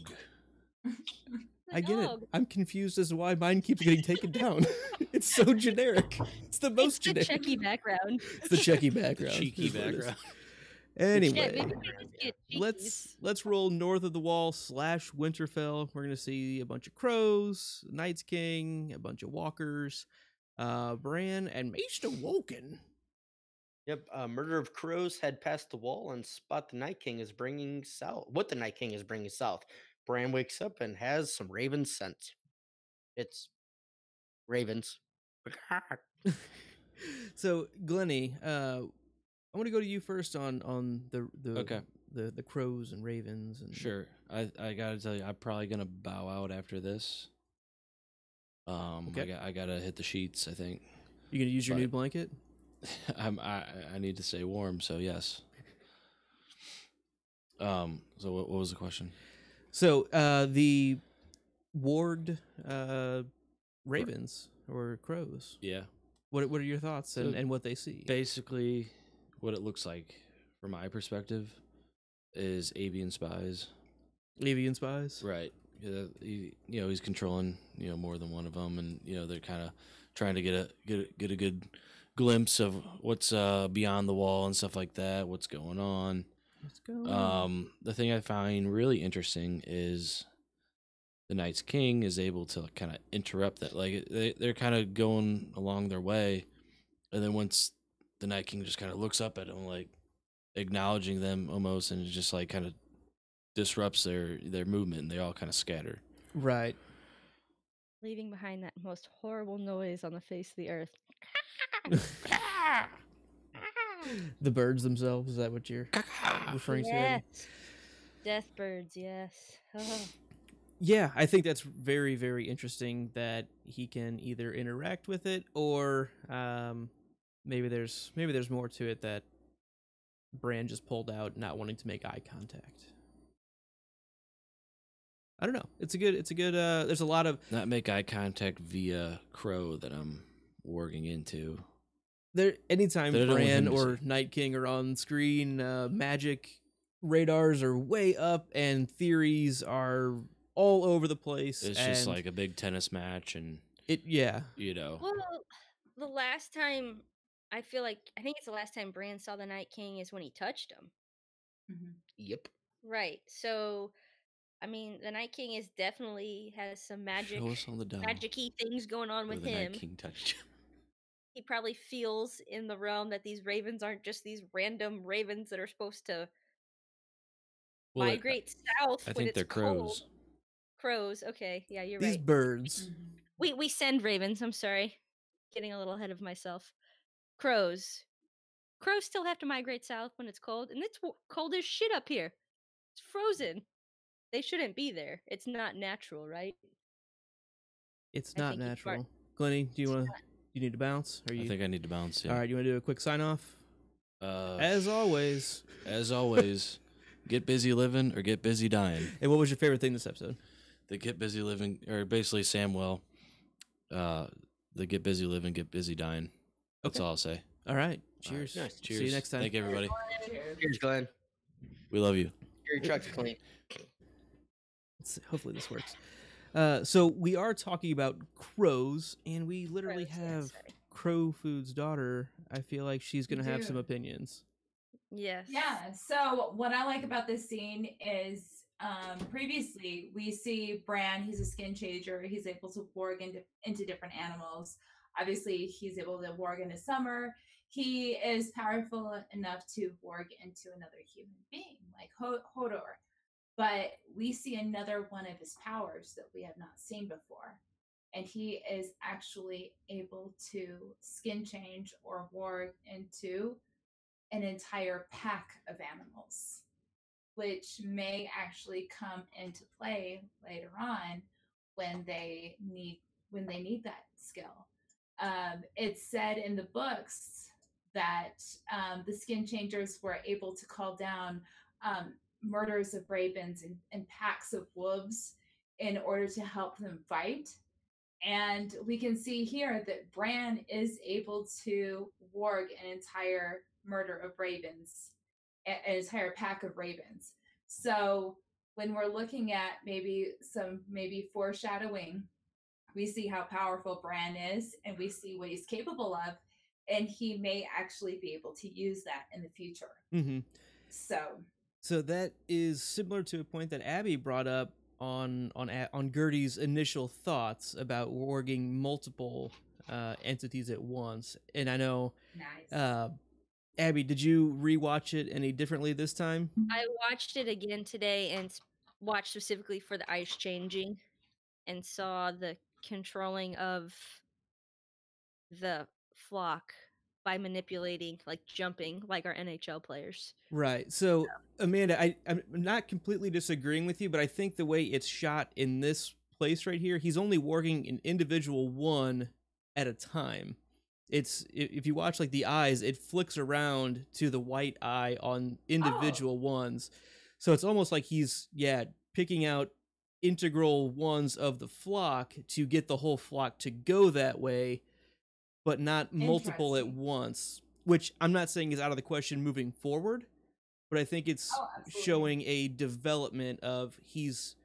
It's a I get it. dog. I'm confused as to why mine keeps getting taken down. It's so generic. It's the most It's the generic. checky background. It's the checky background. Cheeky is what it is. background. Yeah, Anyway, maybe we just get cheekies. let's roll north of the wall / Winterfell. We're gonna see a bunch of crows, Night's King, a bunch of walkers, Bran, and Maester Woken. Yep, murder of crows head past the wall and spot the Night King is bringing south. What the Night King is bringing south. Bran wakes up and has some raven scent. It's ravens. So, Glenny, I want to go to you first on the Okay. the crows and ravens and Sure. I gotta tell you, I'm probably gonna bow out after this. Okay. I gotta hit the sheets. I think. You gonna use your new But- blanket? I need to stay warm, so yes. So what was the question? So the warged ravens or crows. Yeah. What are your thoughts So and what they see? Basically, what it looks like from my perspective is avian spies. Avian spies. Right. He's controlling more than one of them, and they're kind of trying to get a good glimpse of what's beyond the wall and stuff like that. What's going on? Let's go. The thing I find really interesting is the Night's King is able to kind of interrupt that. Like they're kind of going along their way, and then once the Night King just kind of looks up at them, like acknowledging them almost, and it just like kind of disrupts their movement, and they all kind of scatter. Right. Leaving behind that most horrible noise on the face of the earth. The birds themselves. Is that what you're referring to? Yes. Death birds, yes. Oh. Yeah, I think that's very, very interesting that he can either interact with it or maybe there's more to it that Bran just pulled out, not wanting to make eye contact. I don't know. It's a good there's a lot of Not make eye contact via crow that I'm working into. there anytime They don't want Bran him to or see. Night King are on screen, magic radars are way up and theories are all over the place. It's just and like a big tennis match, and yeah. Well, the last time, I think it's the last time Bran saw the Night King is when he touched him. Mhm. Yep. Right. So, I mean, the Night King is definitely has some show us on the dome magic-y things going on where with the him. Night King touched him. He probably feels in the realm that these ravens aren't just these random ravens that are supposed to Well, migrate south I when think it's they're cold. crows. Crows. Okay. Yeah, you're These right. birds. Mhm. We send ravens. I'm sorry. getting a little ahead of myself. Crows. Crows still have to migrate south when it's cold, and it's cold as shit up here. It's frozen. They shouldn't be there. It's not natural, right? It's I not think you'd natural. Glenny, do you need to bounce? Or I you? think I need to bounce. Yeah. All right, you want to do a quick sign off? As always, get busy living or get busy dying. And what was your favorite thing this episode? The get busy living, or basically Samwell. The get busy living, get busy dying. That's all I'll say. All right. Cheers. Nice. Cheers. See you next time. Thank you, everybody. Cheers, Glenn. We love you. Your truck's clean. Hopefully this works. So we are talking about crows, and we literally Crows, yeah, have sorry. Crow Food's daughter. I feel like she's going to have some do. opinions. Yes. Yeah. So what I like about this scene is previously we see Bran, he's a skin changer. He's able to warg into different animals. Obviously, he's able to warg into Summer. He is powerful enough to warg into another human being like Hodor. But we see another one of his powers that we have not seen before. And he is actually able to skin change or warg into an entire pack of animals, which may actually come into play later on when they need that skill. It's said in the books that the skin changers were able to call down murders of ravens and packs of wolves in order to help them fight. And we can see here that Bran is able to warg an entire murder of ravens, an entire pack of ravens. So when we're looking at maybe foreshadowing, we see how powerful Bran is and we see what he's capable of, and he may actually be able to use that in the future. Mm-hmm. So that is similar to a point that Abby brought up on Gertie's initial thoughts about warging multiple entities at once. And I know, nice. Abby, did you rewatch it any differently this time? I watched it again today and watched specifically for the ice changing and saw the controlling of the flock by manipulating, like jumping, like our NHL players. Right. So, Amanda, I'm not completely disagreeing with you, but I think the way it's shot in this place right here, he's only warging an individual one at a time. It's if you watch like the eyes, it flicks around to the white eye on individual ones. So it's almost like he's picking out integral ones of the flock to get the whole flock to go that way, but not multiple at once, which I'm not saying is out of the question moving forward, but I think it's showing a development of he's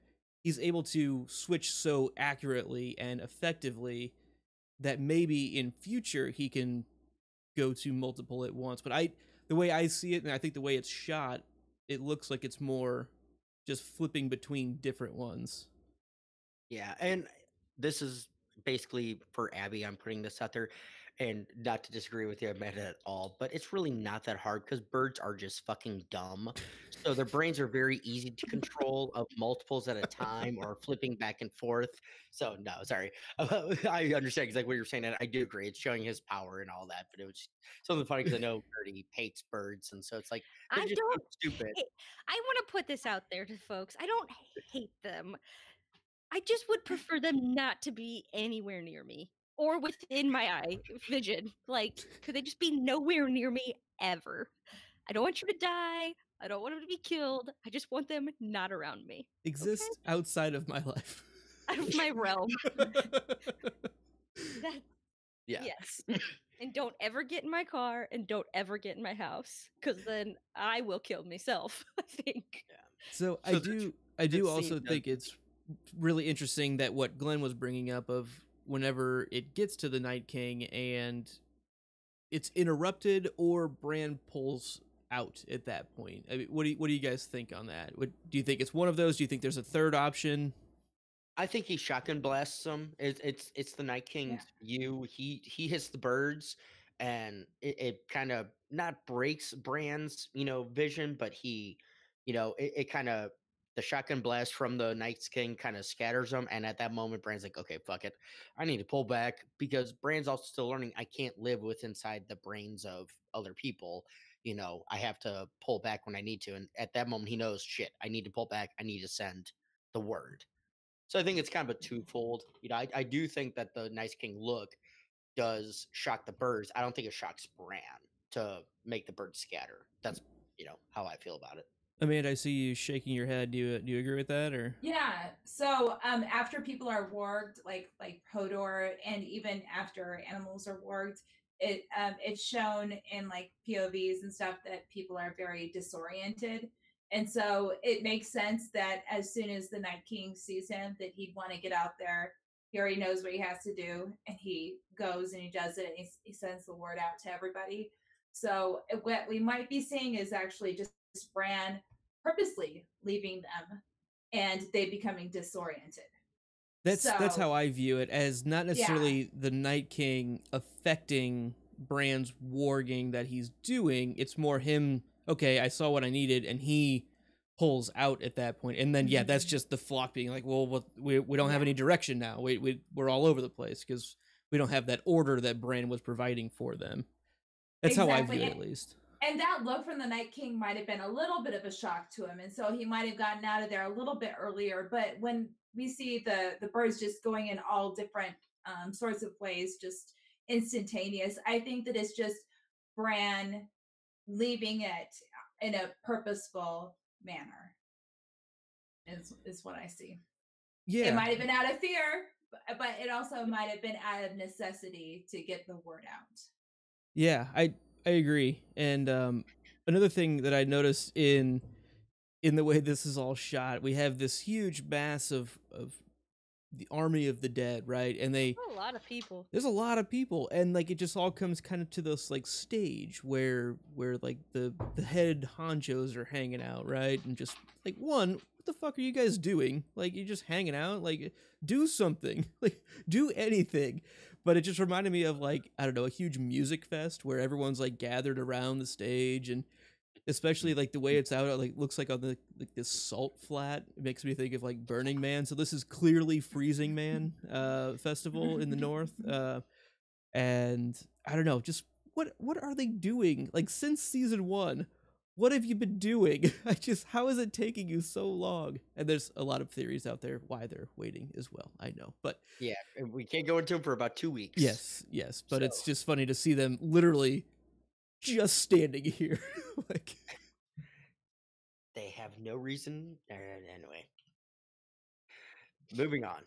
able to switch so accurately and effectively that maybe in future he can go to multiple at once. But the way I see it, and I think the way it's shot, it looks like it's more just flipping between different ones. Yeah, and this is basically for Abby. I'm putting this out there, and not to disagree with you, Amanda, at all, but it's really not that hard because birds are just fucking dumb. So their brains are very easy to control of multiples at a time or flipping back and forth. So no, sorry, I understand exactly what you're saying, and I do agree. It's showing his power and all that, but it was something funny because I know Gertie hates birds, and so it's like I just don't stupid. I want to put this out there to folks. I don't hate them. I just would prefer them not to be anywhere near me or within my eye vision. Like, could they just be nowhere near me ever? I don't want you to die. I don't want them to be killed. I just want them not around me. Exist outside of my life. Out of my realm. Yes. And don't ever get in my car and don't ever get in my house, because then I will kill myself, I think. Yeah. So I do also think it's really interesting that what Glenn was bringing up of whenever it gets to the Night King and it's interrupted or Bran pulls out at that point. I mean, what do you guys think on that? Do you think it's one of those? Do you think there's a third option? I think he shotgun blasts them. It's the Night King's view. He hits the birds, and it kind of not breaks Bran's vision, but he it kind of the shotgun blast from the Night's King kind of scatters them, and at that moment, Bran's like, "Okay, fuck it, I need to pull back," because Bran's also still learning. I can't live with inside the brains of other people. I have to pull back when I need to, and at that moment, he knows, shit, I need to pull back. I need to send the word. So I think it's kind of a twofold. I do think that the Nice King look does shock the birds. I don't think it shocks Bran to make the birds scatter. That's how I feel about it. Amanda, I see you shaking your head. Do you agree with that, or? Yeah. So after people are warged, like Hodor, and even after animals are warged, it's shown in like POVs and stuff that people are very disoriented. And so it makes sense that as soon as the Night King sees him, that he'd want to get out there. He already knows what he has to do, and he goes and he does it, and he sends the word out to everybody. So what we might be seeing is actually just Bran purposely leaving them and they becoming disoriented. That's how I view it, as not necessarily the Night King affecting Bran's warging that he's doing. It's more him, okay, I saw what I needed, and he pulls out at that point. And then, that's just the flock being like, well, we don't have any direction now. We're all over the place because we don't have that order that Bran was providing for them. That's how I view it, at least. And that look from the Night King might have been a little bit of a shock to him. And so he might have gotten out of there a little bit earlier. But when we see the birds just going in all different sorts of ways, just instantaneous, I think that it's just Bran leaving it in a purposeful manner is what I see. Yeah. It might have been out of fear, but it also might have been out of necessity to get the word out. Yeah, I agree. And another thing that I noticed in the way this is all shot, we have this huge mass of the army of the dead, right? And a lot of people. There's a lot of people, and like it just all comes kind of to this like stage where like the head honchos are hanging out, right? And just like, what the fuck are you guys doing? Like, you're just hanging out? Like, do something. Like, do anything. But it just reminded me of, like, I don't know, a huge music fest where everyone's like gathered around the stage, and especially like the way it's out, like looks like on the like this salt flat. It makes me think of like Burning Man. So this is clearly Freezing Man festival in the north. And I don't know, just what are they doing? Like, since season 1, what have you been doing? How is it taking you so long? And there's a lot of theories out there why they're waiting as well. I know, but yeah, we can't go into them for about 2 weeks. Yes, but it's just funny to see them literally just standing here. Like, they have no reason. Anyway, moving on.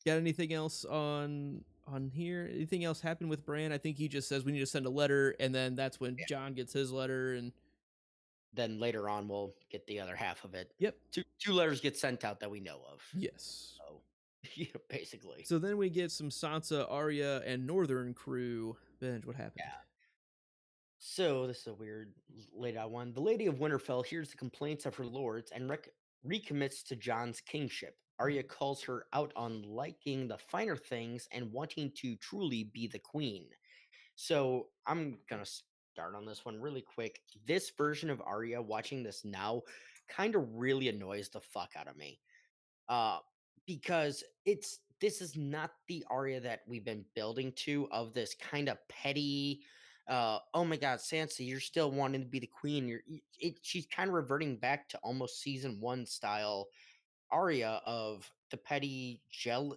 Got anything else on here? Anything else happen with Bran? I think he just says we need to send a letter, and then that's when Jon gets his letter, and then later on we'll get the other half of it. Yep. Two letters get sent out that we know of. Yes. So basically. So then we get some Sansa, Arya, and Northern crew. Benj, what happened? Yeah. So this is a weird laid out one. The Lady of Winterfell hears the complaints of her lords and recommits to Jon's kingship. Arya calls her out on liking the finer things and wanting to truly be the queen. So I'm gonna start on this one really quick. This version of Arya, watching this now, kind of really annoys the fuck out of me. Because this is not the Arya that we've been building to, of this kind of petty, oh my god, Sansa, you're still wanting to be the queen. She's kind of reverting back to almost season 1 style Arya of the petty,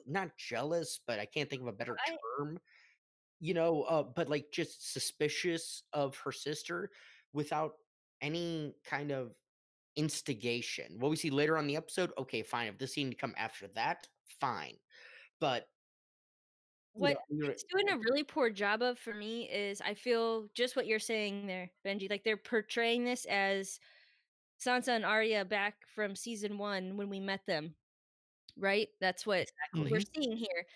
not jealous, but I can't think of a better term. But like just suspicious of her sister without any kind of instigation. What we see later on the episode, okay, fine. If this scene to come after that, fine. But what it's doing a really poor job of for me is, I feel just what you're saying there, Benji. Like, they're portraying this as Sansa and Arya back from season 1 when we met them, right? That's what we're seeing here.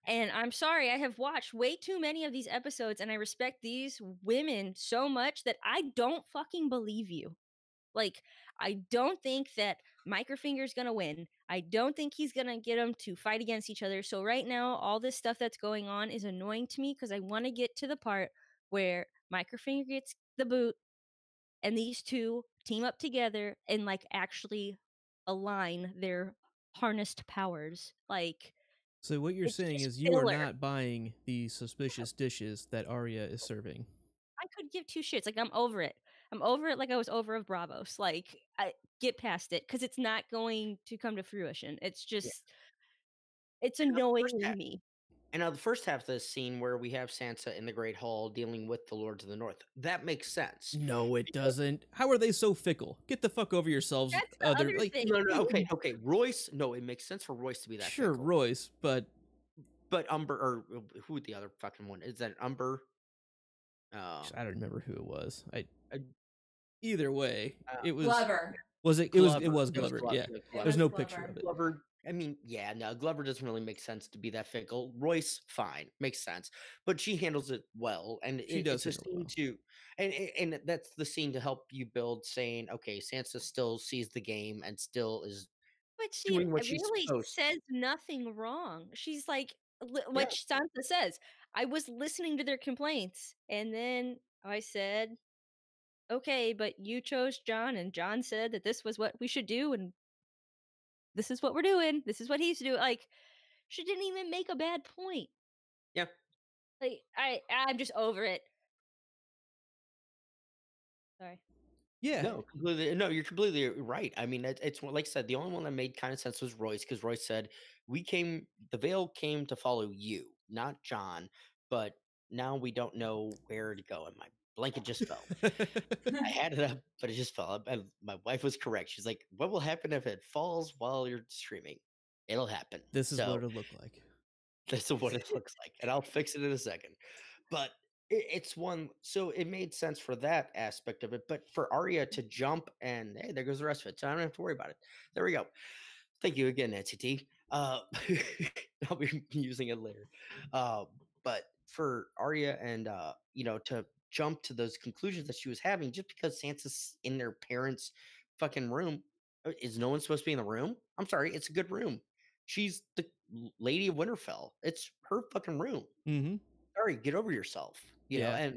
And I'm sorry, I have watched way too many of these episodes, and I respect these women so much that I don't fucking believe you. Like, I don't think that Microfinger's gonna win. I don't think he's gonna get them to fight against each other. So right now, all this stuff that's going on is annoying to me, because I want to get to the part where Microfinger gets the boot and these two team up together and like actually align their harnessed powers. Like, So what you're it's saying just is you are filler. not buying the suspicious dishes that Arya is serving. I could give two shits. Like, I'm over it. I'm over it like I was over of Bravos. Like, I get past it because it's not going to come to fruition. It's just, it's And the first annoying half, me. and now the first half of this scene where we have Sansa in the Great Hall dealing with the Lords of the North, that makes sense. No, it doesn't. How are they so fickle? Get the fuck over yourselves. That's the Other other like thing. No, okay. Royce, no, it makes sense for Royce to be that sure, fickle. Royce, but Umber, or who the other fucking one is that? Umber. I don't remember who it was. Uh, Either way, it was Glover. Was it? Glover. It was Glover. Yeah, It there's was no Glover. picture of it. Glover. I mean, yeah, no, Glover doesn't really make sense to be that fickle. Royce, fine, makes sense, but she handles it well, and She does it's a handle it scene well. and that's the scene to help you build, saying, okay, Sansa still sees the game and still is But she doing what she's really supposed. says nothing wrong. She's like, Yeah. what Sansa says. I was listening to their complaints, and then I said, okay, but you chose John, and John said that this was what we should do, and this is what we're doing. This is what he's doing. Like, she didn't even make a bad point. Yeah. Like, I'm just over it. Sorry. Yeah. No, completely. No, you're completely right. I mean, it's like I said, the only one that made kind of sense was Royce, because Royce said, the Veil came to follow you, not John, but now we don't know where to go. And my blanket just fell. I had it up, but it just fell up. And my wife was correct. She's like, what will happen if it falls while you're streaming? It'll happen. This is So, what it'll look like. this is what it looks like. And I'll fix it in a second. But it's one, so it made sense for that aspect of it. But for Arya to jump and hey, there goes the rest of it. So I don't have to worry about it. There we go. Thank you again, Nancy T. I'll be using it later. But for Arya and to jump to those conclusions that she was having just because Sansa's in their parents' fucking room. Is no one supposed to be in the room? I'm sorry, it's a good room. She's the Lady of Winterfell. It's her fucking room. Mm-hmm. Sorry, get over yourself. You know, Yeah.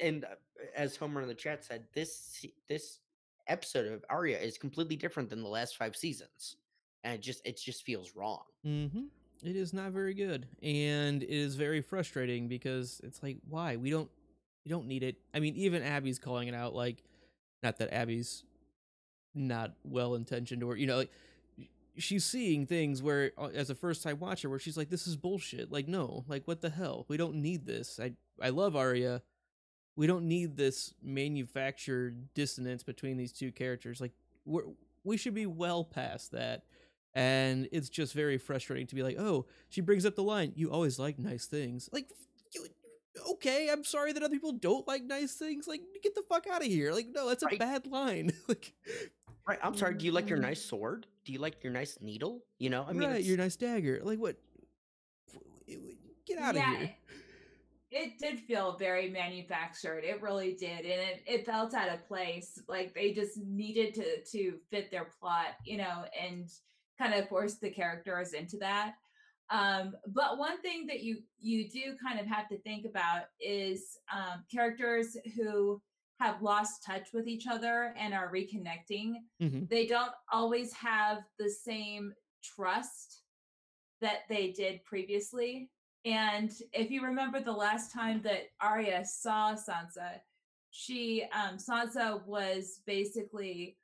and as Homer in the chat said, this episode of Arya is completely different than the last 5 seasons, and it just feels wrong. Mm-hmm. It is not very good, and it is very frustrating because it's like, why? We don't need it. I mean, even Abby's calling it out. Like, not that Abby's not well intentioned, or like she's seeing things where, as a first time watcher, where she's like, this is bullshit. Like, no, like, what the hell? We don't need this. I love Arya. We don't need this manufactured dissonance between these two characters. Like, we should be well past that. And it's just very frustrating to be like, oh, she brings up the line, you always like nice things. Like, okay, I'm sorry that other people don't like nice things. Like, get the fuck out of here. Like, no, that's a bad line. Like, right, I'm sorry, do you like your nice sword? Do you like your nice needle? You know, I mean, right, your nice dagger. Like, what? Get out of here. It did feel very manufactured. It really did. And it felt out of place. Like they just needed to fit their plot, and kind of force the characters into that. But one thing that you do kind of have to think about is characters who have lost touch with each other and are reconnecting. Mm-hmm. They don't always have the same trust that they did previously. And if you remember the last time that Arya saw Sansa, Sansa was basically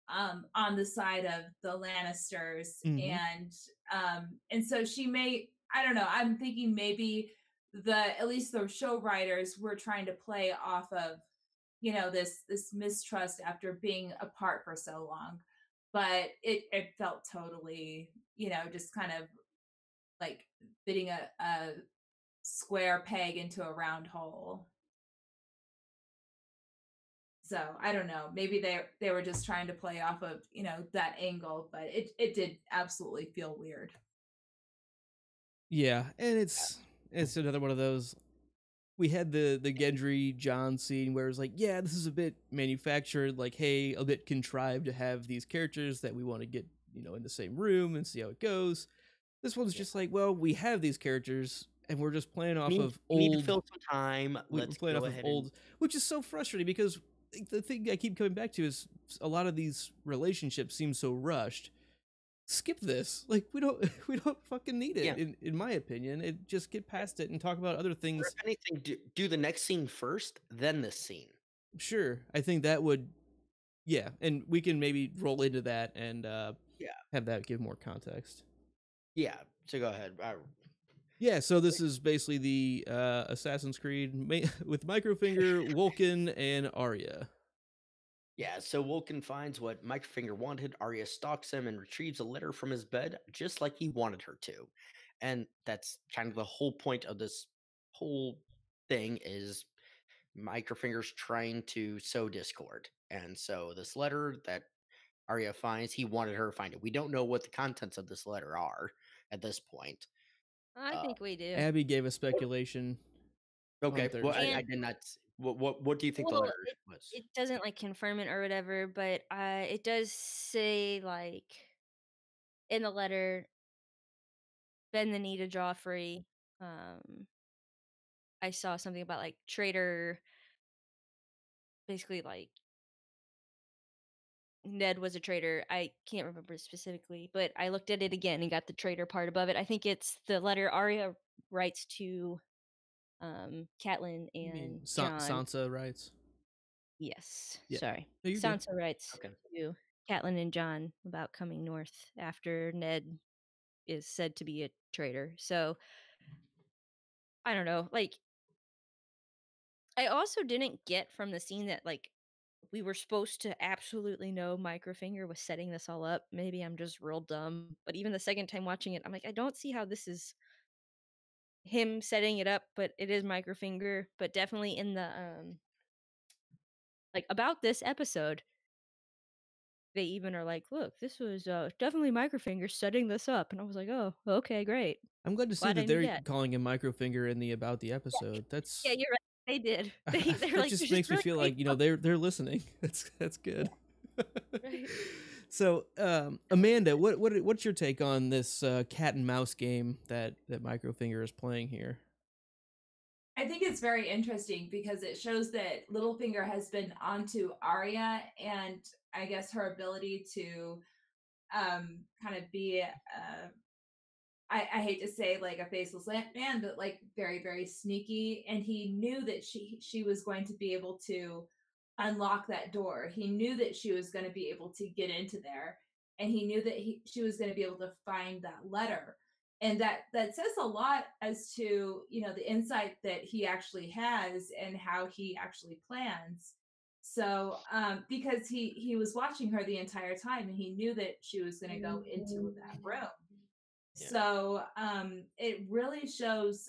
on the side of the Lannisters, Mm-hmm. and so she may, I don't know, I'm thinking maybe at least the show writers were trying to play off of this mistrust after being apart for so long, but it felt totally just kind of like fitting a square peg into a round hole. So I don't know, maybe they were just trying to play off of that angle, but it did absolutely feel weird. Yeah, and it's another one of those. We had the Gendry John scene where it's like, yeah, this is a bit manufactured, like, hey, a bit contrived to have these characters that we want to get in the same room and see how it goes. This one's just like, well, we have these characters and we're just playing off of old. We need to fill some time. We're playing off of old, which is so frustrating because the thing I keep coming back to is a lot of these relationships seem so rushed. Skip this. Like we don't fucking need it. Yeah. In my opinion, it just get past it and talk about other Or things. if anything, do the next scene first, then this scene. Sure, I think that would, yeah, and we can maybe roll into that and have that give more context. Yeah. So go ahead. Yeah, so this is basically the Assassin's Creed with Microfinger, Vulcan, and Arya. Yeah, so Vulcan finds what Microfinger wanted. Arya stalks him and retrieves a letter from his bed, just like he wanted her to. And that's kind of the whole point of this whole thing is Microfinger's trying to sow discord. And so this letter that Arya finds, he wanted her to find it. We don't know what the contents of this letter are at this point. I think we do. Abby gave a speculation. Okay, on well, Thursday. I did not. What do you think the Well, letter was? it doesn't like confirm it or whatever, but it does say like in the letter, bend the knee to Joffrey. I saw something about like traitor, basically like Ned was a traitor. I can't remember specifically, but I looked at it again and got the traitor part above it. I think it's the letter Arya writes to Catelyn I mean, and John. Sansa writes. Yes. Yeah. Sorry. No, you're good. Sansa writes Okay. to Catelyn and John about coming north after Ned is said to be a traitor. So I don't know. Like, I also didn't get from the scene that like we were supposed to absolutely know Microfinger was setting this all up. Maybe I'm just real dumb. But even the second time watching it, I'm like, I don't see how this is him setting it up, but it is Microfinger. But definitely in the like about this episode, they even are like, look, this was definitely Microfinger setting this up. And I was like, oh, okay, great. I'm glad to see Glad I that knew they're that. calling him Microfinger in the about the episode. That's Yeah, you're right. They did. They're that like, just "This is makes me really feel great." like they're listening. That's good. Right. So Amanda, what's your take on this cat and mouse game that Microfinger is playing here? I think it's very interesting because it shows that Littlefinger has been onto Arya and I guess her ability to kind of be I hate to say like a faceless man, but like very, very sneaky. And he knew that she was going to be able to unlock that door. He knew that she was going to be able to get into there, and he knew that she was going to be able to find that letter. And that says a lot as to the insight that he actually has and how he actually plans. So because he was watching her the entire time, and he knew that she was going to go into that room. Yeah. So it really shows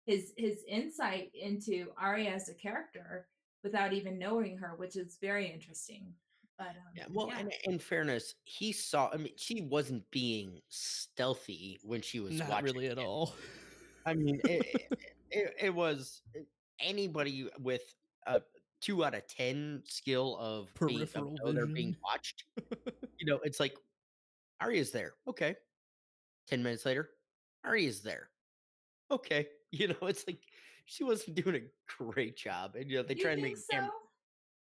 his insight into Arya as a character without even knowing her, which is very interesting. But Yeah, well, yeah. and in fairness, he saw. I mean, she wasn't being stealthy when she was Not watching. really at all. I mean, it was anybody with a 2 out of 10 skill of Peripheral they're being vision. watched. It's like Arya's there. Okay. 10 minutes later, Arya's there. Okay. It's like she wasn't doing a great job, and they You try and think make so?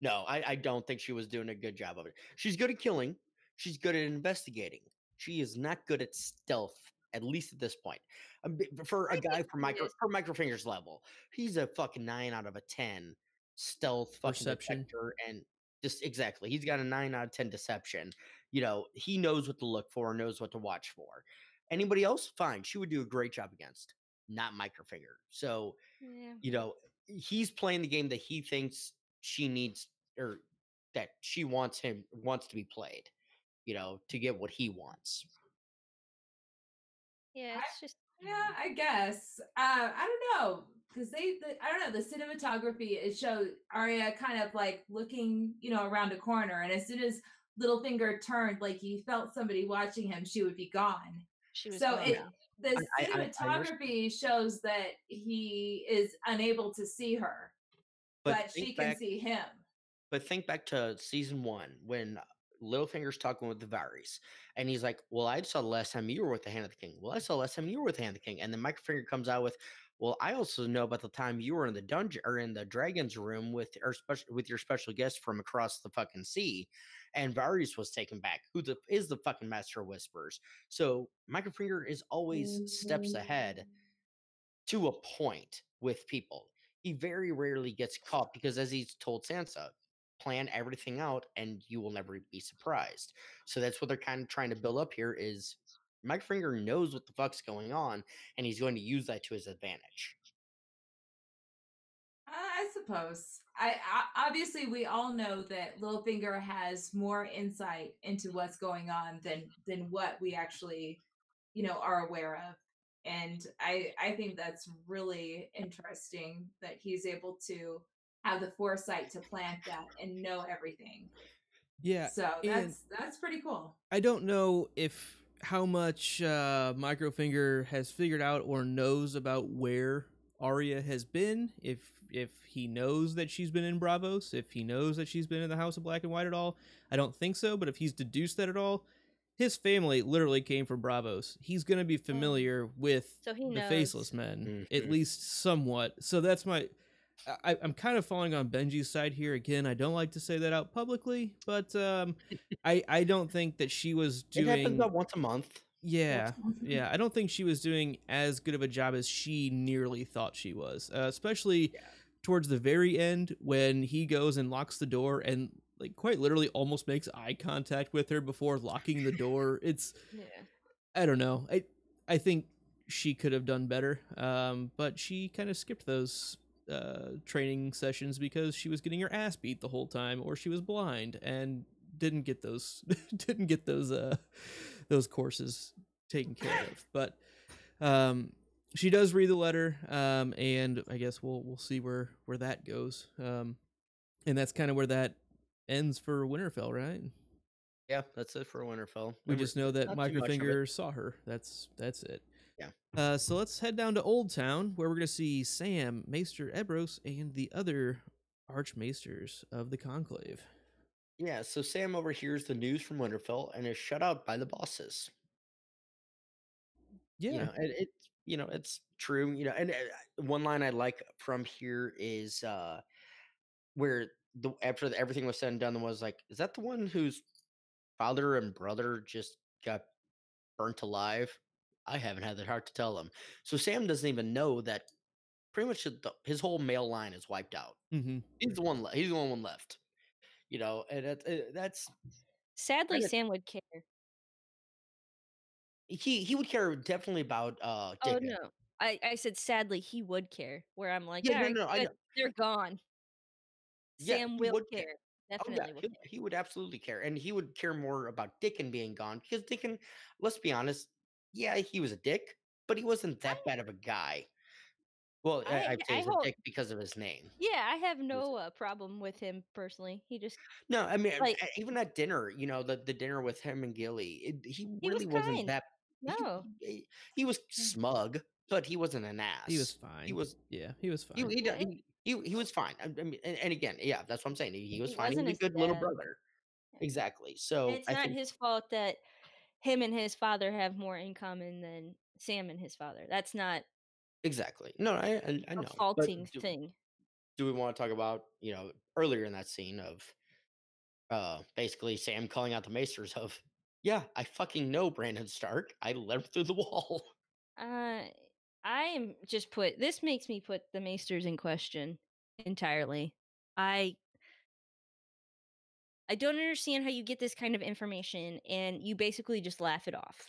No, I don't think she was doing a good job of it. She's good at killing. She's good at investigating. She is not good at stealth, at least at this point. For a I guy think for she is. Microfinger's level, he's a fucking 9 out of a 10 stealth fucking Perception. detector, and just exactly, he's got a 9 out of 10 deception. He knows what to look for, knows what to watch for. Anybody else, fine. She would do a great job against, not Microfinger. So, Yeah. He's playing the game that he thinks she needs, or that she wants to be played, to get what he wants. Yeah, it's just Yeah, I guess. I don't know because I don't know, the cinematography, it showed Arya kind of like looking around a corner, and as soon as Littlefinger turned, like he felt somebody watching him, she would be gone. she was So gone. the I cinematography shows that he is unable to see her, but think she can back, see him. but think back to season 1 when Littlefinger's talking with the Varys, and he's like, "Well, I saw the last time you were with the Hand of the King. Well, I saw the last time you were with the Hand of the King." And then Microfinger comes out with, Well, I also know about the time you were in the dungeon or in the dragon's room with with your special guest from across the fucking sea, and Varys was taken back, who is the fucking master of whispers. So Microfinger is always steps ahead to a point with people. He very rarely gets caught because, as he's told Sansa, plan everything out and you will never be surprised. So that's what they're kind of trying to build up here is Mike Finger knows what the fuck's going on and he's going to use that to his advantage. I suppose. I obviously we all know that Littlefinger has more insight into what's going on than what we actually, are aware of. And I think that's really interesting that he's able to have the foresight to plant that and know everything. Yeah. So that's pretty cool. I don't know if how much Microfinger has figured out or knows about where Arya has been, if he knows that she's been in Bravos, if he knows that she's been in the House of Black and White at all. I don't think so, but if he's deduced that at all, his family literally came from Bravos. He's going to be familiar with So he the knows. Faceless Men, at least somewhat. So that's my... I'm kind of falling on Benji's side here. Again, I don't like to say that out publicly, but I don't think that she was doing... It happens about once a month. Yeah, yeah. I don't think she was doing as good of a job as she nearly thought she was, especially towards the very end when he goes and locks the door and like quite literally almost makes eye contact with her before locking the door. It's, I don't know. I think she could have done better, but she kind of skipped those training sessions because she was getting her ass beat the whole time, or she was blind and didn't get those those courses taken care of. But she does read the letter, and I guess we'll see where that goes. And that's kind of where that ends for Winterfell, right? Yeah, that's it for Winterfell. We just know that Microfinger saw her. That's it. Yeah. So let's head down to Old Town, where we're going to see Sam, Maester Ebros, and the other Archmaesters of the Conclave. Yeah, so Sam overhears the news from Winterfell and is shut out by the bosses. Yeah, it's true. And one line I like from here is where after everything was said and done, was like, is that the one whose father and brother just got burnt alive? I haven't had the heart to tell them. So Sam doesn't even know that pretty much his whole male line is wiped out. Mm-hmm. He's the one. He's the only one left. And that's sadly Sam would care. He would care definitely about Dickon. Oh no, I said sadly he would care. Where I'm like, yeah, no, they're gone. Yeah, Sam will care. Definitely will care. He would absolutely care, and he would care more about Dickon being gone because Dickon, let's be honest, yeah, he was a dick, but he wasn't that bad of a guy. Well, I'd say he's a dick because of his name. Yeah, I have no problem with him personally. He just no, I mean, even at dinner, the dinner with him and Gilly, he really wasn't that. No, he was smug, but he wasn't an ass. He was fine. He was fine. He was fine. I mean, and again, yeah, that's what I'm saying. He was fine. He was a good little brother. Exactly. So it's not his fault that him and his father have more in common than Sam and his father. That's not exactly. No, I know. A faulting thing. Do we want to talk about earlier in that scene of basically Sam calling out the Maesters of, yeah, I fucking know Brandon Stark. I let him through the wall. I am just this makes me put the Maesters in question entirely. I don't understand how you get this kind of information and you basically just laugh it off.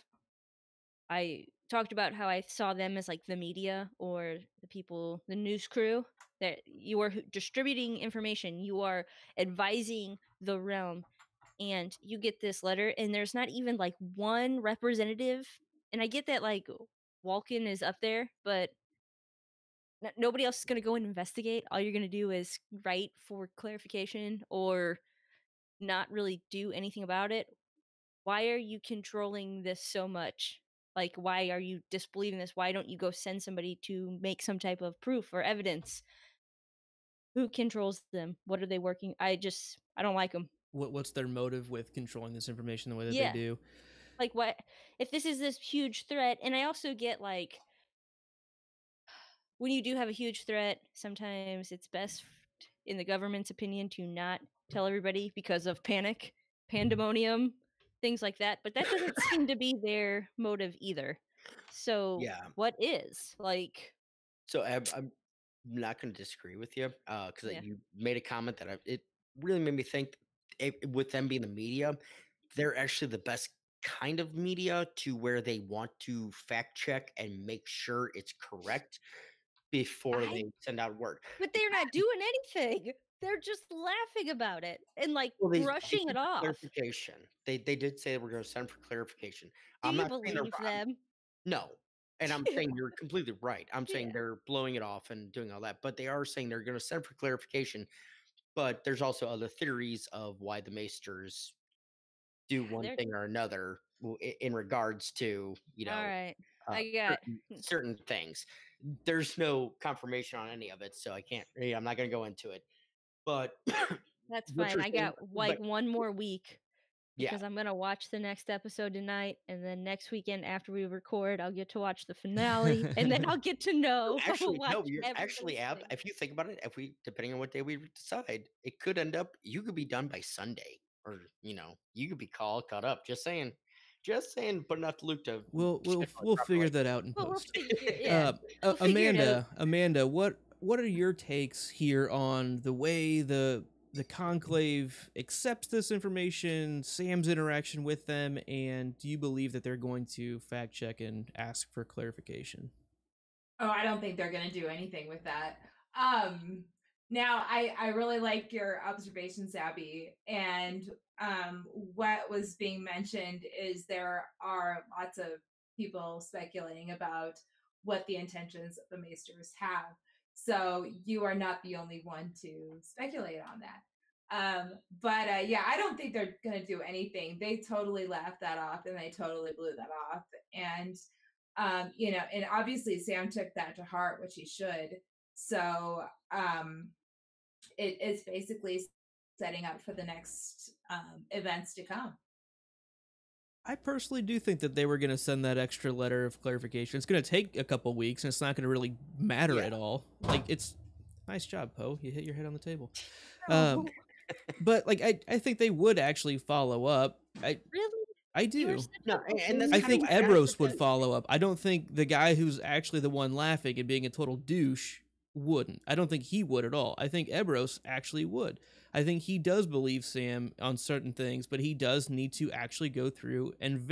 I talked about how I saw them as like the media or the people, the news crew, that you are distributing information, you are advising the realm, and you get this letter and there's not even like one representative. And I get that like Walken is up there, but nobody else is going to go and investigate. All you're going to do is write for clarification or not really do anything about it. Why are you controlling this so much? Like, why are you disbelieving this? Why don't you go send somebody to make some type of proof or evidence? Who controls them? What are they working? I don't like them. What's their motive with controlling this information the way that they do? Like, what if this is this huge threat? And I also get like when you do have a huge threat, sometimes it's best, in the government's opinion, to not tell everybody because of panic, pandemonium, things like that. But that doesn't seem to be their motive either. So, Yeah. what is? Like, So I'm not going to disagree with you because yeah. you made a comment that it really made me think with them being the media, they're actually the best kind of media to where they want to fact check and make sure it's correct before I they send out word. But they're not doing anything. They're just laughing about it and like Well, they brushing said it for off. clarification. They did say we're going to send for clarification. Do I'm you not saying they're believe them? no. And I'm Yeah. saying you're completely right. I'm saying Yeah. they're blowing it off and doing all that, but they are saying they're going to send for clarification. But there's also other theories of why the Maesters do one They're thing or another in regards to, all right. I got certain things. There's no confirmation on any of it, so I can't. I'm not going to go into it. But that's what fine. you're I saying, got like but one more week yeah, because I'm gonna watch the next episode tonight, and then next weekend after we record, I'll get to watch the finale, and then I'll get to know. I will actually, watch no, you're every actually last Ab. thing. If you think about it, if we depending on what day we decide, it could end up you could be done by Sunday, or you could be caught up. Just saying, but not to Luke to We'll figure that out in But we'll post. figure, yeah, we'll figure it out. Amanda, what are your takes here on the way the conclave accepts this information, Sam's interaction with them, and do you believe that they're going to fact check and ask for clarification? Oh, I don't think they're going to do anything with that. Now, I really like your observations, Abby. And what was being mentioned is there are lots of people speculating about what the intentions of the Maesters have. So you are not the only one to speculate on that. But yeah, I don't think they're going to do anything. They totally laughed that off and they totally blew that off. And and obviously Sam took that to heart, which he should. So it's basically setting up for the next events to come. I personally do think that they were going to send that extra letter of clarification. It's going to take a couple weeks, and it's not going to really matter at all. Like, it's nice job, Poe. You hit your head on the table. But like, I think they would actually follow up. Really? I do. No, and that's I kind of think what Ebros would follow up. I don't think the guy who's actually the one laughing and being a total douche wouldn't. I don't think he would at all. I think Ebros actually would. I think he does believe Sam on certain things, but he does need to actually go through and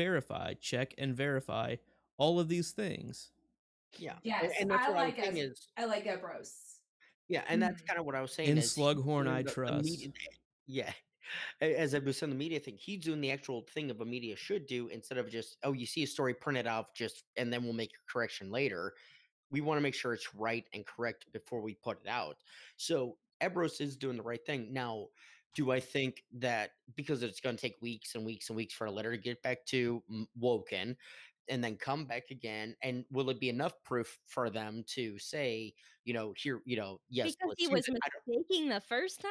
check and verify all of these things. Yeah. Yes, And that's I what like I was saying is I like Ebros. yeah, and that's kind of what I was saying In is he's Slughorn, doing I the trust. media, yeah. As I was saying, the media thing, he's doing the actual thing of a media should do instead of just, oh, you see a story, print it out, just and then we'll make a correction later. We want to make sure it's right and correct before we put it out. So Ebros is doing the right thing. Now, do I think that because it's going to take weeks and weeks and weeks for a letter to get back to Woken and then come back again? And will it be enough proof for them to say, here, yes, Because let's he use was it? mistaking the first time?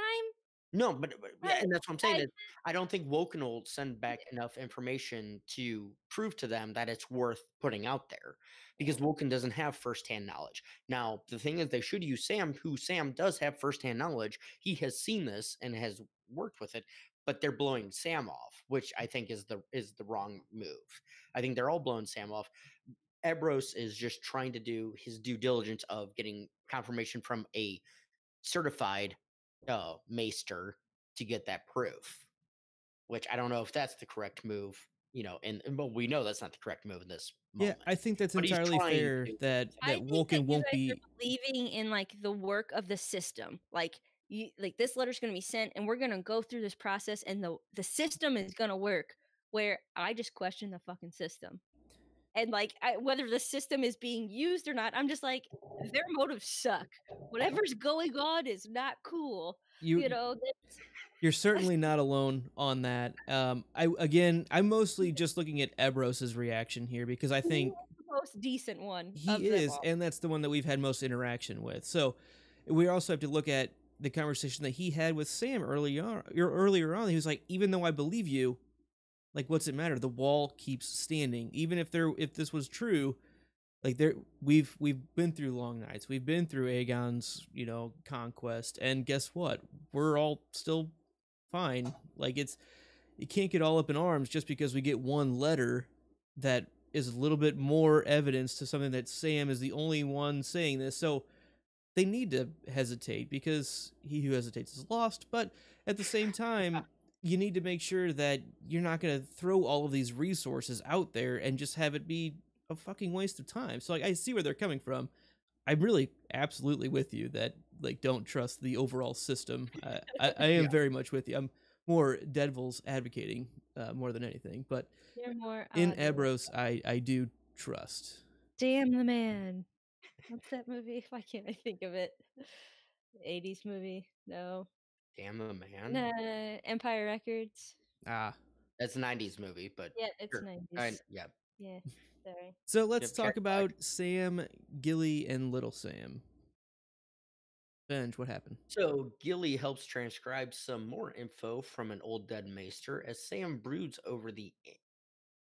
No, but yeah, I, and that's what I'm saying I is I don't think Woken will send back enough information to prove to them that it's worth putting out there because Woken doesn't have firsthand knowledge. Now, the thing is they should use Sam, who Sam does have firsthand knowledge. He has seen this and has worked with it, but they're blowing Sam off, which I think is the wrong move. I think they're all blowing Sam off. Ebros is just trying to do his due diligence of getting confirmation from a certified maester to get that proof, which I don't know if that's the correct move, and well, we know that's not the correct move in this moment. Yeah, I think that's But he's entirely trying fair to. that I think that Woken you won't guys be. are believing in like the work of the system. Like this letter's going to be sent, and we're going to go through this process, and the system is going to work. Where I just question the fucking system, and like whether the system is being used or not, I'm just like their motives suck. Whatever's going on is not cool. You're certainly not alone on that. I'm mostly just looking at Ebros's reaction here because I think he's the most decent one. he of them is, all. and that's the one that we've had most interaction with. So we also have to look at the conversation that he had with Sam earlier on. He was like, even though I believe you, like, what's it matter? The wall keeps standing. Even if this was true, like there we've been through long nights, we've been through Aegon's, you know, conquest, and guess what, we're all still fine. Like it's, you can't get all up in arms just because we get one letter that is a little bit more evidence to something that Sam is the only one saying this. So they need to hesitate, because he who hesitates is lost. But at the same time, you need to make sure that you're not going to throw all of these resources out there and just have it be a fucking waste of time. So like, I see where they're coming from. I'm really absolutely with you that, like, don't trust the overall system. I am Yeah. very much with you. I'm more Deadpool's advocating more than anything, but You're more in odd. Ebros, I do trust. Damn the man. What's that movie? Why can't I think of it? 80s movie. No. Damn the man. Nah, Empire Records. Ah, That's a 90s movie, but Yeah, it's sure. 90s. Yeah. Yeah, sorry. so let's Yep, carry talk about Sam, Gilly, and Little Sam. Benj, what happened? So Gilly helps transcribe some more info from an old dead maester as Sam broods over the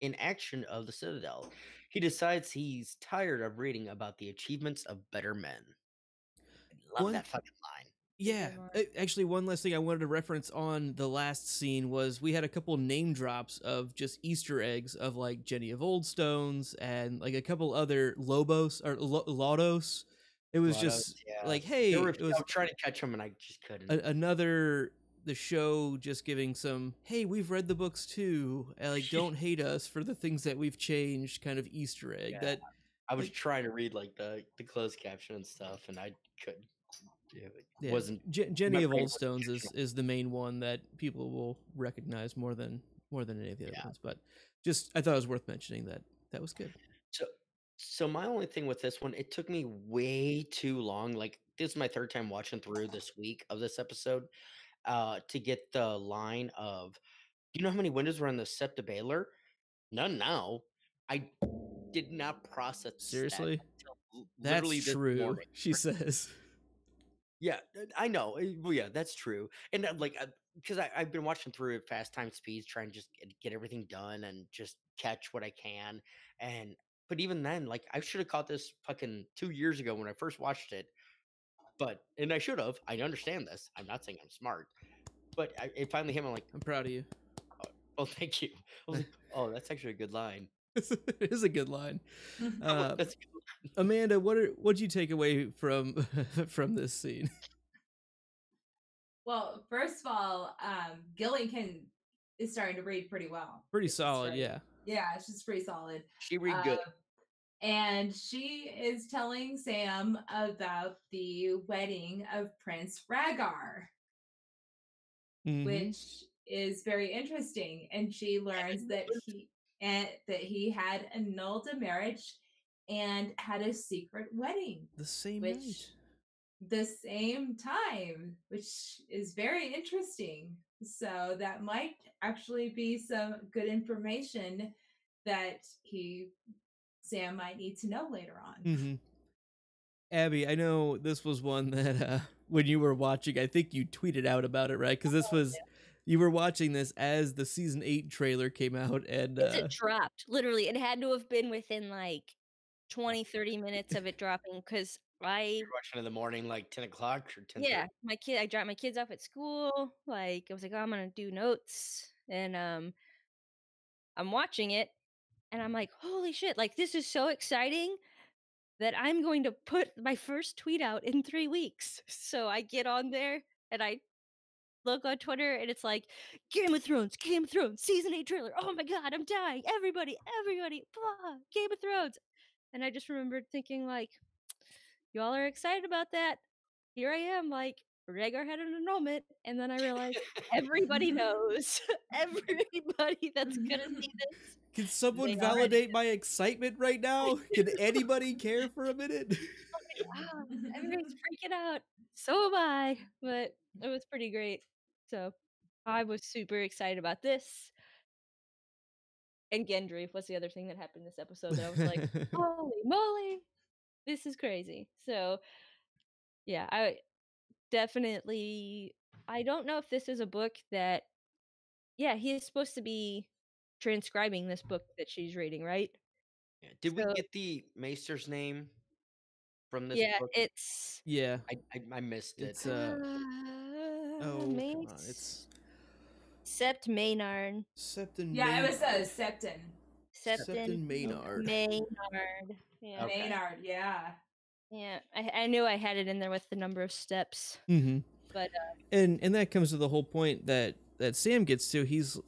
inaction of the Citadel. He decides he's tired of reading about the achievements of better men. I love One- that fucking line. Yeah, actually, one last thing I wanted to reference on the last scene was we had a couple name drops of just Easter eggs of like Jenny of Oldstones and like a couple other Lobos or Lodos. It was just like, hey, I it was was trying to catch him and I just couldn't. another, the show just giving some, hey, we've read the books too, and like, don't hate us for the things that we've changed kind of Easter egg. Yeah. That I was like- trying to read like the closed caption and stuff, and I couldn't. It yeah, wasn't. Jenny my of brain wasn't Oldstones catching is the main one that people will recognize more than any of the other Yeah. ones. But just, I thought it was worth mentioning that was good. So my only thing with this one, it took me way too long. Like this is my third time watching through this week of this episode, to get the line of, do you know how many windows were on the Septa Baylor? None now. I did not process Seriously? that until That's literally this true, morning. she says. Yeah, I know. Well, yeah, that's true. And like, because I've been watching through at fast time speeds, trying to just get everything done and just catch what I can. And but even then, like, I should have caught this fucking 2 years ago when I first watched it. And I should have. I understand this. I'm not saying I'm smart, but it finally hit me. I'm like, I'm proud of you. oh, thank you. I was like, oh, that's actually a good line. It is a good line. That's Amanda, what'd you take away from from this scene? Well, first of all, Gilly is starting to read pretty well. Pretty It's solid, great. yeah. Yeah, she's pretty solid. she read good. And she is telling Sam about the wedding of Prince Rhaegar, Mhm. which is very interesting. And she learns that he had annulled a marriage and had a secret wedding The same which night. the same time, which is very interesting. So that might actually be some good information that Sam might need to know later on. Mm-hmm. Abby, I know this was one that when you were watching, I think you tweeted out about it, right? Because this was, you were watching this as the season 8 trailer came out, and It dropped. Literally, it had to have been within like 20, 30 minutes of it dropping because You're watching in the morning, like 10 o'clock or 10. yeah, I dropped my kids off at school. Like I was like, oh, I'm gonna do notes, and I'm watching it, and I'm like, holy shit! Like this is so exciting that I'm going to put my first tweet out in 3 weeks. So I get on there and I look on Twitter, and it's like Game of Thrones, season 8 trailer. Oh my god, I'm dying! Everybody, blah, Game of Thrones. And I just remembered thinking like, y'all are excited about that. Here I am, like, Rhaegar had an annulment, and then I realized everybody knows. Everybody that's gonna see this. can someone They validate my excitement right now? Can anybody care for a minute? Ah, everybody's freaking out. So am I, but it was pretty great. So I was super excited about this. And Gendry was the other thing that happened this episode that I was like, holy moly, this is crazy. So yeah, I definitely, I don't know if this is a book that, yeah, he is supposed to be transcribing this book that she's reading, right? Yeah. Did we So- get the Maester's name from this Yeah, book? it's Yeah, I missed it. it's oh come on, Mace it's Sept Maynard. Septon. Yeah, it was Septon. Septon Maynard. Maynard. Yeah. Okay. Maynard, yeah. Yeah. I knew I had it in there with the number of steps. Mm-hmm. But And that comes to the whole point that Sam gets to. He's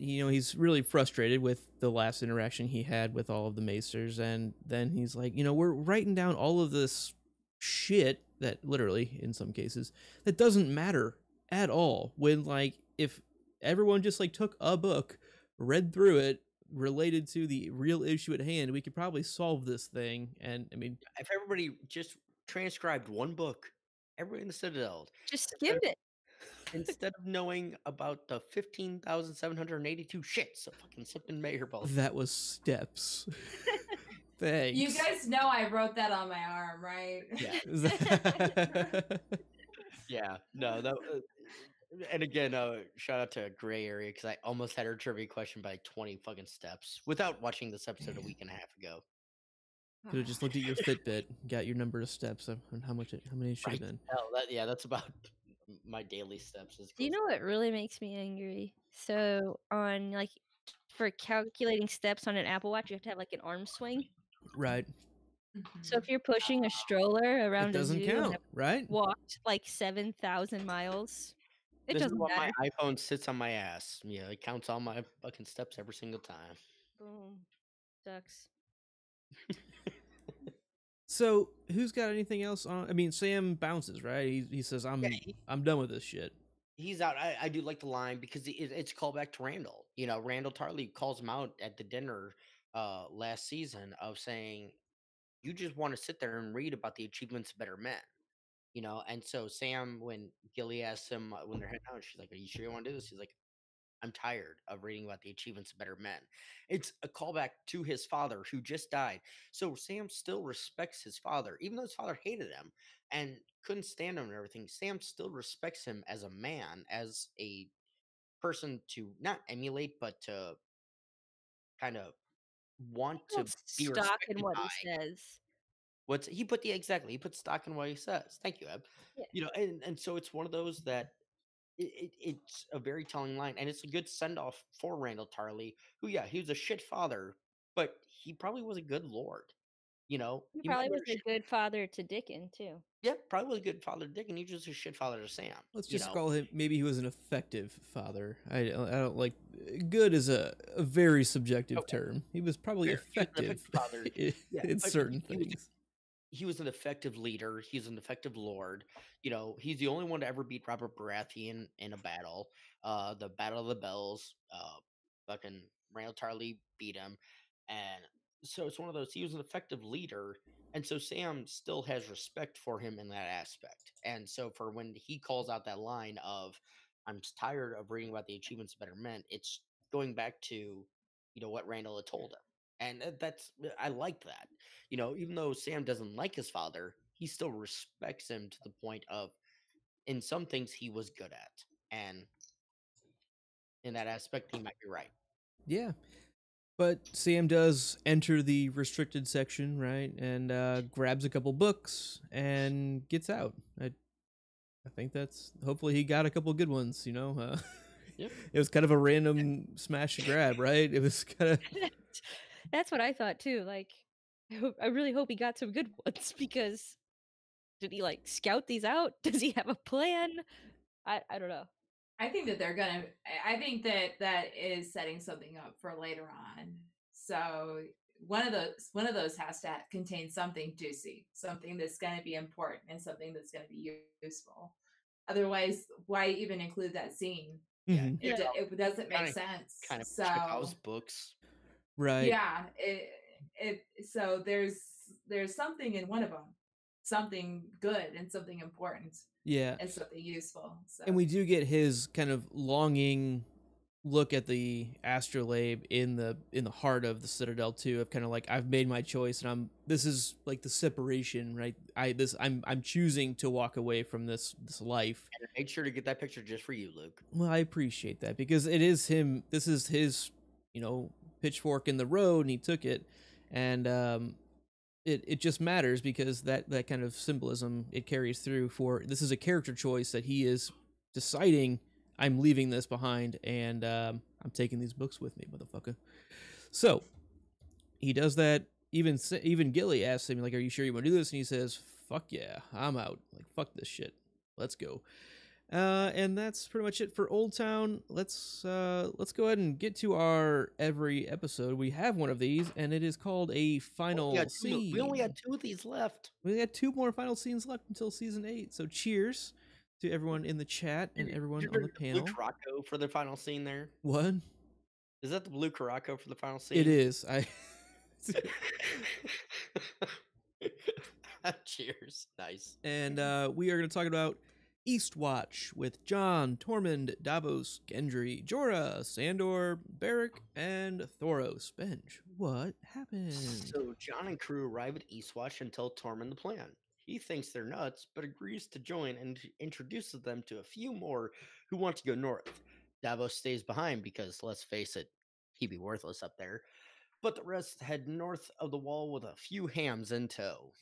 really frustrated with the last interaction he had with all of the Maesters, and then he's like, we're writing down all of this shit that literally, in some cases, that doesn't matter at all. When like if everyone just like took a book, read through it, related to the real issue at hand, we could probably solve this thing. And I mean, If everybody just transcribed one book, everybody in the Citadel, just skimmed it. instead of knowing about the 15,782 shits of fucking Sipton Mayer balls. that was steps. Thanks. You guys know I wrote that on my arm, right? Yeah. Yeah, no, that. And again, shout out to Gray Area because I almost had her trivia question by 20 fucking steps without watching this episode a week and a half ago. Could have just looked at your Fitbit, got your number of steps, and how many it should have Right. been. Hell, that's about my daily steps. Do you know what really makes me angry? So on like for calculating steps on an Apple Watch, you have to have like an arm swing. Right. So if you're pushing a stroller around It doesn't a zoo and count, have right? walked like 7,000 miles, it This is doesn't what matter. my iPhone sits on my ass. Yeah, it counts all my fucking steps every single time. Boom. Sucks. So who's got anything else on? I mean, Sam bounces, right? He says, "I'm done with this shit." He's out. I do like the line because it's a callback to Randall. Randall Tarley calls him out at the dinner last season of saying, "You just want to sit there and read about the achievements of better men." And so Sam, when Gilly asks him when they're heading out, she's like, "Are you sure you want to do this?" He's like, "I'm tired of reading about the achievements of better men." It's a callback to his father who just died. So Sam still respects his father, even though his father hated him and couldn't stand him and everything. Sam still respects him as a man, as a person to not emulate, but to kind of want to be Stock respected in what by. he says. He put stock in what he says. Thank you, Eb. Yeah. And so it's one of those that it's a very telling line, and it's a good send off for Randall Tarley, who he was a shit father, but he probably was a good lord. He might probably have was been a good father to Dickon too. yeah, probably was a good father to Dick, and he was just a shit father to Sam. Let's just call him. Maybe he was an effective father. I don't like. Good is a very subjective term. He was probably He was an effective father. in but certain he was- things. He was an effective leader. He's an effective lord. He's the only one to ever beat Robert Baratheon in a battle. The Battle of the Bells. Fucking Randall Tarley beat him, and so it's one of those. He was an effective leader, and so Sam still has respect for him in that aspect. And so for when he calls out that line of, "I'm tired of reading about the achievements of better men," it's going back to what Randall had told him. And I like that. Even though Sam doesn't like his father, he still respects him to the point of, in some things, he was good at. And in that aspect, he might be right. Yeah. But Sam does enter the restricted section, right? And grabs a couple books and gets out. I think that's, hopefully he got a couple good ones, Yep. It was kind of a random smash and grab, right? It was kind of... That's what I thought too. Like, I really hope he got some good ones because did he like scout these out? Does he have a plan? I don't know. I think that they're gonna. I think that is setting something up for later on. So one of those has to contain something juicy, something that's going to be important, and something that's going to be useful. Otherwise, why even include that scene? Mhm. It doesn't make sense. Kind of so Chekhov's books. Right. yeah. So there's something in one of them, something good and something important. Yeah. And something useful. So. And we do get his kind of longing look at the astrolabe in the heart of the Citadel too, of kind of like, I've made my choice, and this is like the separation, right? I'm choosing to walk away from this life. And I made sure to get that picture just for you, Luke. Well, I appreciate that because it is him. This is his, pitchfork in the road, and he took it. and it just matters because that kind of symbolism it carries through. For this is a character choice that he is deciding, I'm leaving this behind, and I'm taking these books with me, motherfucker. So he does that. Even Gilly asks him, like, "Are you sure you want to do this?" And he says, "Fuck yeah, I'm out. Like, fuck this shit. Let's go." And that's pretty much it for Old Town. Let's go ahead and get to our every episode. We have one of these, and it is called a final scene. We only got 2 of these left. We got 2 more final scenes left until season 8. So cheers to everyone in the chat and everyone on the panel. Blue Caraco for the final scene there. What? Is that the blue Caraco for the final scene? It is. Cheers. Nice. And we are going to talk about Eastwatch with John, Tormund, Davos, Gendry, Jorah, Sandor, Beric, and Thoros. Benj, what happened? So John and crew arrive at Eastwatch and tell Tormund the plan. He thinks they're nuts, but agrees to join and introduces them to a few more who want to go north. Davos stays behind because, let's face it, he'd be worthless up there. But the rest head north of the wall with a few hams in tow.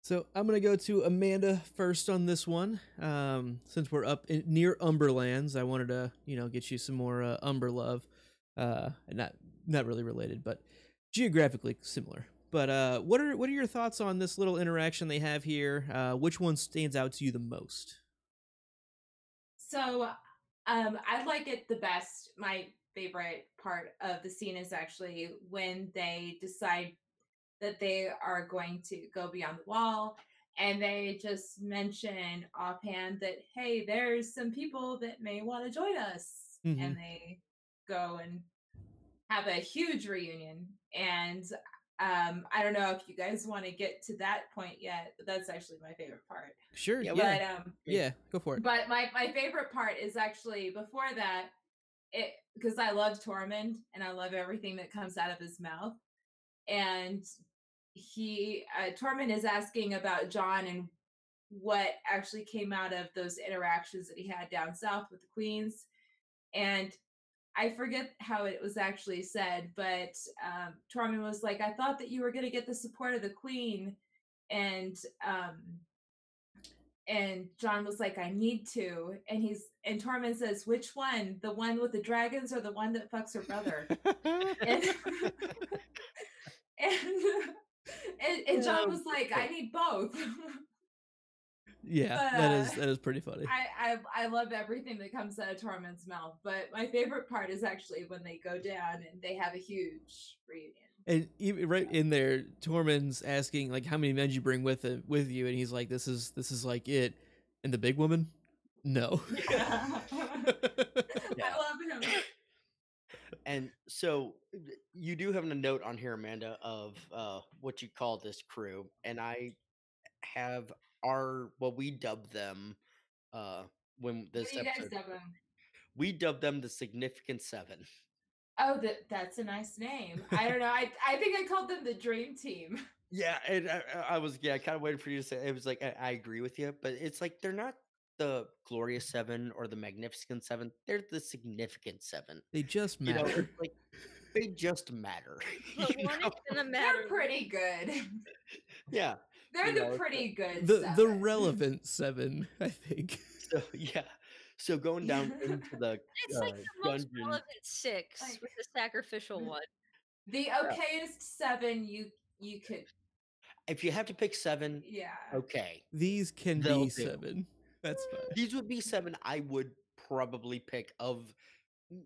So I'm going to go to Amanda first on this one. Since we're up near Umberlands, I wanted to, get you some more Umber love. Not really related, but geographically similar. But what are your thoughts on this little interaction they have here? Which one stands out to you the most? So I like it the best. My favorite part of the scene is actually when they decide that they are going to go beyond the wall, and they just mention offhand that, hey, there's some people that may want to join us. Mm-hmm. And they go and have a huge reunion. And I don't know if you guys want to get to that point yet, but that's actually my favorite part. Sure. Yeah. But, yeah, go for it. But my favorite part is actually before that, because I love Tormund and I love everything that comes out of his mouth. And Tormund is asking about John and what actually came out of those interactions that he had down south with the queens. And I forget how it was actually said, but Tormund was like, I thought that you were going to get the support of the queen. And John was like, I need to. And Tormund says, which one? The one with the dragons or the one that fucks her brother? And John was like, I need both. Yeah, but, that is pretty funny. I love everything that comes out of Tormund's mouth, but my favorite part is actually when they go down and they have a huge reunion. And even right in there, Tormund's asking like, how many men you bring with you, and he's like, this is like it. And the big woman, no. Yeah. I love him. And so you do have a note on here, Amanda, of what you call this crew, and I have we dubbed them when this what do you episode. Guys dub them? We dubbed them the Significant Seven. Oh, that's a nice name. I don't know. I think I called them the Dream Team. Yeah, and I was kind of waiting for you to say it. Was like I agree with you, but it's like they're not the Glorious Seven or the Magnificent Seven. They're the Significant Seven. They just matter. It's like they just matter. But one is gonna matter. They're pretty good. Yeah, they're the pretty good. The relevant 7, I think. So yeah. So going down into the it's like the most dungeon. relevant 6 with the sacrificial one. The okayest 7 you could. If you have to pick 7, yeah. Okay. These can They'll be do. 7. That's fine. These would be 7 I would probably pick of. Yeah.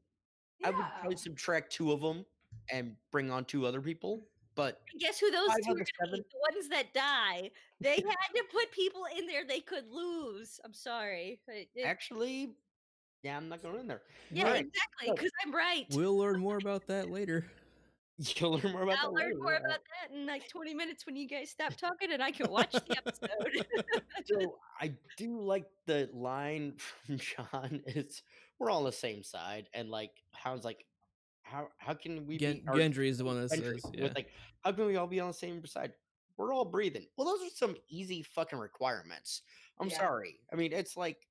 I would probably subtract 2 of them and bring on 2 other people. But guess who those 5 2 are out going of to be? 7? The ones that die. They had to put people in there they could lose. I'm sorry. Actually, yeah, I'm not going in there. Yeah, Alright, exactly, so- because I'm right. We'll learn more about that later. You'll learn more about I'll that learn later. more about that in like 20 minutes when you guys stop talking and I can watch the episode. So I do like the line from John is we're all on the same side, and like Hound's like how can we be Gendry is the one that Gendry says, yeah. with like how can we all be on the same side? We're all breathing. Well, those are some easy fucking requirements. I'm Yeah. sorry. I mean, it's like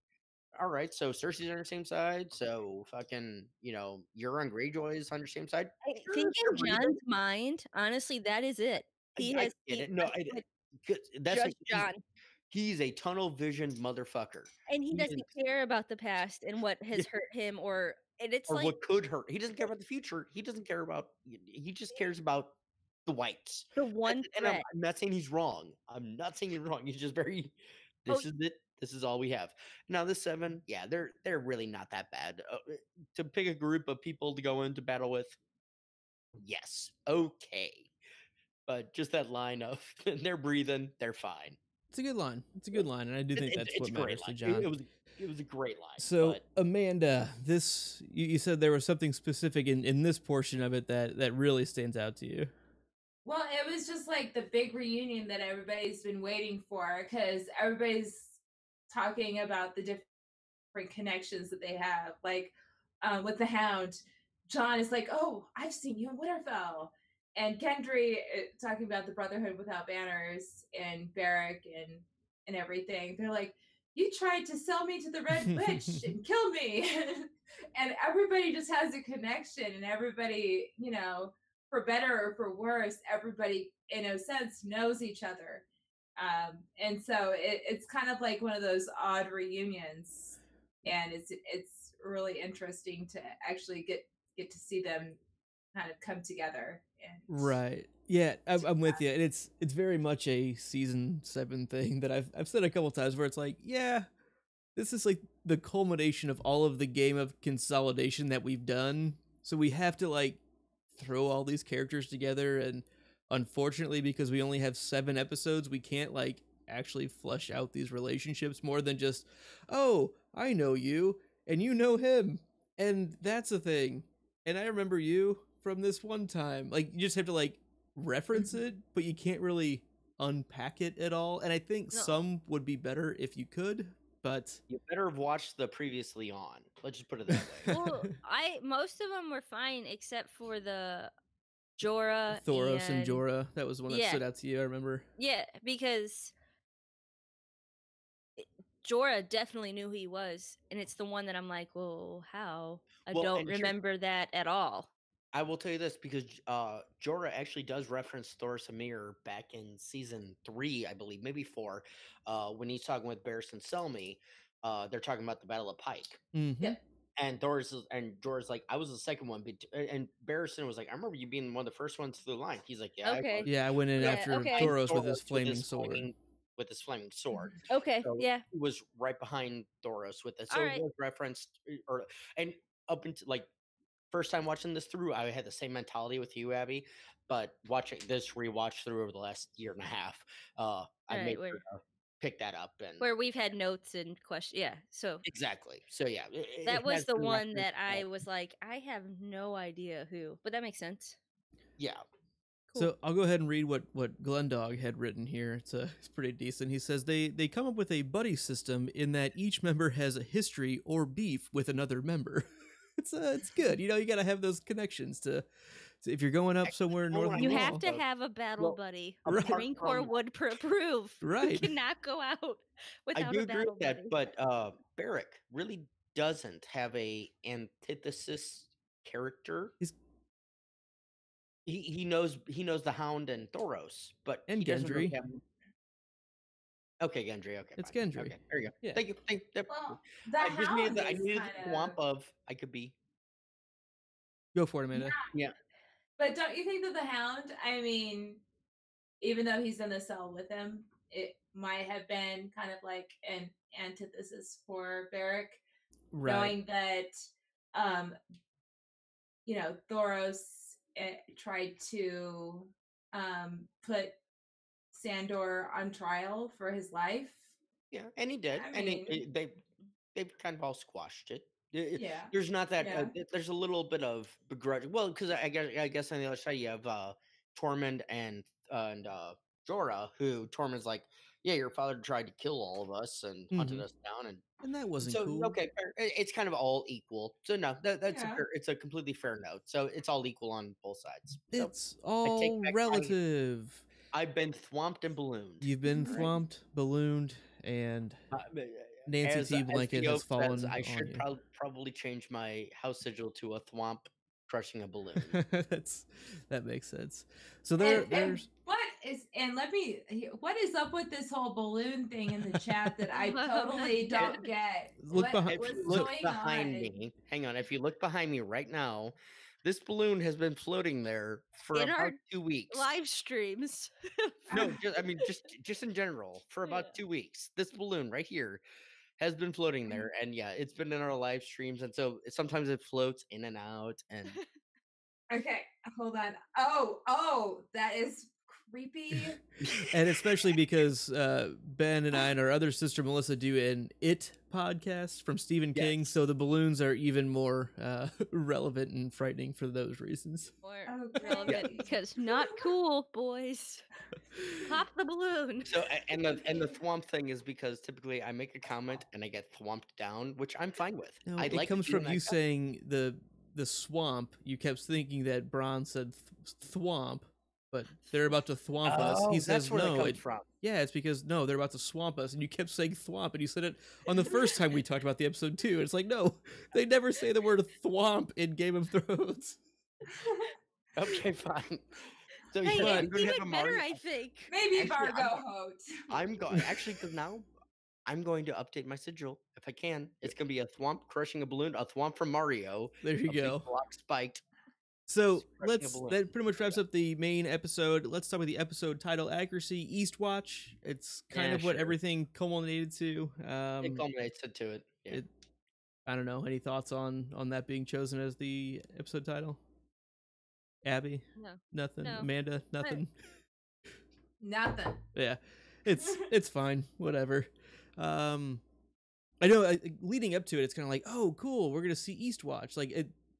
all right, so Cersei's on your same side, so fucking, Euron Greyjoy is on your same side. Sure, think they're in breathing. John's mind, honestly, that is it. He I has get he it. No, went with that's Judge John, he's a tunnel visioned motherfucker. and he He is, doesn't care about the past and what has hurt him, and it's or like what could hurt. He doesn't care about the future. He doesn't care about. He just cares about the whites. the one And I'm threat. not saying he's wrong. I'm not saying he's wrong. He's just very. Oh, This is it. This is all we have. Now the 7, yeah, they're really not that bad. To pick a group of people to go into battle with, yes, okay, but just that line of they're breathing, they're fine. It's a good line. It's a good line, and I do think that's It's what a great matters to line. John. It was a great line. So, but Amanda, this you said there was something specific in this portion of it that really stands out to you. Well, it was just like the big reunion that everybody's been waiting for, because everybody's talking about the different connections that they have. Like with the Hound, John is like, "Oh, I've seen you in Winterfell," and Gendry talking about the Brotherhood without banners and Beric and everything. They're like, "You tried to sell me to the Red Witch and kill me," and everybody just has a connection, and everybody, for better or for worse, everybody in a sense knows each other. And so it's kind of like one of those odd reunions, and it's really interesting to actually get to see them kind of come together. And Right. Yeah, I'm with you. And it's very much a season 7 thing that I've said a couple times where it's like, yeah, this is like the culmination of all of the game of consolidation that we've done. So we have to like throw all these characters together, and unfortunately, because we only have 7 episodes, we can't like actually flesh out these relationships more than just, oh, I know you and you know him, and that's a thing, and I remember you from this one time. Like, you just have to like reference it, but you can't really unpack it at all. And I think No. some would be better if you could, but you better have watched the previously on. Let's just put it that way. well, most of them were fine except for the Jorah Thoros and Jorah, that was the one that yeah. stood out to you, I remember. Yeah, because Jorah definitely knew who he was, and it's the one that I'm like, well, how? I Well, don't and here- remember that at all. I will tell you this, because Jorah actually does reference Thoros Amir back in season 3, I believe, maybe 4, when he's talking with Barristan Selmy. They're talking about the Battle of Pike. Mm-hmm. Yep. And Jorah's like, I was the second one, and Barristan was like, I remember you being one of the first ones through the line. He's like, yeah, Okay. I was. Yeah, I went in Yeah, after okay. Thoros with Thoros his flaming sword. With his flaming sword. Okay, So yeah. he was right behind Thoros with it. So All it right. was referenced, and up until like first time watching this through, I had the same mentality with you, Abby. But watching this rewatch through over the last year and a half, I Right, made where- sure to pick that up. And Where we've had notes and questions. Yeah, so exactly. So yeah, that was has the been one that referenced, I was like, I have no idea who, but that makes sense. yeah. Cool. So I'll go ahead and read what Glendog had written here. It's pretty decent. He says they come up with a buddy system in that each member has a history or beef with another member. It's good. You got to have those connections to if you're going up somewhere north of the You wall. have to have a battle Well, buddy. right. The Marine Corps would approve. Right. You cannot go out without I do a agree battle with that, buddy. but Barrick really doesn't have a antithesis character. He knows the Hound and Thoros, but And he doesn't really Gendry. have... Okay, Gendry. Okay, It's fine. Gendry. Okay, there you go. Yeah. Thank you. Well, the I just Hound needed, I is needed kind the swamp of I could be. Go for it, Amanda. Yeah. But don't you think that the Hound, I mean, even though he's in the cell with him, it might have been kind of like an antithesis for Beric, Right. knowing that, Thoros tried to put Sandor on trial for his life. Yeah, and he did, I and mean- they've kind of all squashed it. Yeah. There's not that. Yeah. There's a little bit of begrudge. Well, because I guess on the other side you have Tormund and Jorah, who Tormund's like, yeah, your father tried to kill all of us and hunted Mhm. us down, And that wasn't so cool. okay, fair. It's kind of all equal. So no, that's Yeah. it's a completely fair note. So it's all equal on both sides. So It's all back my- relative. I've been thwomped and ballooned. You've been Right. thwomped, ballooned, and Nancy As T blanket the has oak says, fallen I on should you. probably change my house sigil to a thwomp crushing a balloon. That makes sense. So And there's what is up with this whole balloon thing in the chat that I totally don't get? Look behind- What's If you look going behind on? me, hang on. If you look behind me right now, this balloon has been floating there for In our about 2 weeks. live streams. No, just in general, for about Yeah. 2 weeks. This balloon right here has been floating there, and yeah, it's been in our live streams, and so sometimes it floats in and out, and Okay, hold on. Oh, that is creepy. and especially because Ben and I and our other sister Melissa do an It podcast from Stephen King, Yes. so the balloons are even more relevant and frightening for those reasons. More Okay. relevant because not cool, boys. Pop the balloon. so and the thwomp thing is because typically I make a comment and I get thwomped down, which I'm fine with. No, I it like comes being from that you guy. saying the swamp. You kept thinking that Bron said thwomp, but they're about to thwomp us. Oh, He that's says where that no. comes from. Yeah, it's because no, they're about to swamp us, and you kept saying thwomp, and you said it on the first time we talked about the episode too. It's like no, they never say the word thwomp in Game of Thrones. Okay, fine. So Hey, yeah, I'm it gonna have went a better, Mario. I think. Maybe Actually, Vargo Hote. I'm going actually because now I'm going to update my sigil if I can. It's gonna be a thwomp crushing a balloon, a thwomp from Mario, There you a big go. block spiked. So Crushing a balloon. that pretty much wraps up the main episode. Let's start with the episode title accuracy. Eastwatch. It's kind Yeah, of what sure. everything culminated to. It culminates to it. Yeah. it- I don't know. Any thoughts on that being chosen as the episode title? Abby, No. nothing. No. Amanda, nothing. Nothing. Yeah, it's fine. Whatever. I know. Leading up to it, it's kind of like, oh, cool. We're gonna see Eastwatch.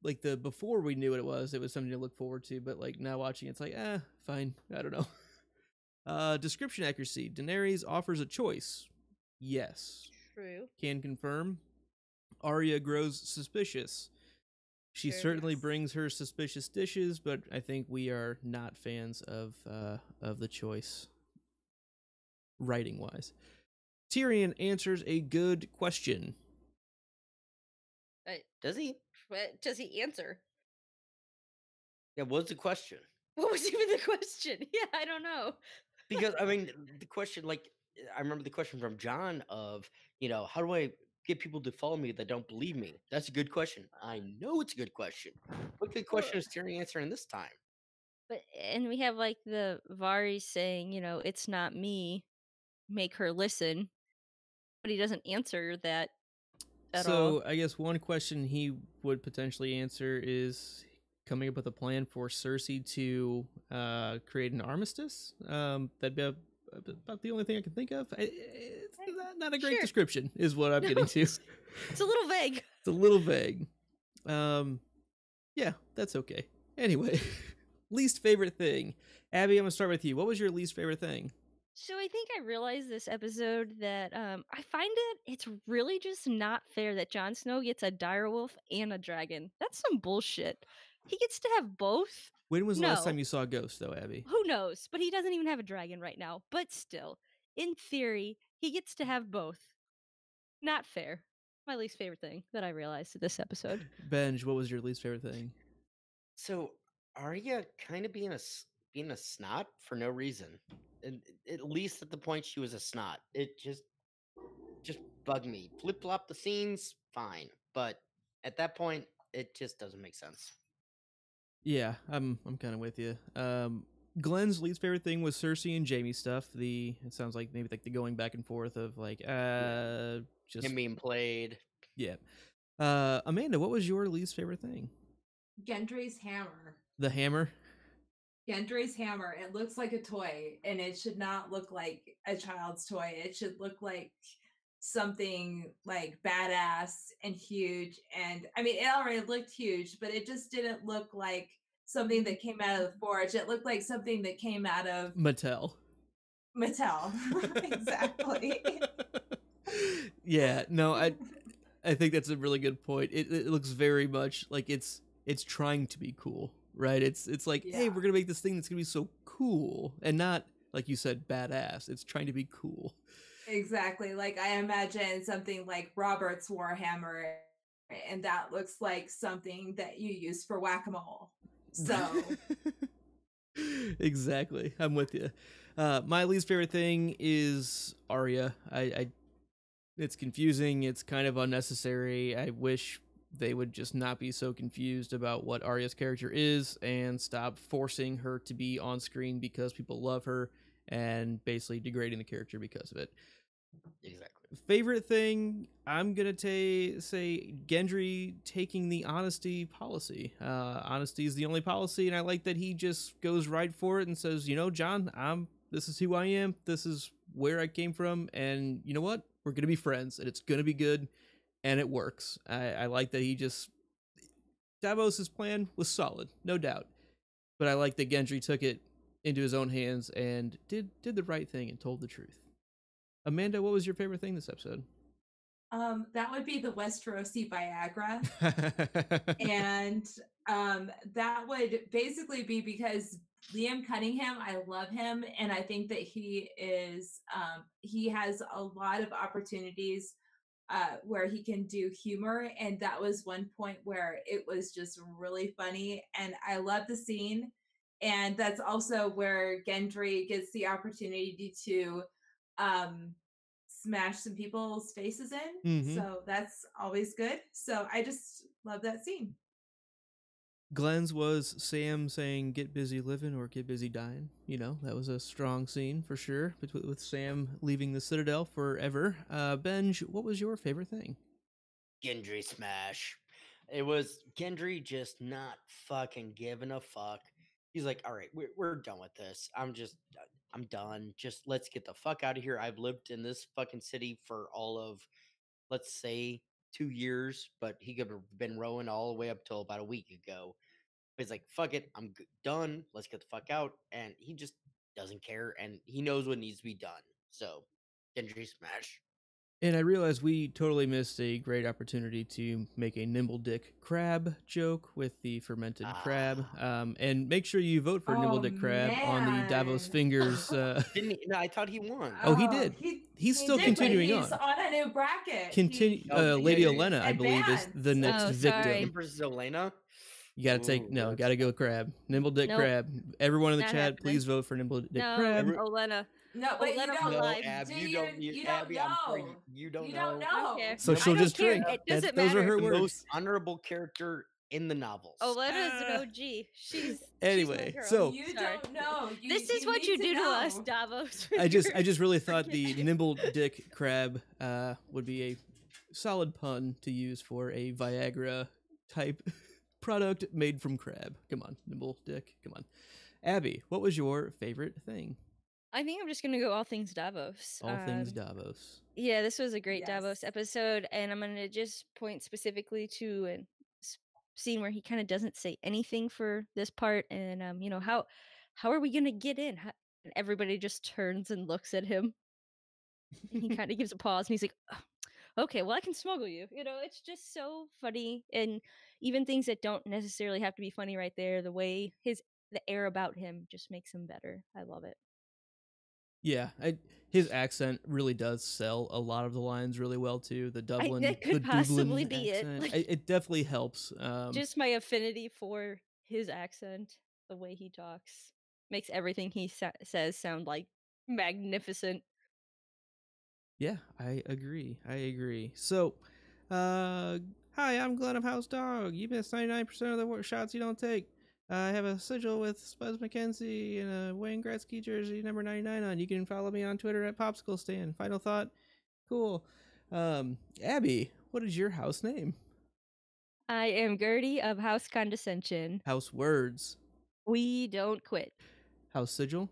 Like the before we knew what it was something to look forward to. But like now watching, it's like, fine. I don't know. Description accuracy. Daenerys offers a choice. Yes. True. Can confirm. Arya grows suspicious. She Sure, certainly yes. brings her suspicious dishes, but I think we are not fans of the choice, writing wise. Tyrion answers a good question. Does he? What does he answer? Yeah, what's the question? What was even the question? Yeah, I don't know. Because I mean, the question, like, I remember the question from John of, how do I get people to follow me that don't believe me? That's a good question. I know it's a good question. What good question is Tyrion answering this time? And we have like the Varys saying, it's not me. Make her listen. But he doesn't answer that at all. So I guess one question he would potentially answer is coming up with a plan for Cersei to create an armistice. That'd be about the only thing I can think of. It's not a great Sure. description, is what I'm No, getting to. It's a little vague. It's a little vague. Yeah, that's okay. Anyway, least favorite thing. Abby, I'm gonna start with you. What was your least favorite thing? So I think I realized this episode that I find it's really just not fair that Jon Snow gets a direwolf and a dragon. That's some bullshit. He gets to have both. When was the last No. time you saw a ghost, though, Abby? Who knows? But he doesn't even have a dragon right now. But still, in theory, he gets to have both. Not fair. My least favorite thing that I realized this episode. Benj, what was your least favorite thing? So Arya kind of being a snot for no reason. And at least at the point she was a snot, it just bugged me. Flip flop the scenes, fine, but at that point, it just doesn't make sense. Yeah, I'm kind of with you. Glenn's least favorite thing was Cersei and Jaime stuff. It sounds like maybe like the going back and forth of like just Him being played. yeah. Amanda, what was your least favorite thing? Gendry's hammer. The hammer. Gendry's hammer. It looks like a toy, and it should not look like a child's toy. It should look like something like badass and huge. And I mean, it already looked huge, but it just didn't look like something that came out of the forge. It looked like something that came out of Mattel. Exactly. Yeah, no, I think that's a really good point. It looks very much like it's trying to be cool, right? It's like, hey, Yeah. we're gonna make this thing that's gonna be so cool, and not like you said, badass. It's trying to be cool. Exactly. Like I imagine something like Robert's Warhammer, and that looks like something that you use for whack-a-mole. So Exactly. I'm with you. My least favorite thing is Arya. It's confusing. It's kind of unnecessary. I wish they would just not be so confused about what Arya's character is and stop forcing her to be on screen because people love her and basically degrading the character because of it. Exactly. Favorite thing, I'm gonna say Gendry taking the honesty policy. Honesty is the only policy, and I like that he just goes right for it and says, you know, John, this is who I am. This is where I came from, and you know what? We're gonna be friends, and it's gonna be good, and it works. I like that he just Davos's plan was solid, no doubt, but I like that Gendry took it into his own hands and did the right thing and told the truth. Amanda, what was your favorite thing this episode? that would be the Westerosi Viagra. And that would basically be because Liam Cunningham, I love him, and I think that he has a lot of opportunities where he can do humor, and that was one point where it was just really funny, and I love the scene. And that's also where Gendry gets the opportunity to smash some people's faces in. Mhm. So that's always good. So I just love that scene. Glenn's was Sam saying "get busy living" or "get busy dying." You know, that was a strong scene for sure, with Sam leaving the Citadel forever. Benj, what was your favorite thing? Gendry smash. It was Gendry just not fucking giving a fuck. He's like, all right, we're done with this. I'm done. Just let's get the fuck out of here. I've lived in this fucking city for all of, let's say, 2 years, but he could have been rowing all the way up till about a week ago. He's like, fuck it, I'm done. Let's get the fuck out. And he just doesn't care, and he knows what needs to be done. So, Gendry smash. And I realized we totally missed a great opportunity to make a nimble dick crab joke with the fermented crab. And make sure you vote for nimble Oh, dick crab on the Davos man. Fingers. Didn't he? No, I thought he won. Oh, he did. He's still did, continuing but he's on. a new bracket. Continue. Oh, Lady yeah. Olenna, I believe, is the Advanced. next Oh, victim. sorry. Empress Zelena. You gotta take Ooh, that's gotta go with crab. Nimble dick Nope. crab. Everyone in the Not chat, happening. please vote for nimble dick No, crab. Olenna. No, but you let him don't. know, No, Live. Ab, Do you don't. you don't Abby, I'm sorry, know. you don't You know. don't know. Okay. So I she'll don't just care. drink. It doesn't Those are matter. her The words. most honorable character in the novels. Olenna's Ah. an OG. She's Anyway, my girl. so- You Sorry. don't know. This is what need you do to know. us, Davos. I just really thought Forget the it. nimble dick crab would be a solid pun to use for a Viagra type product made from crab. Come on, nimble dick. Come on. Abby, what was your favorite thing? I think I'm just gonna go all things Davos. All things Davos. Yeah, this was a great Yes. Davos episode, and I'm gonna just point specifically to a scene where he kind of doesn't say anything for this part, and you know, how are we gonna get in? And everybody just turns and looks at him, and he kind of gives a pause, and he's like, "Oh, okay, well, I can smuggle you." You know, it's just so funny, and even things that don't necessarily have to be funny right there, the way the air about him just makes him better. I love it. Yeah, his accent really does sell a lot of the lines really well too. The Dublin, that could the possibly Dublin be it. accent. Like- It definitely helps. Just my affinity for his accent, the way he talks, makes everything he says sound like magnificent. Yeah, I agree. So, hi, I'm Glenn of House Dog. You missed 99% of the shots you don't take. I have a sigil with Spuzz McKenzie and a Wayne Gretzky jersey number 99 on. You can follow me on Twitter at Popsicle Stand. Final thought? Cool. Abby, what is your house name? I am Gertie of House Condescension. House Words. We don't quit. House Sigil.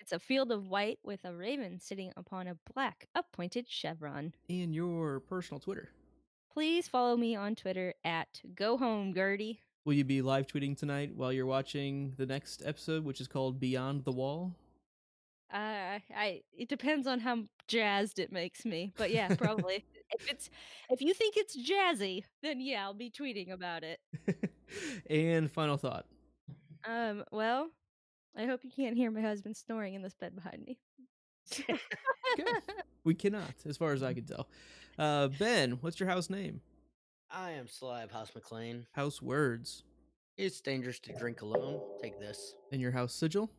It's a field of white with a raven sitting upon a black appointed chevron. And your personal Twitter. Please follow me on Twitter at GoHomeGertie. Will you be live tweeting tonight while you're watching the next episode, which is called Beyond the Wall? It depends on how jazzed it makes me, but yeah, probably. If you think it's jazzy, then yeah, I'll be tweeting about it. And final thought. Well, I hope you can't hear my husband snoring in this bed behind me. Okay. We cannot, as far as I can tell. Ben, what's your house name? I am Slab House McLean. House words. It's dangerous to drink alone. Take this. And your house sigil?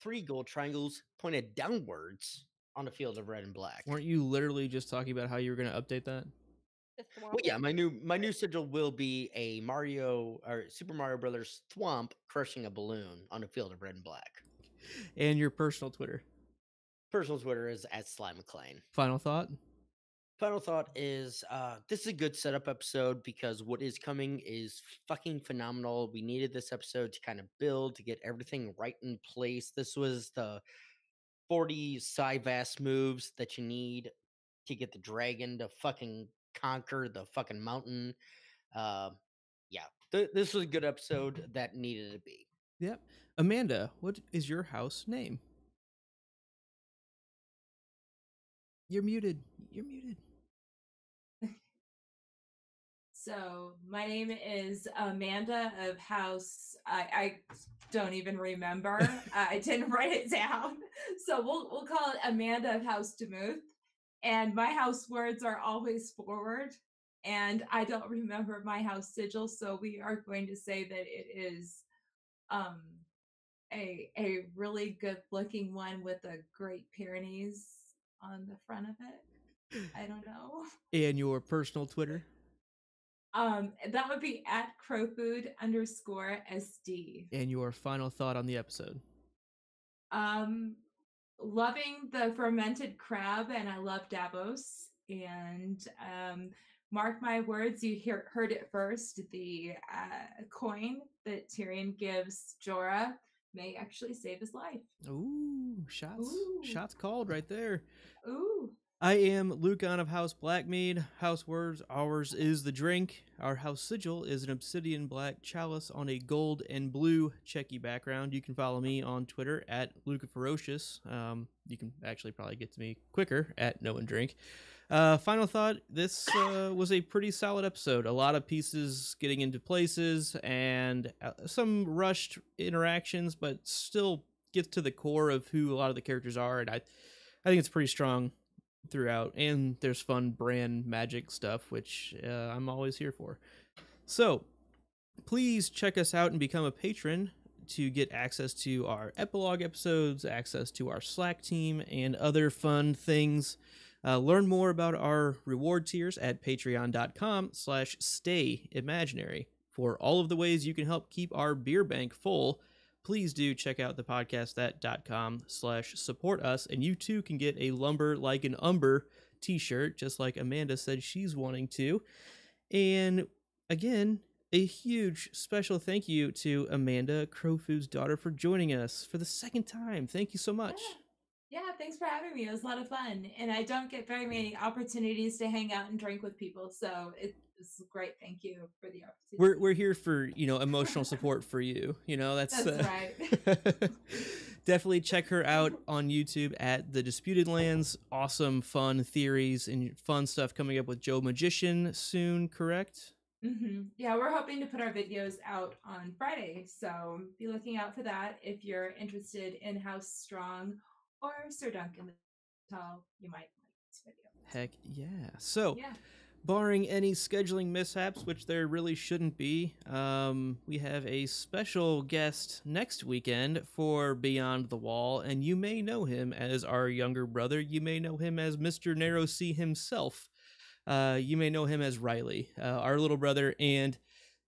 3 gold triangles pointed downwards on a field of red and black. Weren't you literally just talking about how you were going to update that? Well, yeah, my new sigil will be a Mario or Super Mario Brothers thwomp crushing a balloon on a field of red and black. And your personal Twitter? Personal Twitter is at Sly McLean. Final thought? Final thought is this is a good setup episode because what is coming is fucking phenomenal. We needed this episode to kind of build, to get everything right in place. This was the 40 side-vast moves that you need to get the dragon to fucking conquer the fucking mountain. Yeah, this was a good episode that needed to be. Yep. Amanda, what is your house name? You're muted. You're muted. So my name is Amanda of House. I don't even remember. I didn't write it down, so we'll call it Amanda of House Demuth. And my house words are always forward. And I don't remember my house sigil, so we are going to say that it is a really good looking one with the Great Pyrenees on the front of it. I don't know. And your personal Twitter? That would be at crowfood_SD. And your final thought on the episode? Loving the fermented crab, and I love Davos. And mark my words, you heard it first. The coin that Tyrion gives Jorah may actually save his life. Ooh, shots called right there. Ooh. I am Lucan of House Blackmead. House words, ours is the drink. Our house sigil is an obsidian black chalice on a gold and blue checky background. You can follow me on Twitter at LucaFerocious. You can actually probably get to me quicker at Know and Drink. Final thought, this was a pretty solid episode. A lot of pieces getting into places and some rushed interactions, but still gets to the core of who a lot of the characters are. And I think it's pretty strong throughout, and there's fun brand magic stuff, which I'm always here for. So please check us out and become a patron to get access to our epilogue episodes, access to our Slack team, and other fun things. Learn more about our reward tiers at patreon.com/stayimaginary. For all of the ways you can help keep our beer bank full, please do check out the podcastthat.com/support us, and you too can get a Lumber Like an Umber t-shirt, just like Amanda said she's wanting to. And again, a huge special thank you to Amanda, Crowfood's daughter, for joining us for the second time. Thank you so much. Yeah, thanks for having me. It was a lot of fun. And I don't get very many opportunities to hang out and drink with people. So it's great. Thank you for the opportunity. We're here for, emotional support for you. That's right. Definitely check her out on YouTube at The Disputed Lands. Awesome, fun theories and fun stuff coming up with Joe Magician soon, correct? Mm-hmm. Yeah, we're hoping to put our videos out on Friday. So be looking out for that. If you're interested in House Strong or Sir Duncan the Tall, you might like this video. Heck yeah. So, yeah. Barring any scheduling mishaps, which there really shouldn't be, we have a special guest next weekend for Beyond the Wall, and you may know him as our younger brother. You may know him as Mr. Narrow C himself. You may know him as Riley, our little brother, and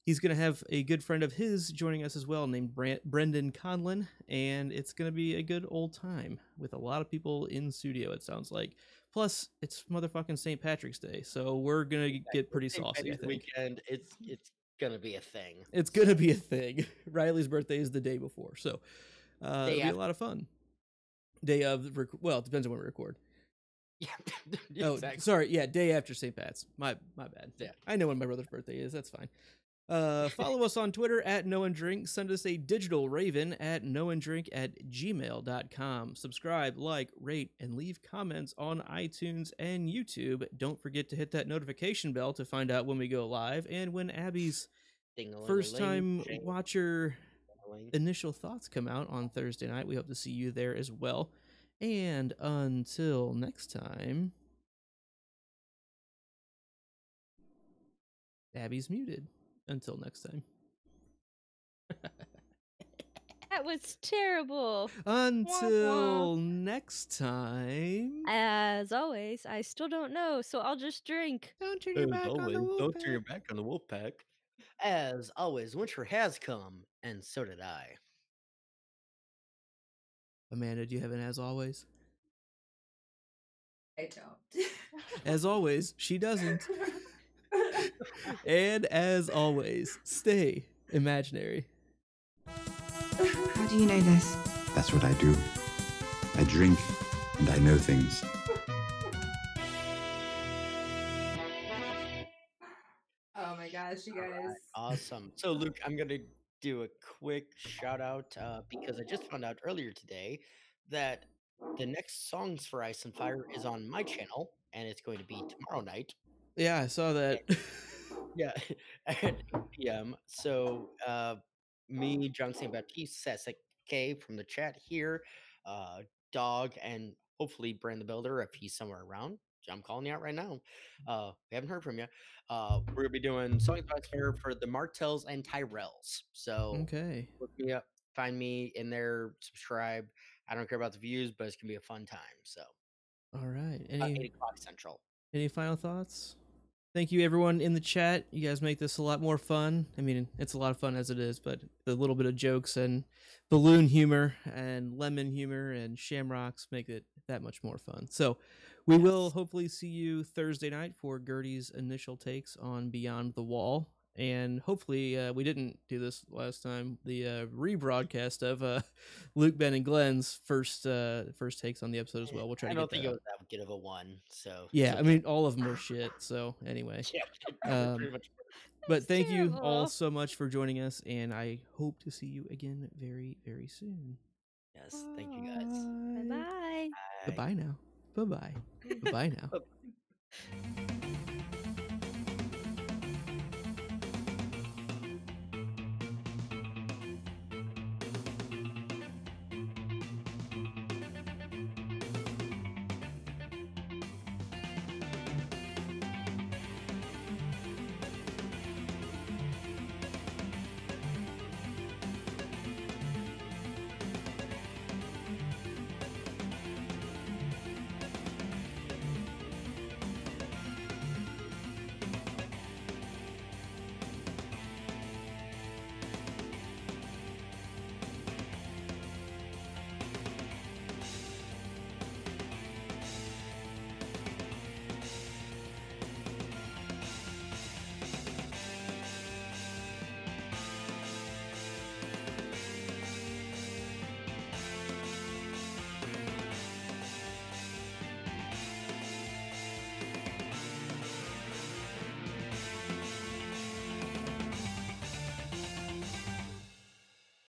he's going to have a good friend of his joining us as well named Brendan Conlon, and it's going to be a good old time with a lot of people in studio, it sounds like. Plus, it's motherfucking St. Patrick's Day, so we're going to get pretty saucy, I think. Weekend, it's going to be a thing. It's going to be a thing. Riley's birthday is the day before, so it'll be a lot of fun. Day of, well, it depends on when we record. Yeah. Oh, exactly. sorry. Yeah, day after St. Pat's. My bad. Yeah. I know when my brother's birthday is. That's fine. Follow us on Twitter at Know and Drink. Send us a digital raven at knowandrink@gmail.com. Subscribe, like, rate, and leave comments on iTunes and YouTube. Don't forget to hit that notification bell to find out when we go live and when Abby's first-time watcher initial thoughts come out on Thursday night. We hope to see you there as well. And until next time, Abby's muted. Until next time. That was terrible. Until next time. As always, I still don't know, so I'll just drink. Don't turn your back on the wolf Don't turn your pack. back on the wolf pack. As always, winter has come, and so did I. Amanda, do you have an as always? I don't. As always, she doesn't. And as always, stay imaginary. How do you know this? That's what I do. I drink and I know things. Oh my gosh, you guys. Awesome. So, Luke, I'm going to do a quick shout out because I just found out earlier today that the next Songs for Ice and Fire is on my channel, and it's going to be tomorrow night. Yeah, I saw that. Yeah, at 8 p.m. So, me, John St. Baptiste, K from the chat here, Dog, and hopefully Brand the Builder if he's somewhere around. I'm calling you out right now. We haven't heard from you. We're gonna be doing Songs by Fair for the Martells and Tyrells. So Okay. look me up, find me in there, subscribe. I don't care about the views, but it's gonna be a fun time. So All right. 8 Any o'clock Central. final thoughts? Thank you, everyone in the chat. You guys make this a lot more fun. I mean, it's a lot of fun as it is, but the little bit of jokes and balloon humor and lemon humor and shamrocks make it that much more fun. So we will hopefully see you Thursday night for Gertie's initial takes on Beyond the Wall. And hopefully, we didn't do this last time, the rebroadcast of Luke, Ben, and Glenn's first takes on the episode as well. We'll try I to don't get think that it out. was that good of a one. So Yeah, it's I mean, all of them were shit. So anyway, yeah, they're pretty much. but That's thank you all terrible. so much for joining us, and I hope to see you again very, very soon. Yes, thank you guys. Bye bye. Bye bye now. Bye bye. Bye bye now. Bye.